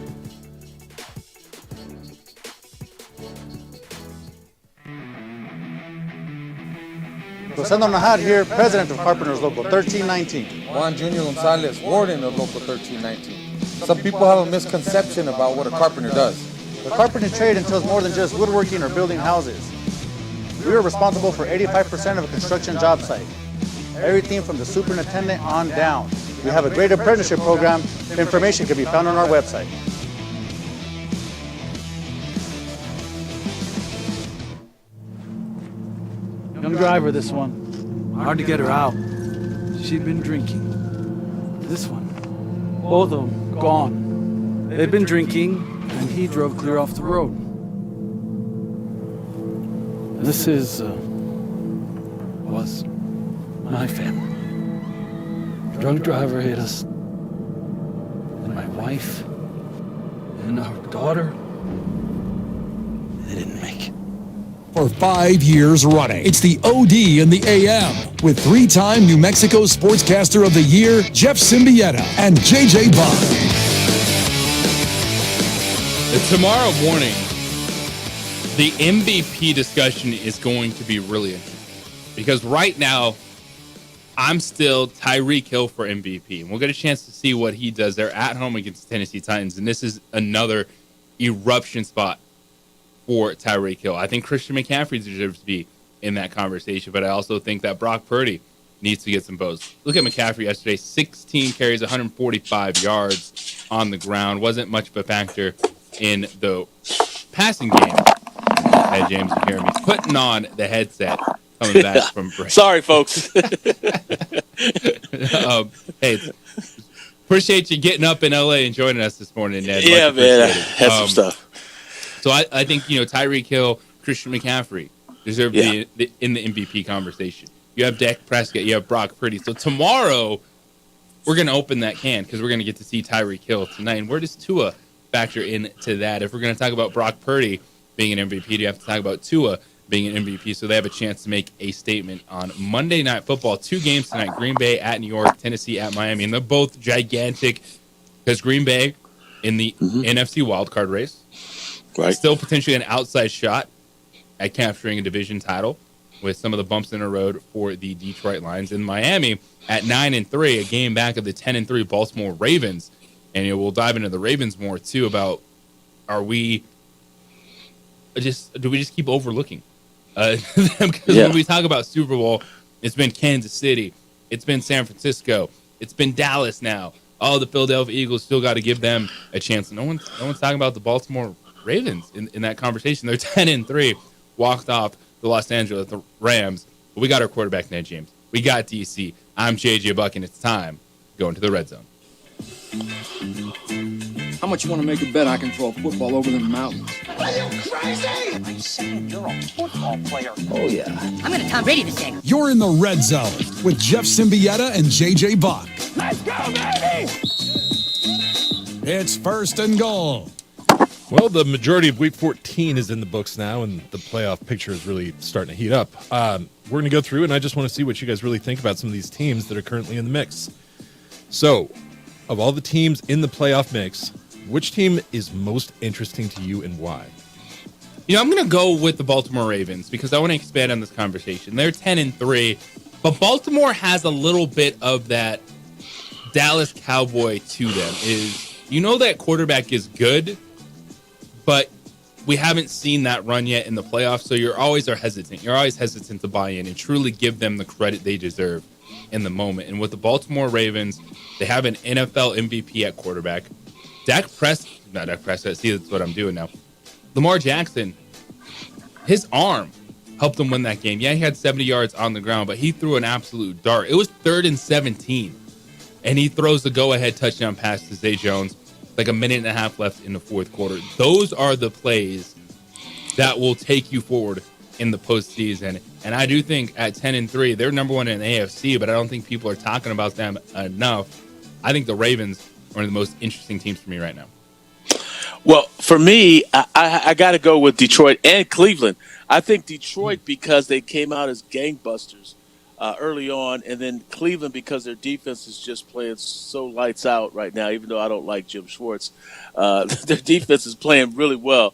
Rosendo Nahad here, president of Carpenters Local 1319. Juan Junior Gonzalez, warden of Local 1319. Some people have a misconception about what a carpenter does. The carpentry trade entails more than just woodworking or building houses. We are responsible for 85% of a construction job site. Everything from the superintendent on down. We have a great apprenticeship program. Information can be found on our website. Young driver, this one. Hard to get her out. She'd been drinking. This one. Both of them gone. They'd been drinking, and he drove clear off the road. This was my family. Drunk driver hit us. And my wife and our daughter, they didn't make it. For 5 years running, it's the OD in the AM with 3-time New Mexico Sportscaster of the Year, Jeff Symbieta and JJ Buck. Tomorrow morning, the MVP discussion is going to be really interesting because right now, I'm still Tyreek Hill for MVP, and we'll get a chance to see what he does. They're at home against the Tennessee Titans, and this is another eruption spot for Tyreek Hill. I think Christian McCaffrey deserves to be in that conversation, but I also think that Brock Purdy needs to get some votes. Look at McCaffrey yesterday, 16 carries, 145 yards on the ground. Wasn't much of a factor in the passing game. Hey, James, you hear me? He's putting on the headset coming back from break. Sorry, folks. Hey, appreciate you getting up in LA and joining us this morning, Ned. Yeah, man. I had some stuff. So I think, Tyreek Hill, Christian McCaffrey deserve to be in the MVP conversation. You have Dak Prescott, you have Brock Purdy. So tomorrow, we're going to open that can because we're going to get to see Tyreek Hill tonight. And where does Tua factor into that? If we're going to talk about Brock Purdy being an MVP, you have to talk about Tua being an MVP, so they have a chance to make a statement on Monday Night Football. 2 games tonight, Green Bay at New York, Tennessee at Miami, and they're both gigantic because Green Bay in the NFC wildcard race, still potentially an outside shot at capturing a division title with some of the bumps in the road for the Detroit Lions. In Miami at 9-3, a game back of the 10-3 Baltimore Ravens, and we'll dive into the Ravens more too about do we just keep overlooking them? Because when we talk about Super Bowl, it's been Kansas City, it's been San Francisco, it's been Dallas now. Oh, the Philadelphia Eagles still got to give them a chance. No one's talking about the Baltimore Ravens in that conversation. They're 10-3, walked off the Los Angeles Rams. But we got our quarterback, Ned James. We got DC. I'm JJ Buck, and it's time to go into the red zone. How much you want to make a bet I can throw a football over the mountains? Are you crazy? I'm saying you're a football player. Oh, yeah. I'm going to Tom Brady this game. You're in the red zone with Jeff Symbieta and JJ Buck. Let's go, baby! It's first and goal. Well, the majority of Week 14 is in the books now, and the playoff picture is really starting to heat up. We're going to go through, and I just want to see what you guys really think about some of these teams that are currently in the mix. So, of all the teams in the playoff mix, which team is most interesting to you and why? I'm going to go with the Baltimore Ravens because I want to expand on this conversation. They're 10-3, but Baltimore has a little bit of that Dallas Cowboy to them. That quarterback is good, but we haven't seen that run yet in the playoffs, so you're always hesitant. You're always hesitant to buy in and truly give them the credit they deserve in the moment. And with the Baltimore Ravens, they have an NFL MVP at quarterback. Dak Prescott, see, that's what I'm doing now. Lamar Jackson, his arm helped him win that game. Yeah, he had 70 yards on the ground, but he threw an absolute dart. It was 3rd and 17, and he throws the go-ahead touchdown pass to Zay Jones, like a minute and a half left in the fourth quarter. Those are the plays that will take you forward in the postseason. And I do think at 10-3, they're number one in the AFC, but I don't think people are talking about them enough. I think the Ravens are one of the most interesting teams for me right now. Well, for me, I got to go with Detroit and Cleveland. I think Detroit because they came out as gangbusters early on, and then Cleveland because their defense is just playing so lights out right now, even though I don't like Jim Schwartz. Their defense is playing really well.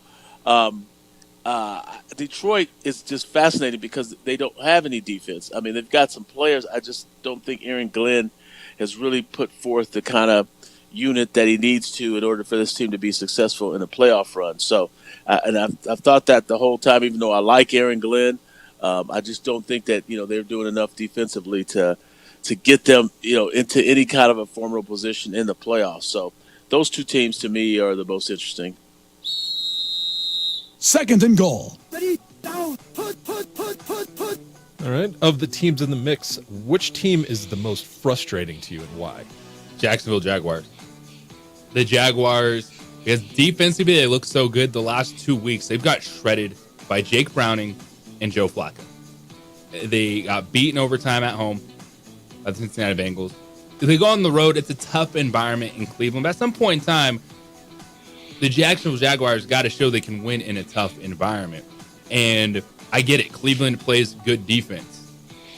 Detroit is just fascinating because they don't have any defense. I mean, they've got some players. I just don't think Aaron Glenn has really put forth the kind of unit that he needs to in order for this team to be successful in a playoff run. So, and I've thought that the whole time, even though I like Aaron Glenn, I just don't think that they're doing enough defensively to get them into any kind of a formidable position in the playoffs. So those two teams to me are the most interesting. Second and goal. All right. Of the teams in the mix, which team is the most frustrating to you and why? Jacksonville Jaguars. The Jaguars, because defensively they look so good the last 2 weeks, they've got shredded by Jake Browning and Joe Flacco. They got beaten overtime at home by the Cincinnati Bengals. If they go on the road, it's a tough environment in Cleveland. But at some point in time, the Jacksonville Jaguars got to show they can win in a tough environment. And I get it. Cleveland plays good defense.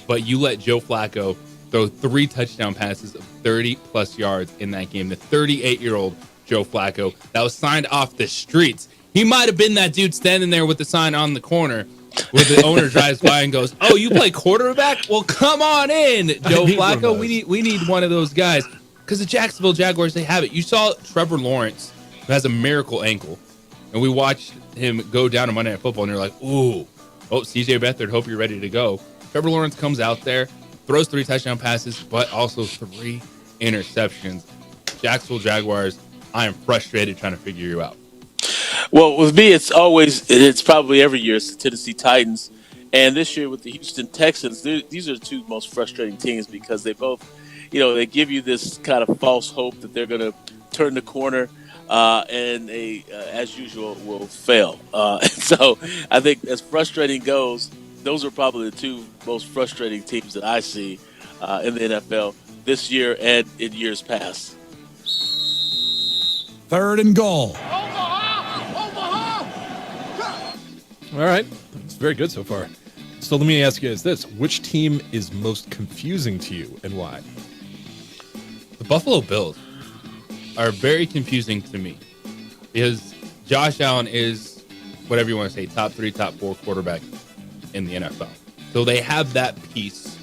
But you let Joe Flacco throw 3 touchdown passes of 30-plus yards in that game. The 38-year-old Joe Flacco that was signed off the streets. He might have been that dude standing there with the sign on the corner where the owner drives by and goes, "Oh, you play quarterback? Well, come on in, Joe Flacco. We need one of those guys." Because the Jacksonville Jaguars, they have it. You saw Trevor Lawrence, who has a miracle ankle, and we watched him go down to Monday Night Football, and you're like, "Ooh, CJ Beathard, hope you're ready to go." Trevor Lawrence comes out there, throws 3 touchdown passes, but also 3 interceptions. Jacksonville Jaguars, I am frustrated trying to figure you out. Well, with me, it's probably every year, it's the Tennessee Titans. And this year with the Houston Texans, these are the 2 most frustrating teams because they both, they give you this kind of false hope that they're going to turn the corner and they, as usual, will fail. So I think as frustrating goes, those are probably the 2 most frustrating teams that I see in the NFL this year and in years past. Third and goal. All right. It's very good so far. So let me ask you guys this. Which team is most confusing to you and why? The Buffalo Bills are very confusing to me because Josh Allen is, whatever you want to say, top 3, top 4 quarterback in the NFL. So they have that piece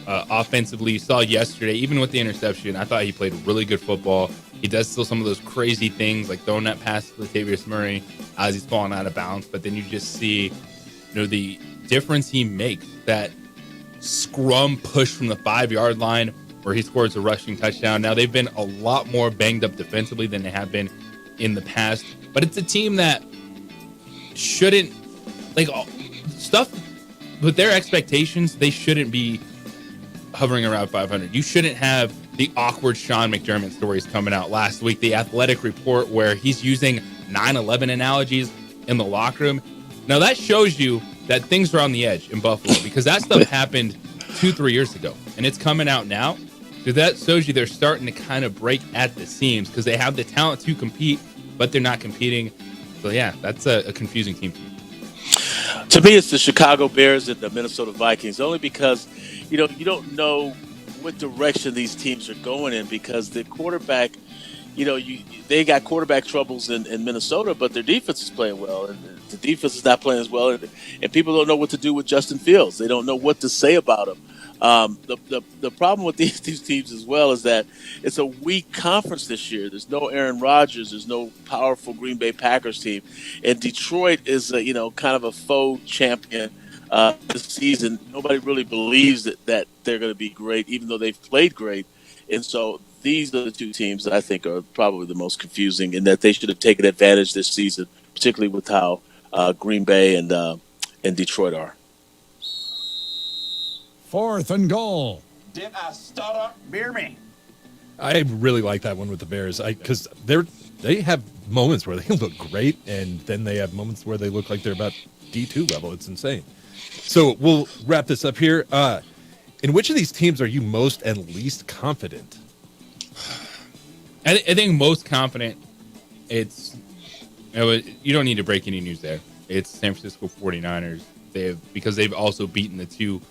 offensively. You saw yesterday, even with the interception, I thought he played really good football. He does still some of those crazy things like throwing that pass to Latavius Murray as he's falling out of bounds. But then you just see, the difference he makes, that scrum push from the 5-yard line where he scores a rushing touchdown. Now, they've been a lot more banged up defensively than they have been in the past. But it's a team that shouldn't, stuff with their expectations, they shouldn't be hovering around 500. You shouldn't have the awkward Sean McDermott stories coming out last week. The Athletic report where he's using 9/11 analogies in the locker room. Now that shows you that things are on the edge in Buffalo because that stuff happened 2-3 years ago and it's coming out now. So that shows you they're starting to kind of break at the seams because they have the talent to compete, but they're not competing. So yeah, that's a confusing team to me. To me, it's the Chicago Bears and the Minnesota Vikings, only because, you don't know what direction these teams are going in because the quarterback, they got quarterback troubles in Minnesota, but their defense is playing well. And the defense is not playing as well. And people don't know what to do with Justin Fields. They don't know what to say about him. The problem with these teams as well is that it's a weak conference this year. There's no Aaron Rodgers. There's no powerful Green Bay Packers team. And Detroit is, kind of a faux champion this season. Nobody really believes that they're going to be great, even though they've played great. And so these are the 2 teams that I think are probably the most confusing and that they should have taken advantage this season, particularly with how Green Bay and Detroit are. Fourth and goal. Did I stutter? Beer me. I really like that one with the Bears because they have moments where they look great and then they have moments where they look like they're about D2 level. It's insane. So we'll wrap this up here. In which of these teams are you most and least confident? I think most confident, it's, you don't need to break any news there. It's San Francisco 49ers. Because they've also beaten the 2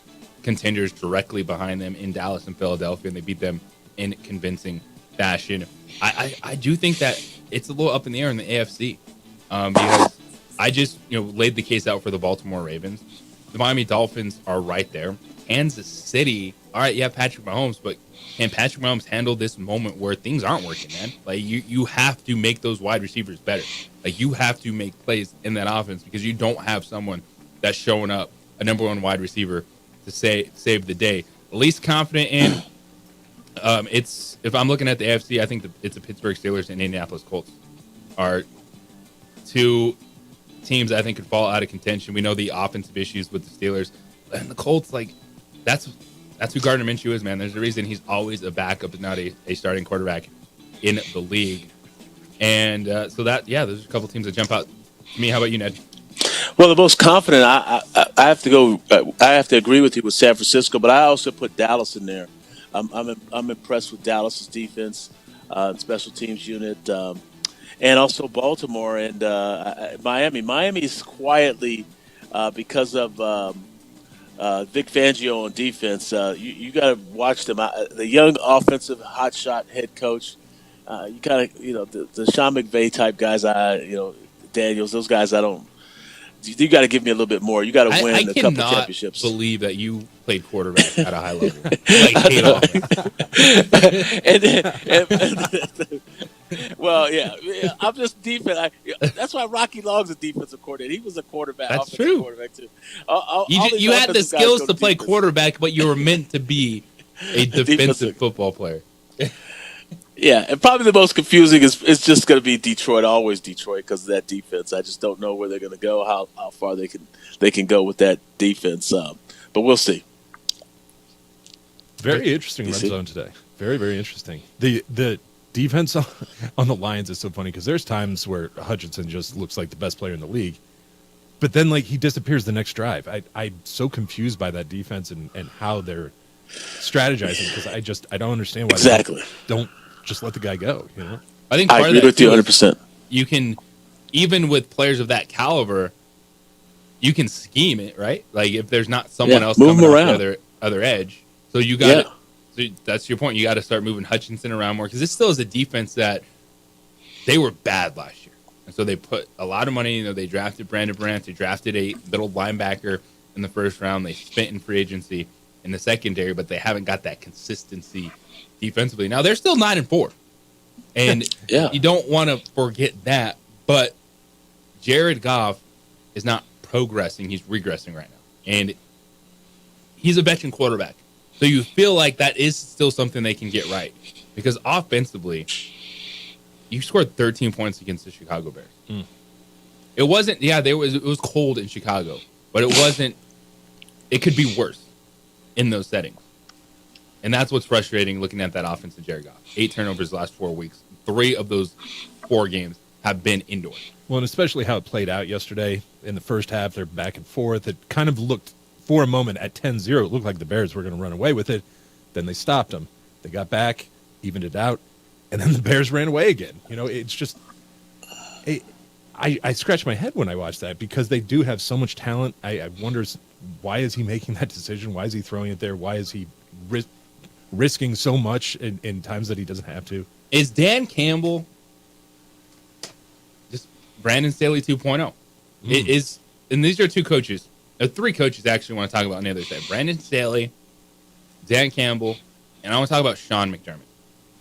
contenders directly behind them in Dallas and Philadelphia, and they beat them in convincing fashion. I do think that it's a little up in the air in the AFC because I just laid the case out for the Baltimore Ravens. The Miami Dolphins are right there. Kansas City, all right, you have Patrick Mahomes, but can Patrick Mahomes handle this moment where things aren't working, man? Like you have to make those wide receivers better. Like you have to make plays in that offense because you don't have someone that's showing up a number one wide receiver to save the day. The least confident in, it's if I'm looking at the AFC, I think it's the Pittsburgh Steelers and Indianapolis Colts are two teams I think could fall out of contention. We know the offensive issues with the Steelers and the Colts. Like that's who Gardner Minshew is, man. There's a reason he's always a backup and not a starting quarterback in the league. And so that, yeah, there's a couple teams that jump out to me. How about you, Ned? Well, the most confident, I have to go. I have to agree with you with San Francisco, but I also put Dallas in there. I'm impressed with Dallas's defense, special teams unit, and also Baltimore and Miami. Miami's quietly because of Vic Fangio on defense. You got to watch them. The young offensive hotshot head coach. You got to, the Sean McVay type guys. Daniels. Those guys. I don't. You got to give me a little bit more. You got to win a couple championships. I believe that you played quarterback at a high level. Well, yeah. I'm just defense. That's why Rocky Long's a defensive coordinator. He was a quarterback. That's true. Quarterback too. You had the skills to play quarterback, but you were meant to be a defensive football player. Yeah, and probably the most confusing is just going to be Detroit. Always Detroit because of that defense. I just don't know where they're going to go, how far they can go with that defense. But we'll see. Very interesting red zone today. Very, very interesting. The defense on the Lions is so funny because there's times where Hutchinson just looks like the best player in the league, but then like he disappears the next drive. I'm so confused by that defense and how they're strategizing because I don't understand why exactly they don't just let the guy go. I think I agree with you 100%. You can, even with players of that caliber, you can scheme it, right? Like if there's not someone else move coming around off the other edge, so you got so that's your point. You got to start moving Hutchinson around more because this still is a defense that they were bad last year, and so they put a lot of money. They drafted Brandon Brandt, they drafted a middle linebacker in the first round. They spent in free agency in the secondary, but they haven't got that consistency defensively. Now they're still 9-4, and you don't want to forget that. But Jared Goff is not progressing; he's regressing right now, and he's a veteran quarterback. So you feel like that is still something they can get right because offensively, you scored 13 points against the Chicago Bears. It wasn't. Yeah, it was cold in Chicago, but it wasn't. It could be worse in those settings. And that's what's frustrating looking at that offense of Jared Goff. 8 turnovers the last 4 weeks. 3 of those 4 games have been indoors. Well, and especially how it played out yesterday in the first half. They're back and forth. It kind of looked, for a moment, at 10-0, it looked like the Bears were going to run away with it. Then they stopped them. They got back, evened it out, and then the Bears ran away again. It's just... I scratch my head when I watch that because they do have so much talent. I wonder, why is he making that decision? Why is he throwing it there? Why is he risking so much in times that he doesn't have to? Is Dan Campbell just Brandon Staley 2.0? It is, and these are 2 coaches. 3 coaches actually want to talk about on the other side. Brandon Staley, Dan Campbell, and I want to talk about Sean McDermott.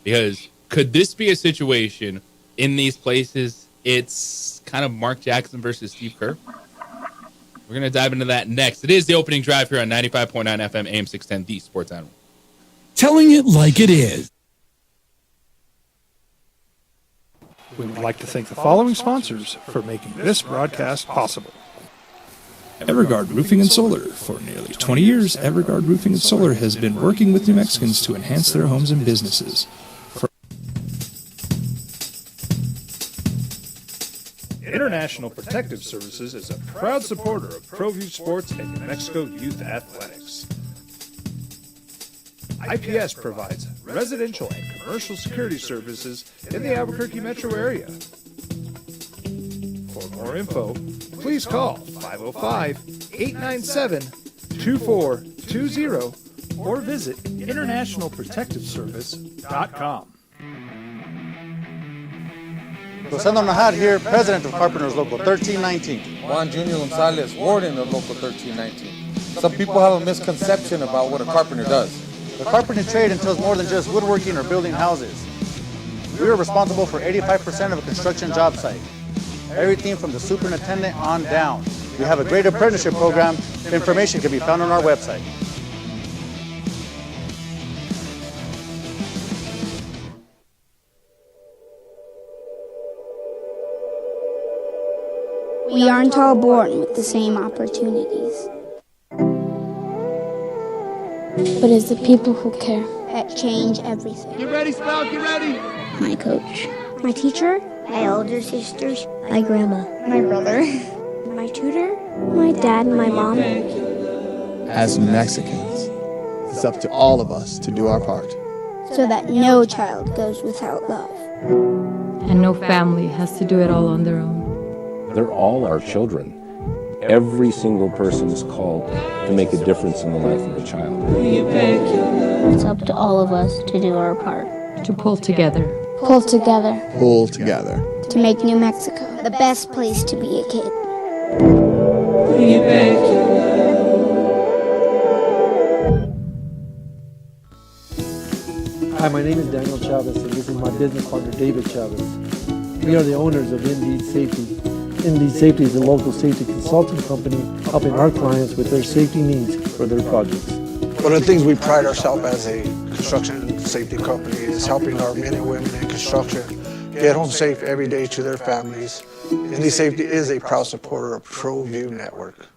Because could this be a situation in these places? It's kind of Mark Jackson versus Steve Kerr. We're going to dive into that next. It is the opening drive here on 95.9 FM, AM 610, the Sports Animal. Telling it like it is. We would like to thank the following sponsors for making this broadcast possible. Everguard Roofing and Solar. For nearly 20 years, Everguard Roofing and Solar has been working with New Mexicans to enhance their homes and businesses. International Protective Services is a proud supporter of ProView Sports and New Mexico Youth Athletics. IPS provides residential and commercial security services in the Albuquerque metro area. For more info, please call 505-897-2420 or visit internationalprotectiveservice.com. Rosendo Nahad here, president of Carpenters Local 1319. Juan Junior Gonzalez, warden of Local 1319. Some people have a misconception about what a carpenter does. The carpentry trade entails more than just woodworking or building houses. We are responsible for 85% of a construction job site. Everything from the superintendent on down. We have a great apprenticeship program. Information can be found on our website. We aren't all born with the same opportunities. But it's the people who care that change everything. Get ready, Sprout, get ready. My coach, my teacher, my older sisters, my grandma, my brother, my tutor, my dad, and my mom. As Mexicans, it's up to all of us to do our part. So that no child goes without love. And no family has to do it all on their own. They're all our children. Every single person is called to make a difference in the life of a child. It's up to all of us to do our part. To pull together. Pull together. Pull together. To make New Mexico the best place to be a kid. Hi, my name is Daniel Chavez, and this is my business partner, David Chavez. We are the owners of Indeed Safety. Indeed Safety is a local safety consulting company helping our clients with their safety needs for their projects. One of the things we pride ourselves as a construction safety company is helping our men and women in construction get home safe every day to their families. Indeed Safety is a proud supporter of ProView Network.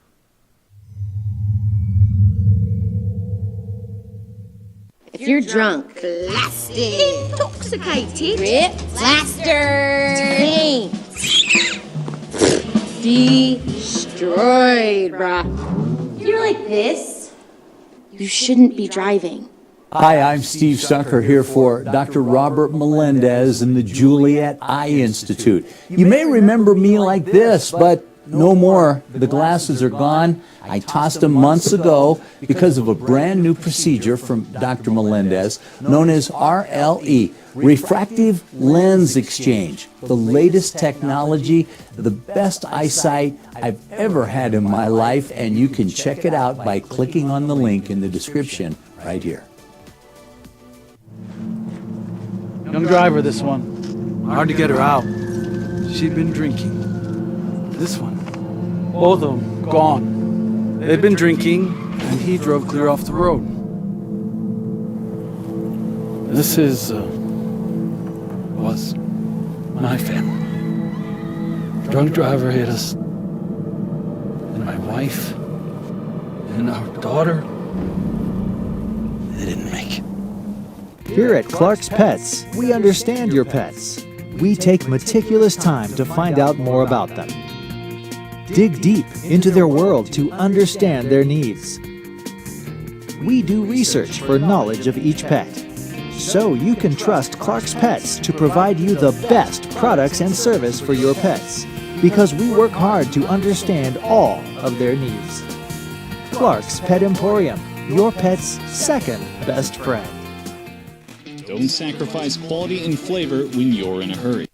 If you're drunk, blasted, intoxicated, ripped, plastered, destroyed, bruh. If you're like this, you shouldn't be driving. Hi, I'm Steve Stucker here for Dr. Robert Melendez and the Juliet Eye Institute. You may remember me like this, but no more. The glasses are gone. I tossed them months ago because of a brand new procedure from Dr. Melendez known as RLE, Refractive Lens Exchange. The latest technology, the best eyesight I've ever had in my life, and you can check it out by clicking on the link in the description right here. Young driver, this one. Hard to get her out. She'd been drinking. This one. Both of them gone. They'd been drinking, and he drove clear off the road. This was my family. A drunk driver hit us, and my wife, and our daughter, they didn't make it. Here at Clark's Pets, we understand your pets. We take meticulous time to find out more about them. Dig deep into their world to understand their needs. We do research for knowledge of each pet, so you can trust Clark's Pets to provide you the best products and service for your pets, because we work hard to understand all of their needs. Clark's Pet Emporium, your pet's second best friend. Don't sacrifice quality and flavor when you're in a hurry.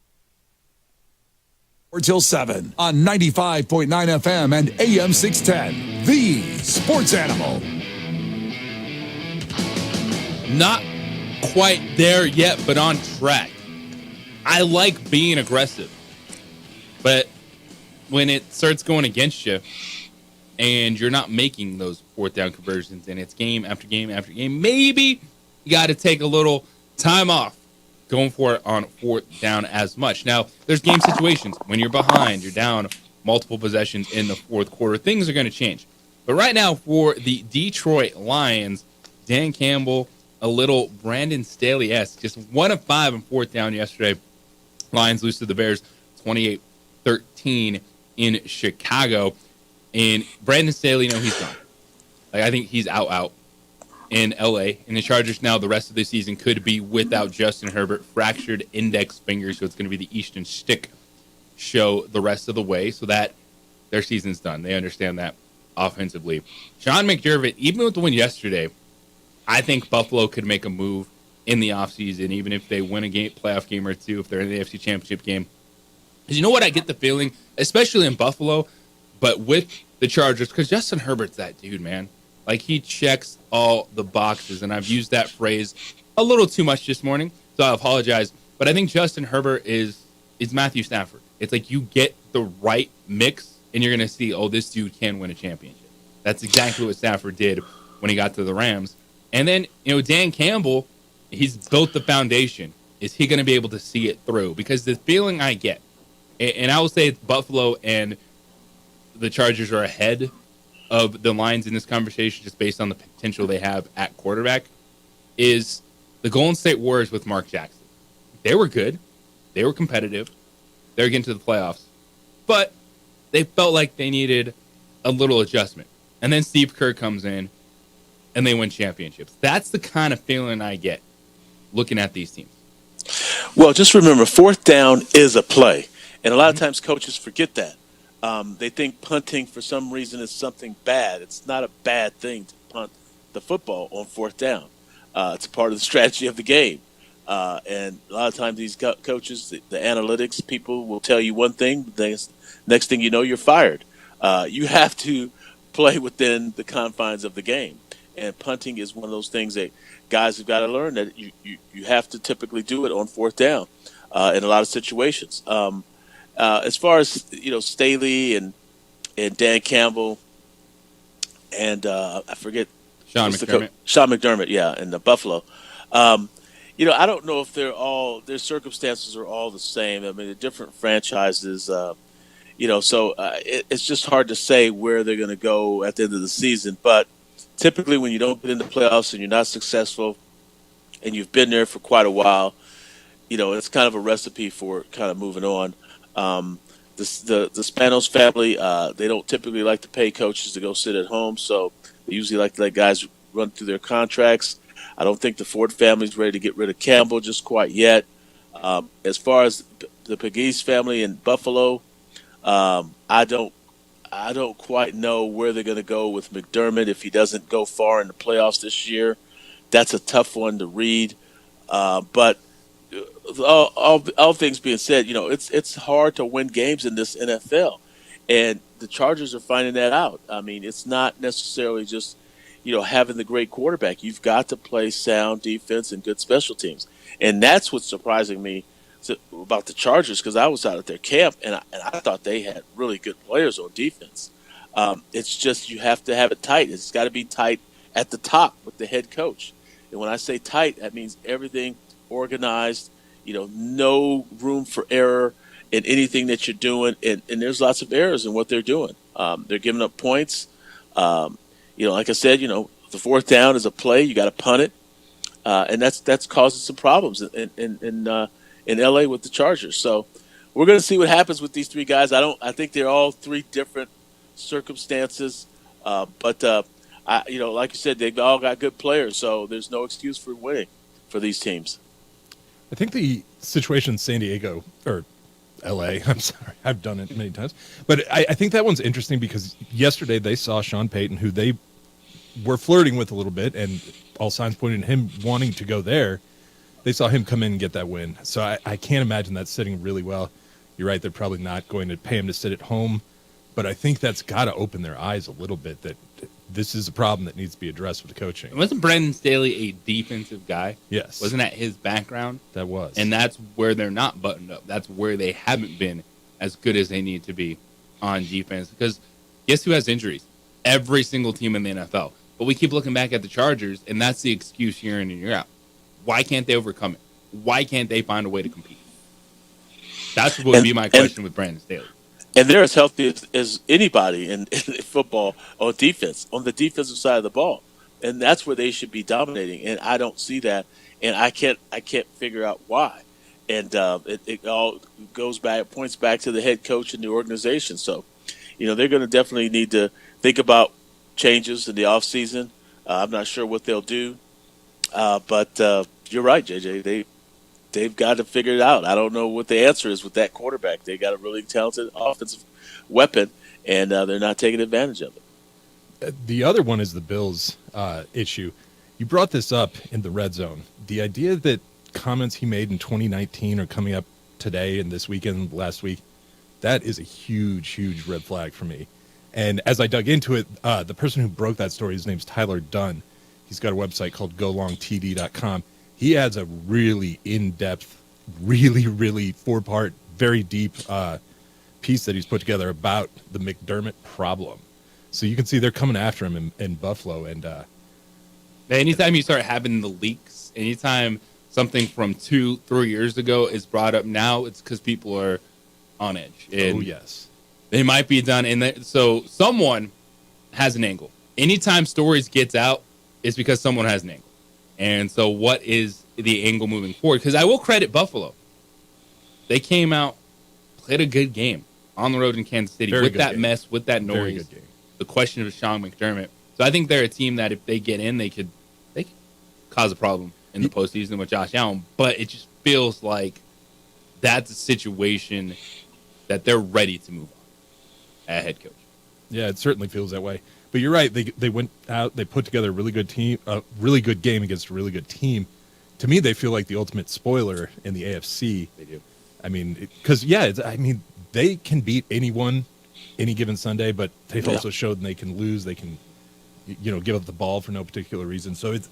Till 7 on 95.9 FM and AM 610. The Sports Animal. Not quite there yet, but on track. I like being aggressive. But when it starts going against you and you're not making those fourth down conversions and it's game after game after game, maybe you got to take a little time off going for it on fourth down as much. Now, there's game situations. When you're behind, you're down multiple possessions in the fourth quarter, things are going to change. But right now, for the Detroit Lions, Dan Campbell, a little Brandon Staley-esque, just 1 of 5 on fourth down yesterday. Lions lose to the Bears 28-13 in Chicago. And Brandon Staley, he's done. I think he's out in L.A. And the Chargers now the rest of the season could be without Justin Herbert, fractured index finger, so it's going to be the Easton Stick show the rest of the way, so that their season's done. They understand that offensively. Sean McDermott, even with the win yesterday, I think Buffalo could make a move in the offseason, even if they win a playoff game or two, if they're in the AFC Championship game. Because you know what? I get the feeling, especially in Buffalo, but with the Chargers, because Justin Herbert's that dude, man. Like, he checks all the boxes, and I've used that phrase a little too much this morning, so I apologize. But I think Justin Herbert is Matthew Stafford. It's like you get the right mix and you're going to see, oh, this dude can win a championship. That's exactly what Stafford did when he got to the Rams. And then, Dan Campbell, he's built the foundation. Is he going to be able to see it through? Because the feeling I get, and I will say Buffalo and the Chargers are ahead of the Lions in this conversation just based on the potential they have at quarterback, is the Golden State Warriors with Mark Jackson. They were good. They were competitive. They were getting to the playoffs. But they felt like they needed a little adjustment. And then Steve Kerr comes in, and they win championships. That's the kind of feeling I get looking at these teams. Well, just remember, fourth down is a play. And a lot of times coaches forget that. They think punting for some reason is something bad. It's not a bad thing to punt the football on fourth down. It's a part of the strategy of the game. And a lot of times these coaches, the analytics people will tell you one thing. Next thing you know, you're fired. You have to play within the confines of the game. And punting is one of those things that guys have got to learn, that you have to typically do it on fourth down in a lot of situations. As far as, Staley and Dan Campbell and I forget. Sean McDermott. Sean McDermott, yeah, in the Buffalo. I don't know if their circumstances are all the same. I mean, the different franchises, so it's just hard to say where they're going to go at the end of the season. But typically when you don't get into playoffs and you're not successful and you've been there for quite a while, it's kind of a recipe for kind of moving on. The Spanos family, they don't typically like to pay coaches to go sit at home, so they usually like to let guys run through their contracts. I don't think the Ford family's ready to get rid of Campbell just quite yet. As far as the Pegues family in Buffalo, I don't quite know where they're going to go with McDermott if he doesn't go far in the playoffs this year. That's a tough one to read. But all things being said, it's hard to win games in this NFL, and the Chargers are finding that out. I mean, it's not necessarily just having the great quarterback. You've got to play sound defense and good special teams, and that's what's surprising me about the Chargers, because I was out at their camp and I thought they had really good players on defense. It's just you have to have it tight. It's got to be tight at the top with the head coach, and when I say tight, that means everything organized, no room for error in anything that you're doing. And there's lots of errors in what they're doing. They're giving up points. Like I said, the fourth down is a play. You got to punt it. And that's causing some problems in LA with the Chargers. So we're going to see what happens with these three guys. I think they're all three different circumstances. But like you said, they've all got good players. So there's no excuse for winning for these teams. I think the situation in San Diego, or L.A., I'm sorry, I've done it many times. But I think that one's interesting because yesterday they saw Sean Payton, who they were flirting with a little bit, and all signs pointed to him wanting to go there. They saw him come in and get that win. So I can't imagine that sitting really well. You're right, they're probably not going to pay him to sit at home. But I think that's got to open their eyes a little bit that this is a problem that needs to be addressed with the coaching. Wasn't Brandon Staley a defensive guy? Yes. Wasn't that his background? That was. And that's where they're not buttoned up. That's where they haven't been as good as they need to be on defense. Because guess who has injuries? Every single team in the NFL. But we keep looking back at the Chargers, and that's the excuse year in and year out. Why can't they overcome it? Why can't they find a way to compete? That's what would be my question with Brandon Staley. And they're as healthy as anybody in football on defense, on the defensive side of the ball. And that's where they should be dominating. And I don't see that. And I can't figure out why. And it all points back to the head coach and the organization. So, they're going to definitely need to think about changes in the offseason. I'm not sure what they'll do. But you're right, JJ. They've got to figure it out. I don't know what the answer is with that quarterback. They got a really talented offensive weapon, and they're not taking advantage of it. The other one is the Bills issue. You brought this up in the red zone. The idea that comments he made in 2019 are coming up today and this weekend, last week, that is a huge, huge red flag for me. And as I dug into it, the person who broke that story, his name's Tyler Dunn. He's got a website called golongtd.com. He adds a really in-depth, really, really four-part, very deep piece that he's put together about the McDermott problem. So you can see they're coming after him in Buffalo. And anytime you start having the leaks, anytime something from 2-3 years ago is brought up now, it's because people are on edge. And yes, they might be done. And so someone has an angle. Anytime stories gets out, it's because someone has an angle. And so what is the angle moving forward? Because I will credit Buffalo. They came out, played a good game on the road in Kansas City with that mess, with that noise, the question of Sean McDermott. So I think they're a team that if they get in, they could cause a problem in the postseason with Josh Allen. But it just feels like that's a situation that they're ready to move on as head coach. Yeah, it certainly feels that way. But you're right. They went out. They put together a really good team, a really good game against a really good team. To me, they feel like the ultimate spoiler in the AFC. They do. I mean, because they can beat anyone any given Sunday, but they've also showed they can lose. They can, give up the ball for no particular reason. So it's,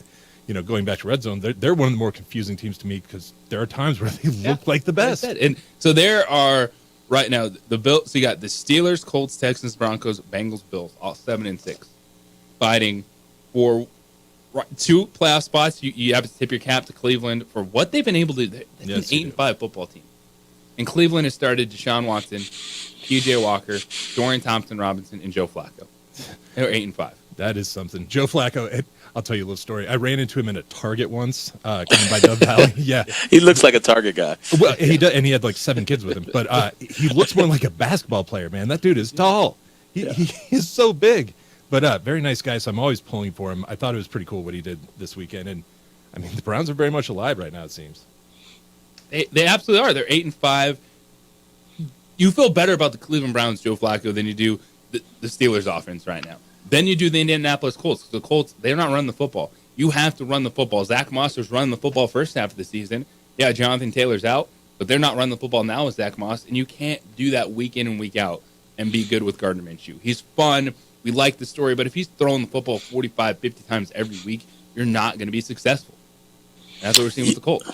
going back to red zone, they're one of the more confusing teams to me because there are times where they look like the best. And so there are. Right now, the Bills. So you got the Steelers, Colts, Texans, Broncos, Bengals, Bills, all 7-6, fighting for 2 playoff spots. You have to tip your cap to Cleveland for what they've been able to do. They've been 8-5 football team, and Cleveland has started Deshaun Watson, P.J. Walker, Dorian Thompson-Robinson, and Joe Flacco. They're 8-5. That is something. Joe Flacco. I'll tell you a little story. I ran into him in a Target once, coming by Dove Valley. Yeah, he looks like a Target guy. Well, he does, and he had like 7 kids with him. But he looks more like a basketball player. Man, that dude is tall. He is so big. But very nice guy. So I'm always pulling for him. I thought it was pretty cool what he did this weekend. And I mean, the Browns are very much alive right now. It seems. They absolutely are. They're 8-5. You feel better about the Cleveland Browns, Joe Flacco, than you do the Steelers offense right now. Then you do the Indianapolis Colts. The Colts, they're not running the football. You have to run the football. Zach Moss was running the football first half of the season. Yeah, Jonathan Taylor's out, but they're not running the football now with Zach Moss, and you can't do that week in and week out and be good with Gardner Minshew. He's fun. We like the story, but if he's throwing the football 45, 50 times every week, you're not going to be successful. And that's what we're seeing with the Colts.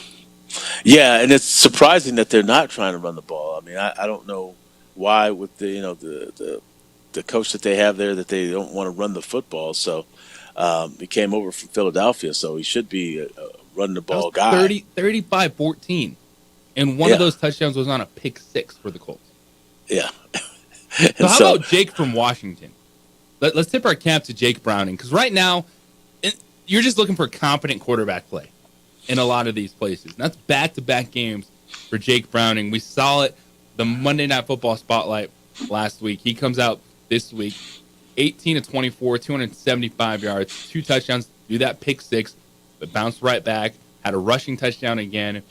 Yeah, and it's surprising that they're not trying to run the ball. I mean, I don't know why with the coach that they have there that they don't want to run the football. So he came over from Philadelphia, so he should be a run the ball guy. 35-14. And one of those touchdowns was on a pick 6 for the Colts. Yeah. So how about Jake from Washington? Let's tip our cap to Jake Browning, because right now you're just looking for competent quarterback play in a lot of these places. And that's back-to-back games for Jake Browning. We saw it, the Monday Night Football Spotlight last week. He comes out this week, 18-24, 275 yards, 2 touchdowns, do that pick 6, but bounced right back, had a rushing touchdown again,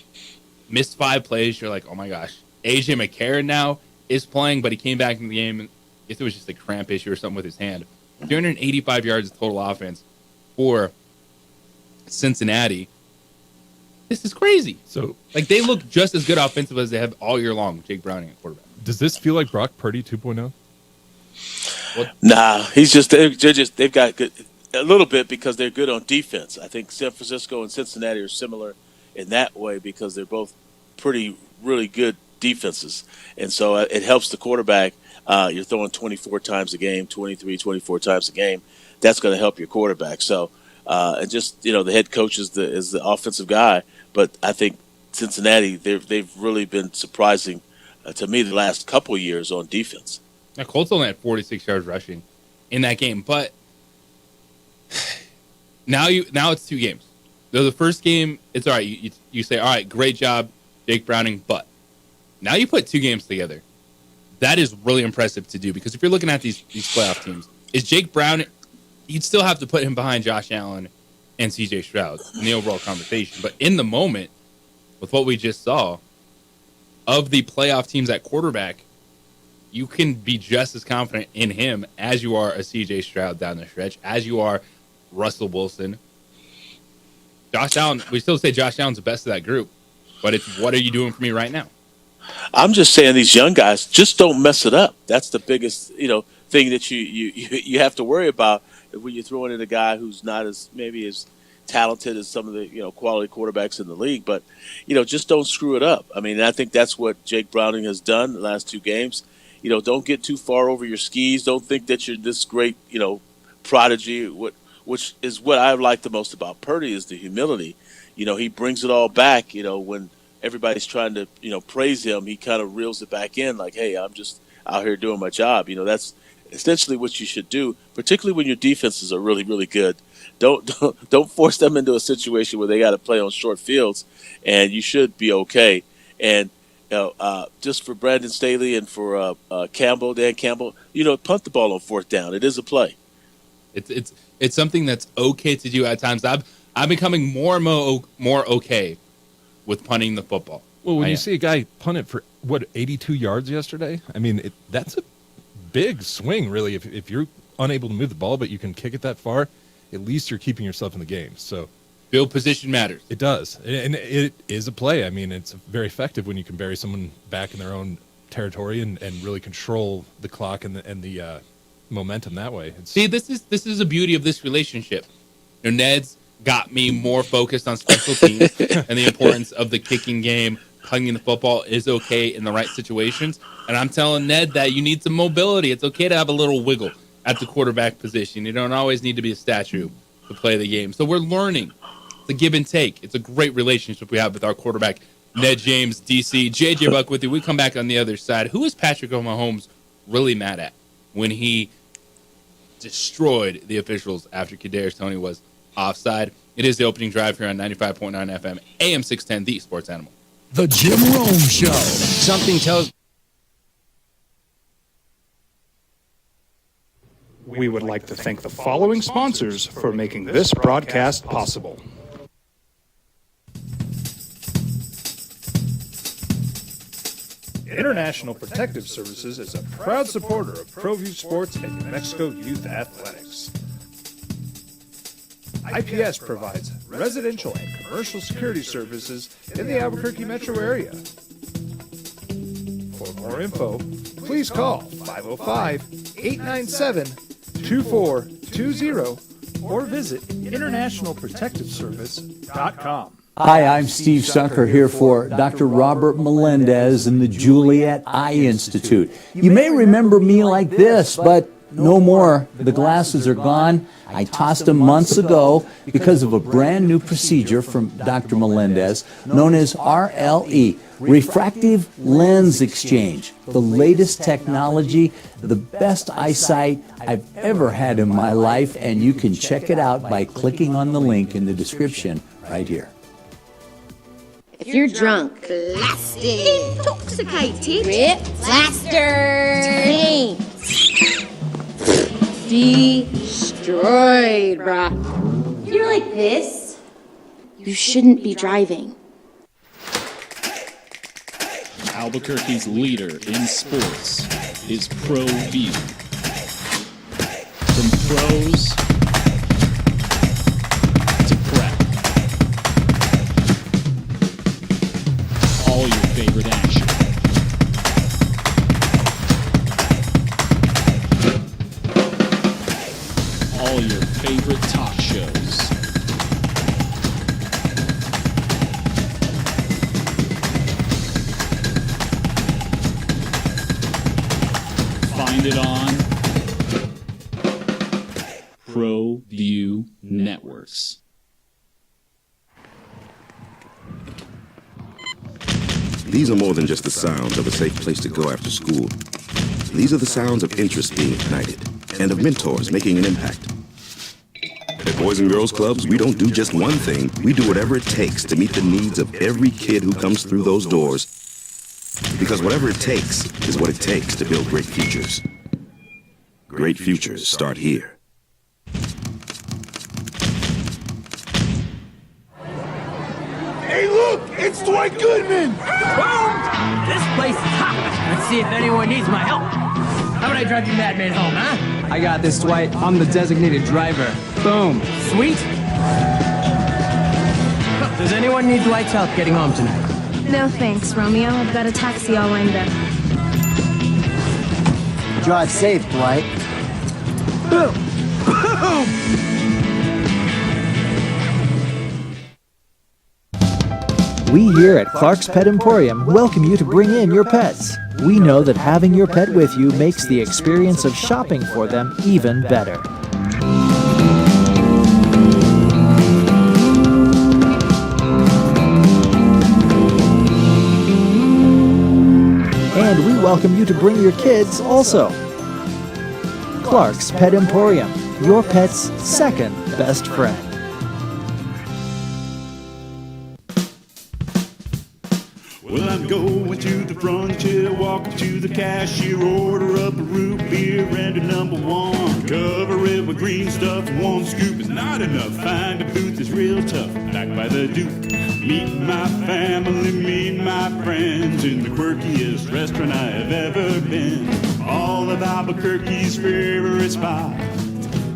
missed 5 plays. You're like, oh my gosh. A.J. McCarron now is playing, but he came back in the game. I guess it was just a cramp issue or something with his hand. 285 yards of total offense for Cincinnati. This is crazy. So, they look just as good offensive as they have all year long with Jake Browning at quarterback. Does this feel like Brock Purdy 2.0? Nah, they've got good a little bit because they're good on defense. I think San Francisco and Cincinnati are similar in that way because they're both really good defenses. And so it helps the quarterback. You're throwing 24 times a game, 23, 24 times a game. That's going to help your quarterback. So, and just, the head coach is the offensive guy. But I think Cincinnati, they've really been surprising to me the last couple of years on defense. Now, Colts only had 46 yards rushing in that game, but now it's 2 games. So the first game, it's all right. You say, all right, great job, Jake Browning, but now you put 2 games together. That is really impressive to do because if you're looking at these playoff teams, is Jake Browning, you'd still have to put him behind Josh Allen and C.J. Stroud in the overall conversation. But in the moment, with what we just saw, of the playoff teams at quarterback, you can be just as confident in him as you are a C.J. Stroud down the stretch, as you are Russell Wilson. Josh Allen, we still say Josh Allen's the best of that group, but it's what are you doing for me right now? I'm just saying these young guys just don't mess it up. That's the biggest, thing that you have to worry about when you're throwing in a guy who's not as talented as some of the quality quarterbacks in the league. But just don't screw it up. I mean, I think that's what Jake Browning has done the last 2 games. don't get too far over your skis. Don't think that you're this great, prodigy. Which is what I like the most about Purdy is the humility. He brings it all back. When everybody's trying to, praise him, he kind of reels it back in like, hey, I'm just out here doing my job. That's essentially what you should do, particularly when your defenses are really, really good. Don't force them into a situation where they got to play on short fields, and you should be okay. And just for Brandon Staley and for Dan Campbell, punt the ball on fourth down. It is a play. It's something that's okay to do at times. I'm becoming more and more okay with punting the football. Well, when you see a guy punt it for 82 yards yesterday, I mean that's a big swing, really. If you're unable to move the ball, but you can kick it that far, at least you're keeping yourself in the game. So field position matters. It does, and it is a play. I mean, it's very effective when you can bury someone back in their own territory and really control the clock and the momentum that way. See, this is the beauty of this relationship. Ned's got me more focused on special teams and the importance of the kicking game. Hugging the football is okay in the right situations. And I'm telling Ned that you need some mobility. It's okay to have a little wiggle at the quarterback position. You don't always need to be a statue to play the game. So we're learning. It's a give and take. It's a great relationship we have with our quarterback, Ned James, DC. JJ Buck with you. We come back on the other side. Who is Patrick Mahomes really mad at when he destroyed the officials after Kadarius Toney was offside? It is the opening drive here on 95.9 FM, AM 610, the Sports Animal. The Jim Rome Show. Something tells. We would like to thank the following sponsors for making this broadcast possible. International Protective Services is a proud supporter of ProView Sports and New Mexico Youth Athletics. IPS provides residential and commercial security services in the Albuquerque metro area. For more info, please call 505-897-2420 or visit internationalprotectiveservice.com. Hi, I'm Steve Sucker here for Dr. Robert Melendez and the Juliet Eye Institute. You may remember me like this, but no more. The glasses are gone. I tossed them months ago because of a brand new procedure from Dr. Melendez known as RLE, Refractive Lens Exchange. The latest technology, the best eyesight I've ever had in my life, and you can check it out by clicking on the link in the description right here. If you're drunk, blasted, intoxicated, rip, plastered, destroyed, bruh. If you're like this, you shouldn't be driving. Albuquerque's leader in sports is ProView. From pros to prep. All your favorite action. All your favorite talk shows. Find it on ProView Networks. These are more than just the sounds of a safe place to go after school. These are the sounds of interest being ignited and of mentors making an impact. At Boys and Girls Clubs, we don't do just one thing. We do whatever it takes to meet the needs of every kid who comes through those doors. Because whatever it takes is what it takes to build great futures. Great futures start here. Hey, look! It's Dwight Goodman! Boom! This place is hot. Let's see if anyone needs my help. How about I drive you madman home, huh? I got this, Dwight. I'm the designated driver. Boom. Sweet. Does anyone need Dwight's help getting home tonight? No thanks, Romeo. I've got a taxi all lined up. Drive safe, Dwight. Boom! Boom! We here at Clark's Pet Emporium welcome you to bring in your pets. We know that having your pet with you makes the experience of shopping for them even better. And we welcome you to bring your kids also. Clark's Pet Emporium, your pet's second best friend. Well, I'm going to the frontier, walking to the cashier, order up a root beer and a number one. Cover it with green stuff, one scoop is not enough. Find a booth that's real tough, back by the Duke. Meet my family, meet my friends in the quirkiest restaurant I have ever been. All of Albuquerque's favorite spot,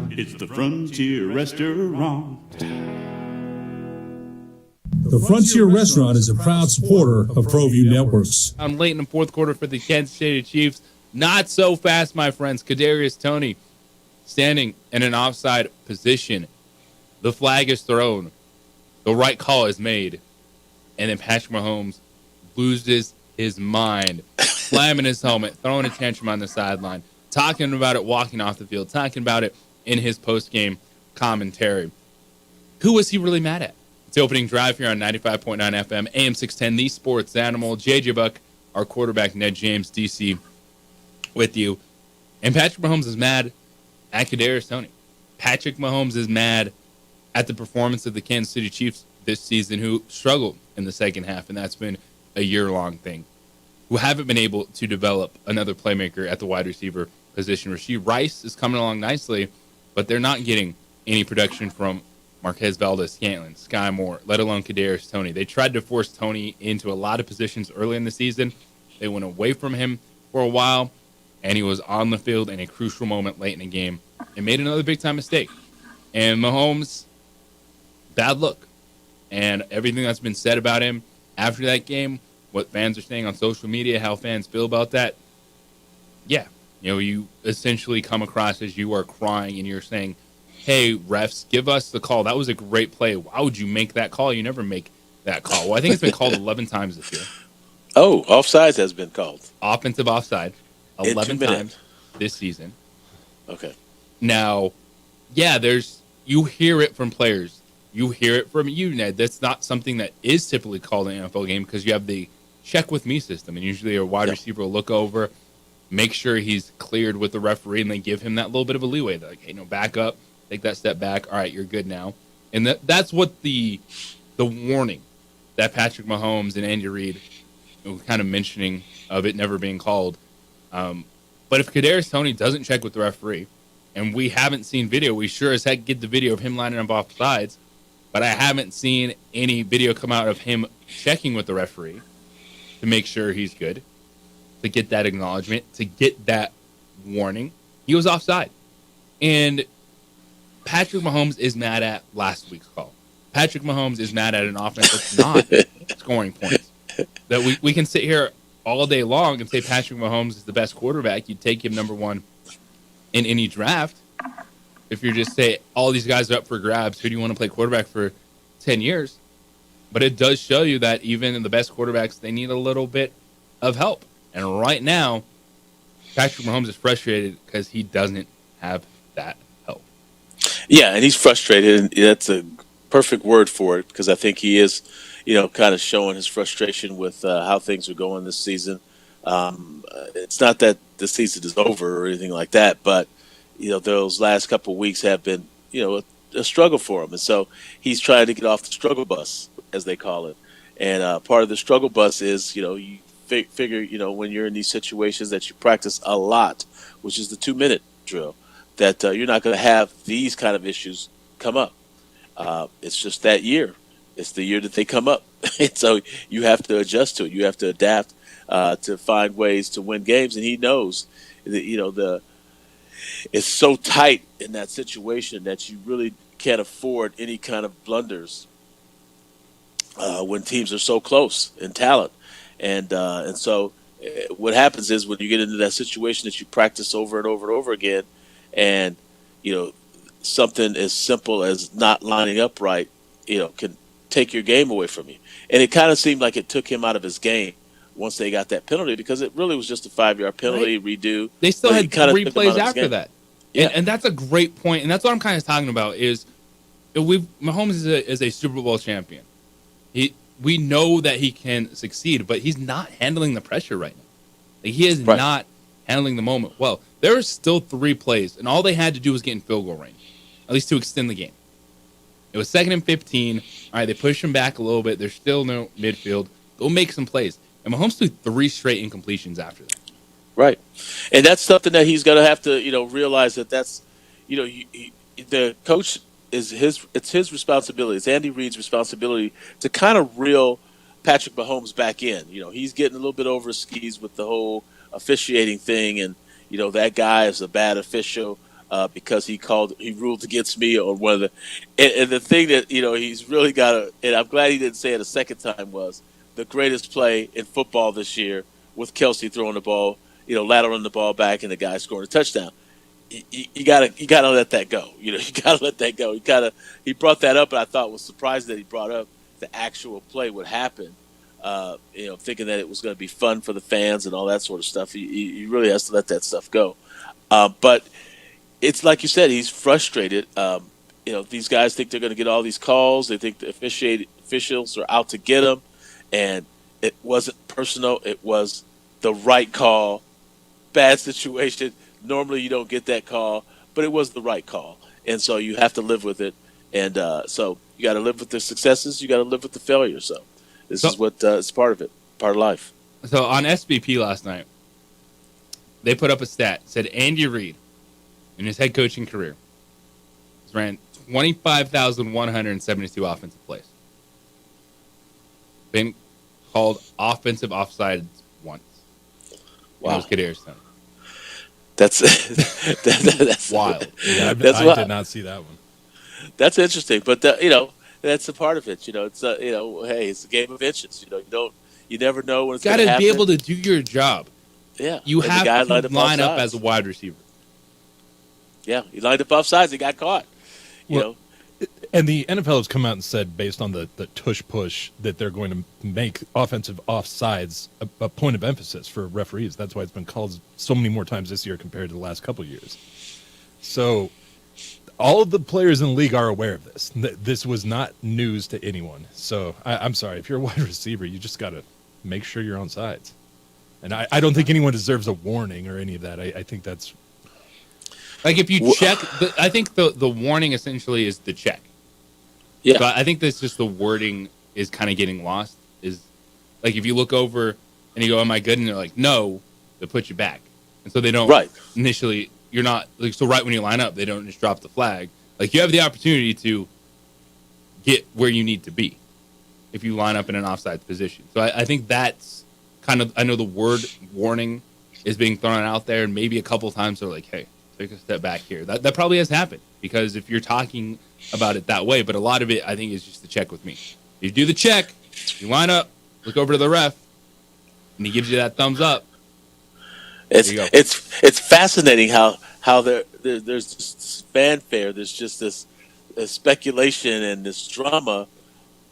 it's the Frontier Restaurant. The Frontier Restaurant is a proud supporter of ProView Networks. I'm late in the fourth quarter for the Kansas City Chiefs. Not so fast, my friends. Kadarius Toney standing in an offside position. The flag is thrown. The right call is made. And then Patrick Mahomes loses his mind, slamming his helmet, throwing a tantrum on the sideline, talking about it walking off the field, talking about it in his post-game commentary. Who was he really mad at? It's the opening drive here on 95.9 FM, AM 610, the Sports Animal. JJ Buck, our quarterback, Ned James, DC, with you. And Patrick Mahomes is mad at Kadarius Toney. Patrick Mahomes is mad at the performance of the Kansas City Chiefs this season, who struggled in the second half, and that's been a year-long thing, who haven't been able to develop another playmaker at the wide receiver position. Rashee Rice is coming along nicely, but they're not getting any production from Marquez Valdes-Scantling, Sky Moore, let alone Kadarius Toney. They tried to force Toney into a lot of positions early in the season. They went away from him for a while, and he was on the field in a crucial moment late in the game and made another big-time mistake. And Mahomes, bad look. And everything that's been said about him after that game, what fans are saying on social media, how fans feel about that, yeah. You essentially come across as you are crying and you're saying, hey, refs, give us the call. That was a great play. Why would you make that call? You never make that call. Well, I think it's been called 11 times this year. Oh, offsides has been called. Offensive offside, 11 times this season. Okay. Now, yeah, you hear it from players. You hear it from you, Ned. That's not something that is typically called in an NFL game because you have the check with me system, and usually a wide receiver will look over, make sure he's cleared with the referee, and they give him that little bit of a leeway. They're like, hey, back up, take that step back. All right, you're good now. And that's what the warning that Patrick Mahomes and Andy Reid were kind of mentioning of it never being called. But if Kadarius Toney doesn't check with the referee, and we haven't seen video, we sure as heck get the video of him lining up off sides, but I haven't seen any video come out of him checking with the referee to make sure he's good, to get that acknowledgement, to get that warning. He was offside. And Patrick Mahomes is mad at last week's call. Patrick Mahomes is mad at an offense that's not scoring points. That we can sit here all day long and say Patrick Mahomes is the best quarterback. You'd take him number one in any draft. If you just say all these guys are up for grabs, who do you want to play quarterback for 10 years? But it does show you that even in the best quarterbacks, they need a little bit of help. And right now, Patrick Mahomes is frustrated because he doesn't have that help. Yeah, and he's frustrated, and that's a perfect word for it because I think he is, kind of showing his frustration with how things are going this season. It's not that the season is over or anything like that, but those last couple of weeks have been, a struggle for him. And so he's trying to get off the struggle bus, as they call it. And part of the struggle bus is, you figure, when you're in these situations that you practice a lot, which is the 2-minute drill, that you're not going to have these kind of issues come up. It's just that year. It's the year that they come up. And so you have to adjust to it. You have to adapt to find ways to win games. And he knows that, it's so tight in that situation that you really can't afford any kind of blunders when teams are so close in talent. And so what happens is when you get into that situation that you practice over and over and over again, and, something as simple as not lining up right, can take your game away from you. And it kind of seemed like it took him out of his game once they got that penalty, because it really was just a 5-yard penalty redo. They still But had he kinda 3 took him out plays of his after game. that. Yeah. And that's a great point. And that's what I'm kind of talking about is Mahomes is a Super Bowl champion. We know that he can succeed, but he's not handling the pressure right now. Like, he is not handling the moment well. There are still 3 plays, and all they had to do was get in field goal range, at least to extend the game. It was 2nd and 15. All right, they push him back a little bit. There's still no midfield. Go make some plays. And Mahomes threw 3 straight incompletions after that. Right, and that's something that he's going to have to, realize that's, the coach it's his responsibility. It's Andy Reid's responsibility to kind of reel Patrick Mahomes back in. He's getting a little bit over his skis with the whole officiating thing, and that guy is a bad official because he ruled against me or one of the. And the thing that he's really got to, and I'm glad he didn't say it a second time, was the greatest play in football this year with Kelsey throwing the ball, lateraling the ball back, and the guy scoring a touchdown. You gotta let that go. You gotta let that go. He brought that up, and I thought was surprised that he brought up the actual play would happen. Thinking that it was going to be fun for the fans and all that sort of stuff. He really has to let that stuff go. But it's like you said, he's frustrated. These guys think they're going to get all these calls. They think the officials are out to get them, and it wasn't personal. It was the right call. Bad situation. Normally you don't get that call, but it was the right call. And so you have to live with it. And so you got to live with the successes. You got to live with the failures. So this is what is part of it, part of life. So on SVP last night, they put up a stat, said Andy Reid, in his head coaching career, has ran 25,172 offensive plays. Been called offensive offsides once. Wow. That was Kadarius Toney. That's wild. Yeah, I did not see that one. That's interesting, but that's a part of it. It's hey, it's a game of inches. You never know when it's going to happen. Got to be able to do your job. Yeah, you and have to line up as a wide receiver. Yeah, he lined up offsides. He got caught. And the NFL has come out and said, based on the tush push, that they're going to make offensive offsides a point of emphasis for referees. That's why it's been called so many more times this year compared to the last couple of years. So all of the players in the league are aware of this. This was not news to anyone. So I'm sorry, if you're a wide receiver, you just got to make sure you're on sides. And I don't think anyone deserves a warning or any of that. I think that's... Like, if you check, I think the warning essentially is the check. Yeah. So I think that's just the wording is kind of getting lost. Is like, if you look over and you go, am I good? And they're like, no, they put you back. And so they don't initially, you're not, like, so right when you line up, they don't just drop the flag. Like, you have the opportunity to get where you need to be if you line up in an offside position. So I think that's kind of, I know the word warning is being thrown out there, and maybe a couple of times they're like, hey, take a step back here. That probably has happened, because if you're talking about it that way, but a lot of it, I think, is just the check with me. You do the check, you line up, look over to the ref, and he gives you that thumbs up. It's fascinating how there's this fanfare, there's just this speculation and this drama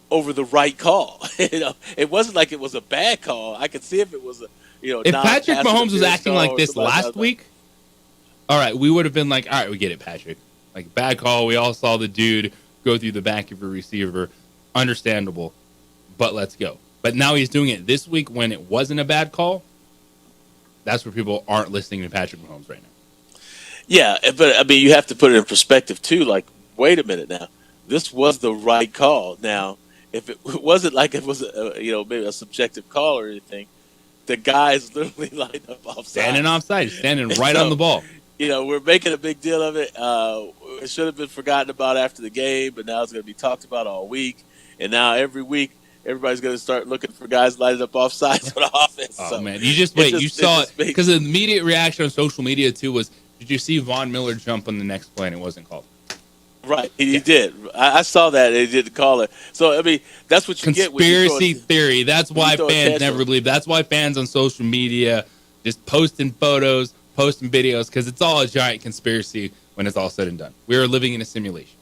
over the right call. It wasn't like it was a bad call. I could see if it was if Patrick Mahomes was acting like this last week, all right, we would have been like, all right, we get it, Patrick. Like, bad call. We all saw the dude go through the back of your receiver. Understandable, but let's go. But now he's doing it this week when it wasn't a bad call. That's where people aren't listening to Patrick Mahomes right now. Yeah, but I mean, you have to put it in perspective too. Like, wait a minute now, this was the right call. Now, if it wasn't like it was maybe a subjective call or anything, the guy's literally lined up offside, standing right on the ball. We're making a big deal of it. It should have been forgotten about after the game, but now it's going to be talked about all week. And now every week, everybody's going to start looking for guys lining up offsides for the offense. Oh, so man. You just wait. You saw it. Because the immediate reaction on social media, too, was, did you see Von Miller jump on the next play and it wasn't called? Right. He did. I saw that. They didn't call it. So, I mean, that's what you get. Conspiracy theory. That's why fans never believe. That's why fans on social media just posting photos, posting videos, because it's all a giant conspiracy when it's all said and done. We are living in a simulation.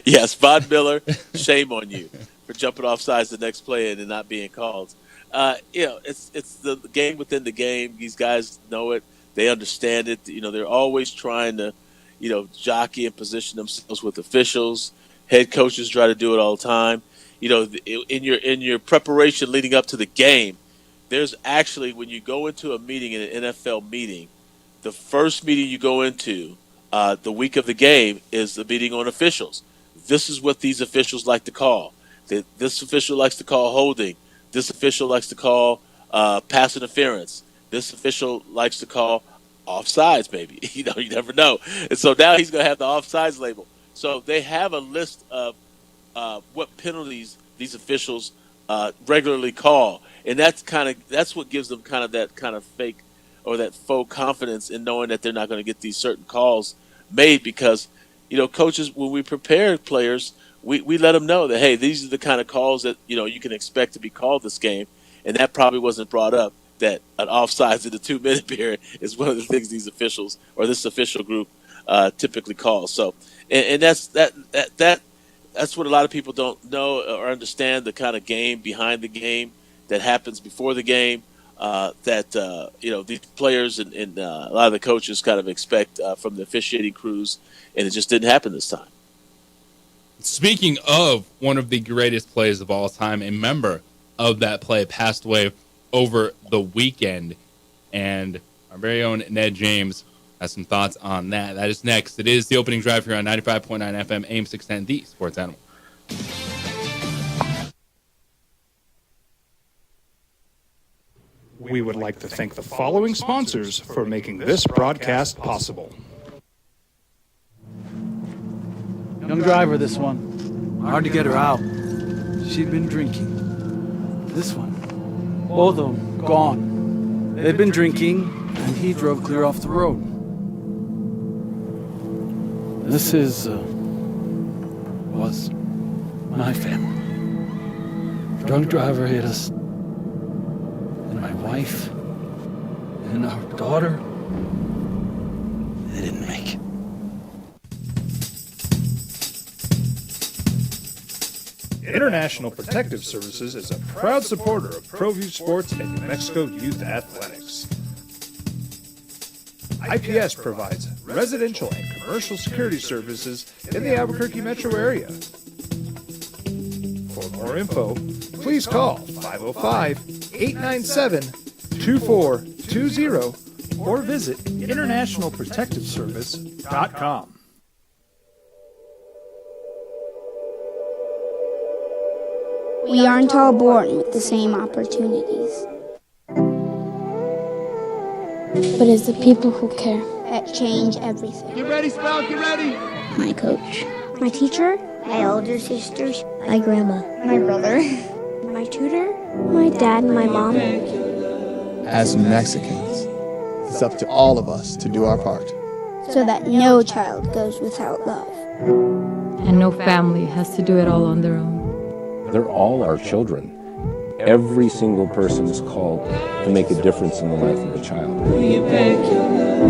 Yes, Von Miller, shame on you for jumping off sides the next play and not being called. it's the game within the game. These guys know it. They understand it. They're always trying to, jockey and position themselves with officials. Head coaches try to do it all the time. In your preparation leading up to the game, there's actually, when you go into a meeting, in an NFL meeting, the first meeting you go into the week of the game is the meeting on officials. This is what these officials like to call. This official likes to call holding. This official likes to call pass interference. This official likes to call offsides, maybe. You never know. And so now he's going to have the offsides label. So they have a list of what penalties these officials regularly call, and that's what gives them kind of that kind of fake or that faux confidence in knowing that they're not going to get these certain calls made, because coaches, when we prepare players, we let them know that, hey, these are the kind of calls that you can expect to be called this game, and that probably wasn't brought up, that an offsides in the 2-minute period is one of the things these officials or this official group typically calls. So, and that's what a lot of people don't know or understand, the kind of game behind the game that happens before the game, that these players and a lot of the coaches kind of expect from the officiating crews, and it just didn't happen this time. Speaking of one of the greatest plays of all time, a member of that play passed away over the weekend, and our very own Ned James has some thoughts on that. That is next. It is the opening drive here on 95.9 FM, AM 610, the Sports Animal. We would like to thank the following sponsors for making this broadcast possible. Young driver, this one. Hard to get her out. She'd been drinking. This one. Both of them gone. They'd been drinking, and he drove clear off the road. This was my family. Drunk driver hit us. And my wife and our daughter, they didn't make it. International Protective Services is a proud supporter of ProView Sports and New Mexico Youth Athletics. IPS provides residential and commercial security services in the Albuquerque metro area. For more info, please call 505-897-2420 or visit internationalprotectiveservice.com. We aren't all born with the same opportunities. But it's the people who care that change everything. Get ready, Spell, get ready! My coach, my teacher, my older sisters, my grandma, my brother, my tutor, my dad, my mom. As Mexicans, it's up to all of us to do our part, so that no child goes without love. And no family has to do it all on their own. They're all our children. Every single person is called to make a difference in the life of a child.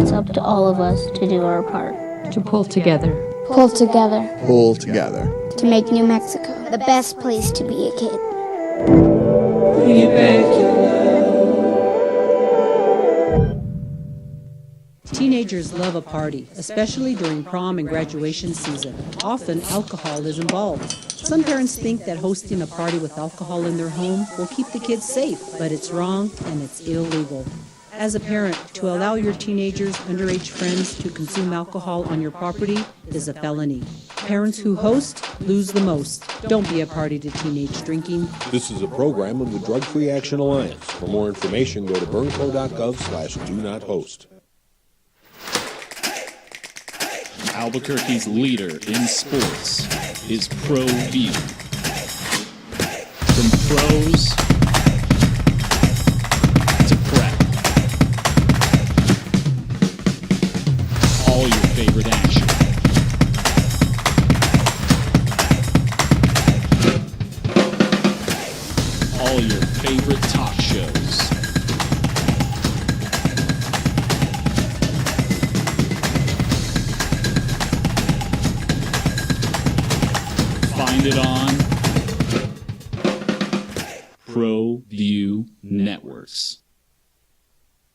It's up to all of us to do our part. To pull together. Pull together. Pull together. To make New Mexico the best place to be a kid. Teenagers love a party, especially during prom and graduation season. Often, alcohol is involved. Some parents think that hosting a party with alcohol in their home will keep the kids safe, but it's wrong and it's illegal. As a parent, to allow your teenagers' underage friends to consume alcohol on your property is a felony. Parents who host lose the most. Don't be a party to teenage drinking. This is a program of the Drug Free Action Alliance. For more information, go to burnco.gov/do-not-host. Albuquerque's leader in sports is ProView. From pros to prep. All your favorite action. All your favorite talk shows. Find it on ProView Networks.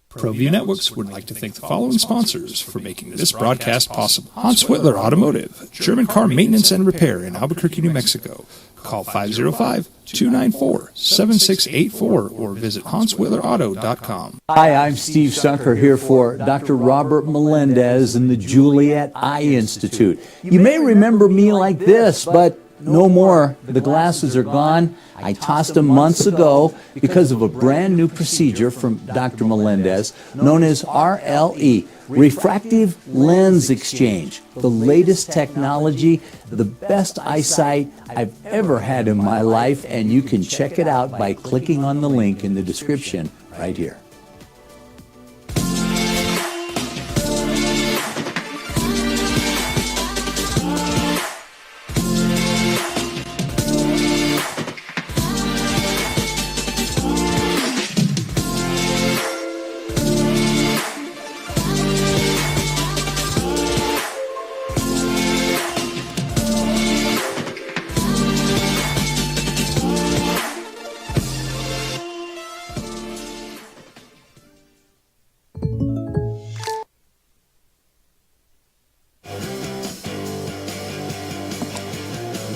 ProView Networks would like to thank the following sponsors for making this broadcast possible. Hans Whitler Automotive, German car maintenance and repair in Albuquerque, New Mexico. Call 505-294-7684 or visit HansWhitlerAuto.com. Hi, I'm Steve Sunker here for Dr. Robert Melendez and the Juliet Eye Institute. You may remember me like this, but no more. The glasses are gone. I tossed them months ago because of a brand new procedure from Dr. Melendez known as RLE, Refractive Lens Exchange. The latest technology, the best eyesight I've ever had in my life, and you can check it out by clicking on the link in the description right here.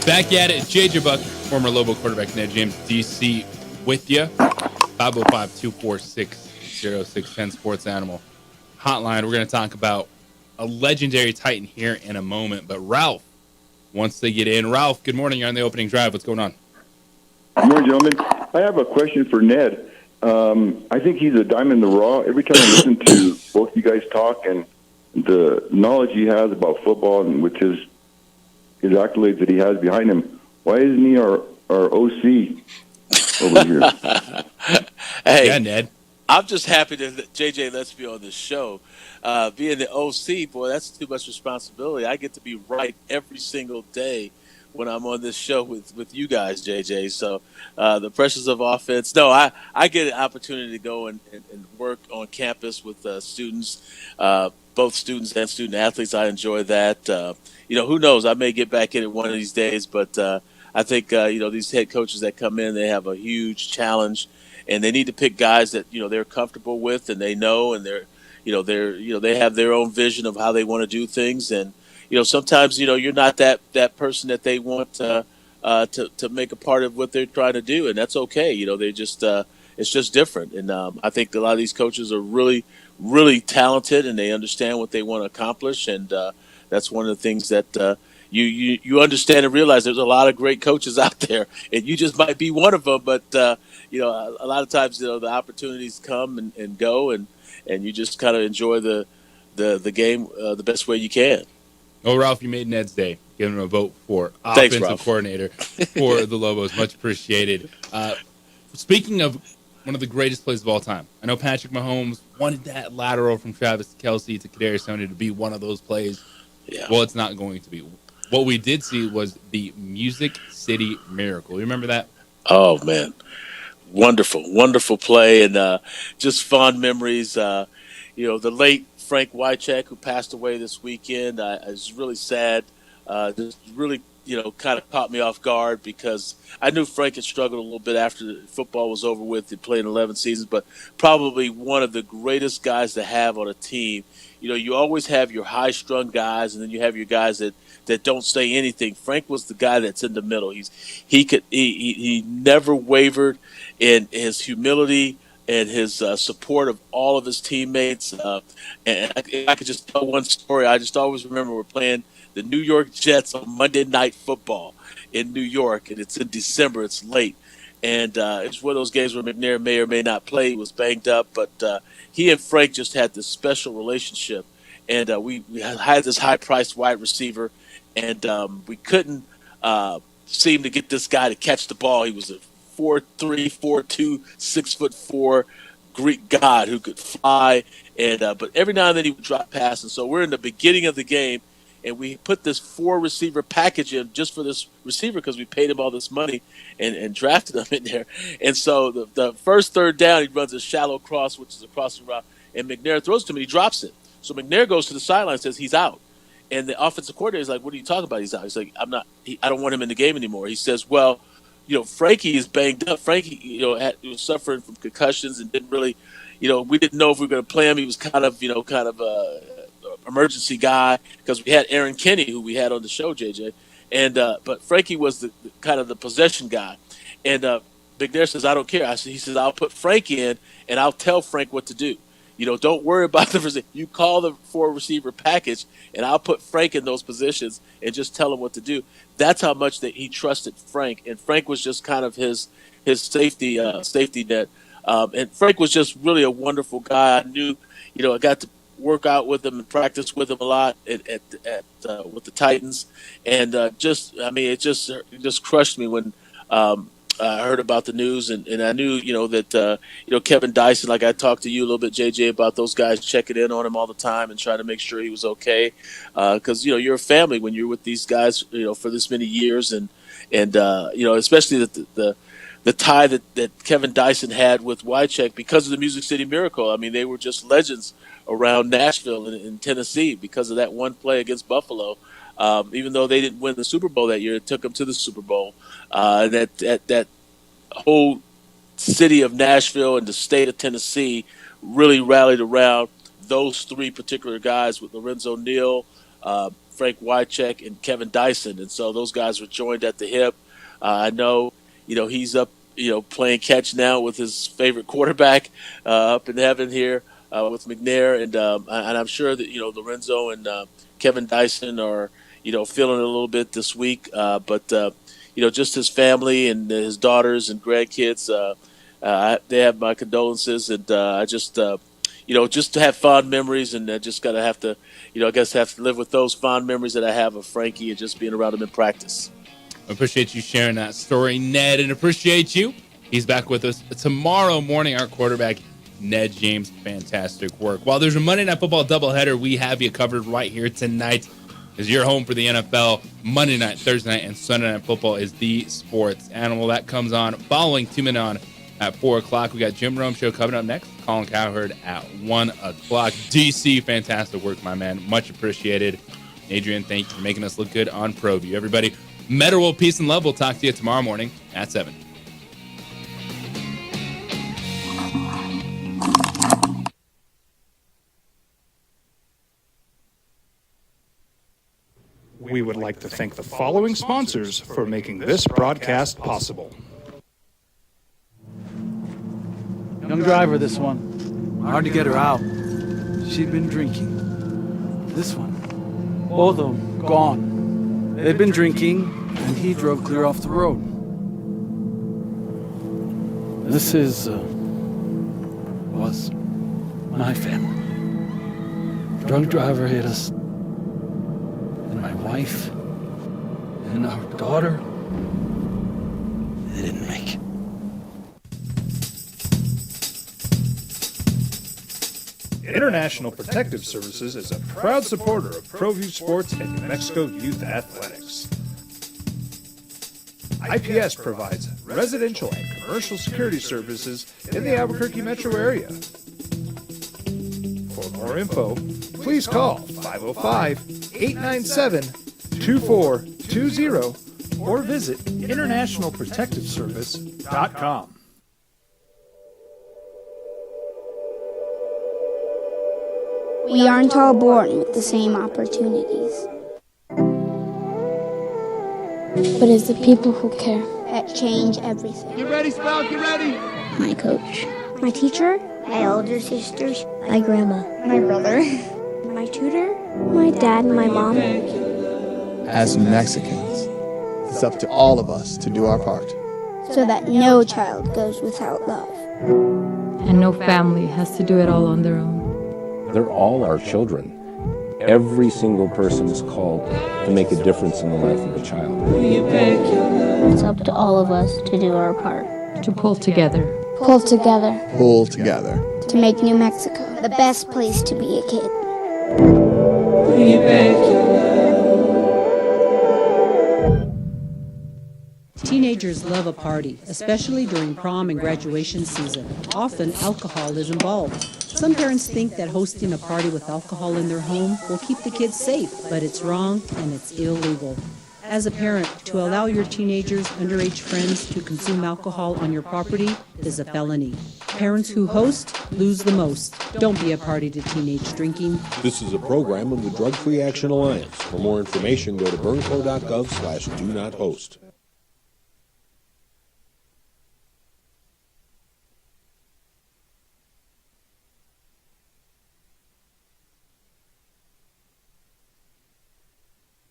Back at it, JJ Buck, former Lobo quarterback Ned James, DC, with you. 505-246-0610 Sports Animal Hotline. We're going to talk about a legendary Titan here in a moment, but Ralph wants to get in. Ralph, good morning. You're on the opening drive. What's going on? Good morning, gentlemen. I have a question for Ned. I think he's a diamond in the raw. Every time I listen to both you guys talk and the knowledge he has about football and with his accolades that he has behind him, why isn't he our OC over here? Hey, yeah, Ned. I'm just happy that JJ lets me on this show. Being the OC, boy, that's too much responsibility. I get to be right every single day when I'm on this show with you guys, JJ. So the pressures of offense. No, I get an opportunity to go and work on campus with students, both students and student athletes. I enjoy that. Who knows? I may get back in it one of these days, but I think, these head coaches that come in, they have a huge challenge, and they need to pick guys that, they're comfortable with and they know, and they have their own vision of how they want to do things. And, sometimes, you're not that person that they want to make a part of what they're trying to do. And that's okay. They just, it's just different. And I think a lot of these coaches are really, really talented, and they understand what they want to accomplish. And that's one of the things that you understand and realize. There's a lot of great coaches out there, and you just might be one of them. But a lot of times, the opportunities come and go, and you just kind of enjoy the game the best way you can. Oh, Ralph, you made Ned's day. Giving him a vote for Thanks, offensive Ralph. coordinator for the Lobos. Much appreciated. Speaking of one of the greatest plays of all time, I know Patrick Mahomes wanted that lateral from Travis Kelce to Kadarius Toney to be one of those plays. Yeah. Well, it's not going to be. What we did see was the Music City Miracle. You remember that? Oh, man. Wonderful, wonderful play, and just fond memories. The late Frank Wycheck, who passed away this weekend, I was really sad. Just really, kind of caught me off guard because I knew Frank had struggled a little bit after football was over with. He played 11 seasons, but probably one of the greatest guys to have on a team. You always have your high-strung guys, and then you have your guys that don't say anything. Frank was the guy that's in the middle. He never wavered in his humility and his support of all of his teammates. And I could just tell one story. I just always remember we're playing the New York Jets on Monday Night Football in New York, and it's in December. It's late. And it's one of those games where McNair may or may not play. He was banged up, but he and Frank just had this special relationship. And we had this high-priced wide receiver, and we couldn't seem to get this guy to catch the ball. He was a 4'3", 4'2", 6'4" Greek god who could fly, and but every now and then he would drop passes. So we're in the beginning of the game, and we put this 4-receiver package in just for this receiver because we paid him all this money and drafted him in there. And so the first third down, he runs a shallow cross, which is a crossing route, and McNair throws to him, and he drops it. So McNair goes to the sideline and says he's out. And the offensive coordinator is like, "What are you talking about? He's out." He's like, I don't want him in the game anymore." He says, "Well, Frankie is banged up. Frankie, was suffering from concussions and didn't really, we didn't know if we were going to play him. He was kind of a emergency guy because we had Aaron Kenny, who we had on the show, JJ, and but Frankie was the kind of the possession guy, and McNair says, I don't care. He says, I'll put Frank in and I'll tell Frank what to do. Don't worry about the receiver. You call the 4-receiver package, and I'll put Frank in those positions and just tell him what to do. That's how much that he trusted Frank, and Frank was just kind of his safety net. And Frank was just really a wonderful guy. I knew, I got to work out with him and practice with him a lot with the Titans, and it just crushed me when. I heard about the news, and I knew, that Kevin Dyson, like I talked to you a little bit, JJ, about those guys checking in on him all the time and trying to make sure he was okay. Because, you're a family when you're with these guys, for this many years. And especially the tie that Kevin Dyson had with Wycheck because of the Music City Miracle. I mean, they were just legends around Nashville and in Tennessee because of that one play against Buffalo. Even though they didn't win the Super Bowl that year, it took them to the Super Bowl. That whole city of Nashville and the state of Tennessee really rallied around those three particular guys with Lorenzo Neal, Frank Wycheck, and Kevin Dyson. And so those guys were joined at the hip. I know, he's up, playing catch now with his favorite quarterback up in heaven here with McNair. And I'm sure that, Lorenzo and Kevin Dyson are, feeling it a little bit this week. But just his family and his daughters and grandkids, they have my condolences. And I just, just to have fond memories, and I just got to have to, I guess have to live with those fond memories that I have of Frankie and just being around him in practice. I appreciate you sharing that story, Ned, and appreciate you. He's back with us tomorrow morning, our quarterback, Ned James. Fantastic work. While there's a Monday Night Football doubleheader, we have you covered right here tonight. As you're home for the NFL, Monday night, Thursday night, and Sunday Night Football is the sports animal. That comes on following 2 Minutes On at 4 o'clock. We got Jim Rome Show coming up next. Colin Cowherd at 1 o'clock. DC, fantastic work, my man. Much appreciated. Adrian, thank you for making us look good on ProView. Everybody, Meta World Peace and Love. We'll talk to you tomorrow morning at 7. We would like to thank the following sponsors for making this broadcast possible. Young driver, this one. Hard to get her out. She'd been drinking. This one. Both of them gone. They'd been drinking, and he drove clear off the road. This was my family. Drunk driver hit us. And my wife and our daughter, they didn't make it. International Protective Services is a proud supporter of ProView Sports and New Mexico Youth Athletics. IPS provides residential and commercial security services in the Albuquerque metro area. For more info, please call 505-897-2420 or visit internationalprotectiveservice.com. We aren't all born with the same opportunities. But it's the people who care that change everything. Get ready, Spell, get ready! My coach, my teacher, my older sisters, my grandma, my brother, my tutor, my dad, and my mom. As Mexicans, it's up to all of us to do our part. So that no child goes without love. And no family has to do it all on their own. They're all our children. Every single person is called to make a difference in the life of a child. It's up to all of us to do our part. To pull together. Pull together. Pull together. To make New Mexico the best place to be a kid. Teenagers love a party, especially during prom and graduation season. Often, alcohol is involved. Some parents think that hosting a party with alcohol in their home will keep the kids safe, but it's wrong and it's illegal. As a parent, to allow your teenagers' underage friends to consume alcohol on your property is a felony. Parents who host lose the most. Don't be a party to teenage drinking. This is a program of the Drug Free Action Alliance. For more information, go to burnco.gov/do-not-host.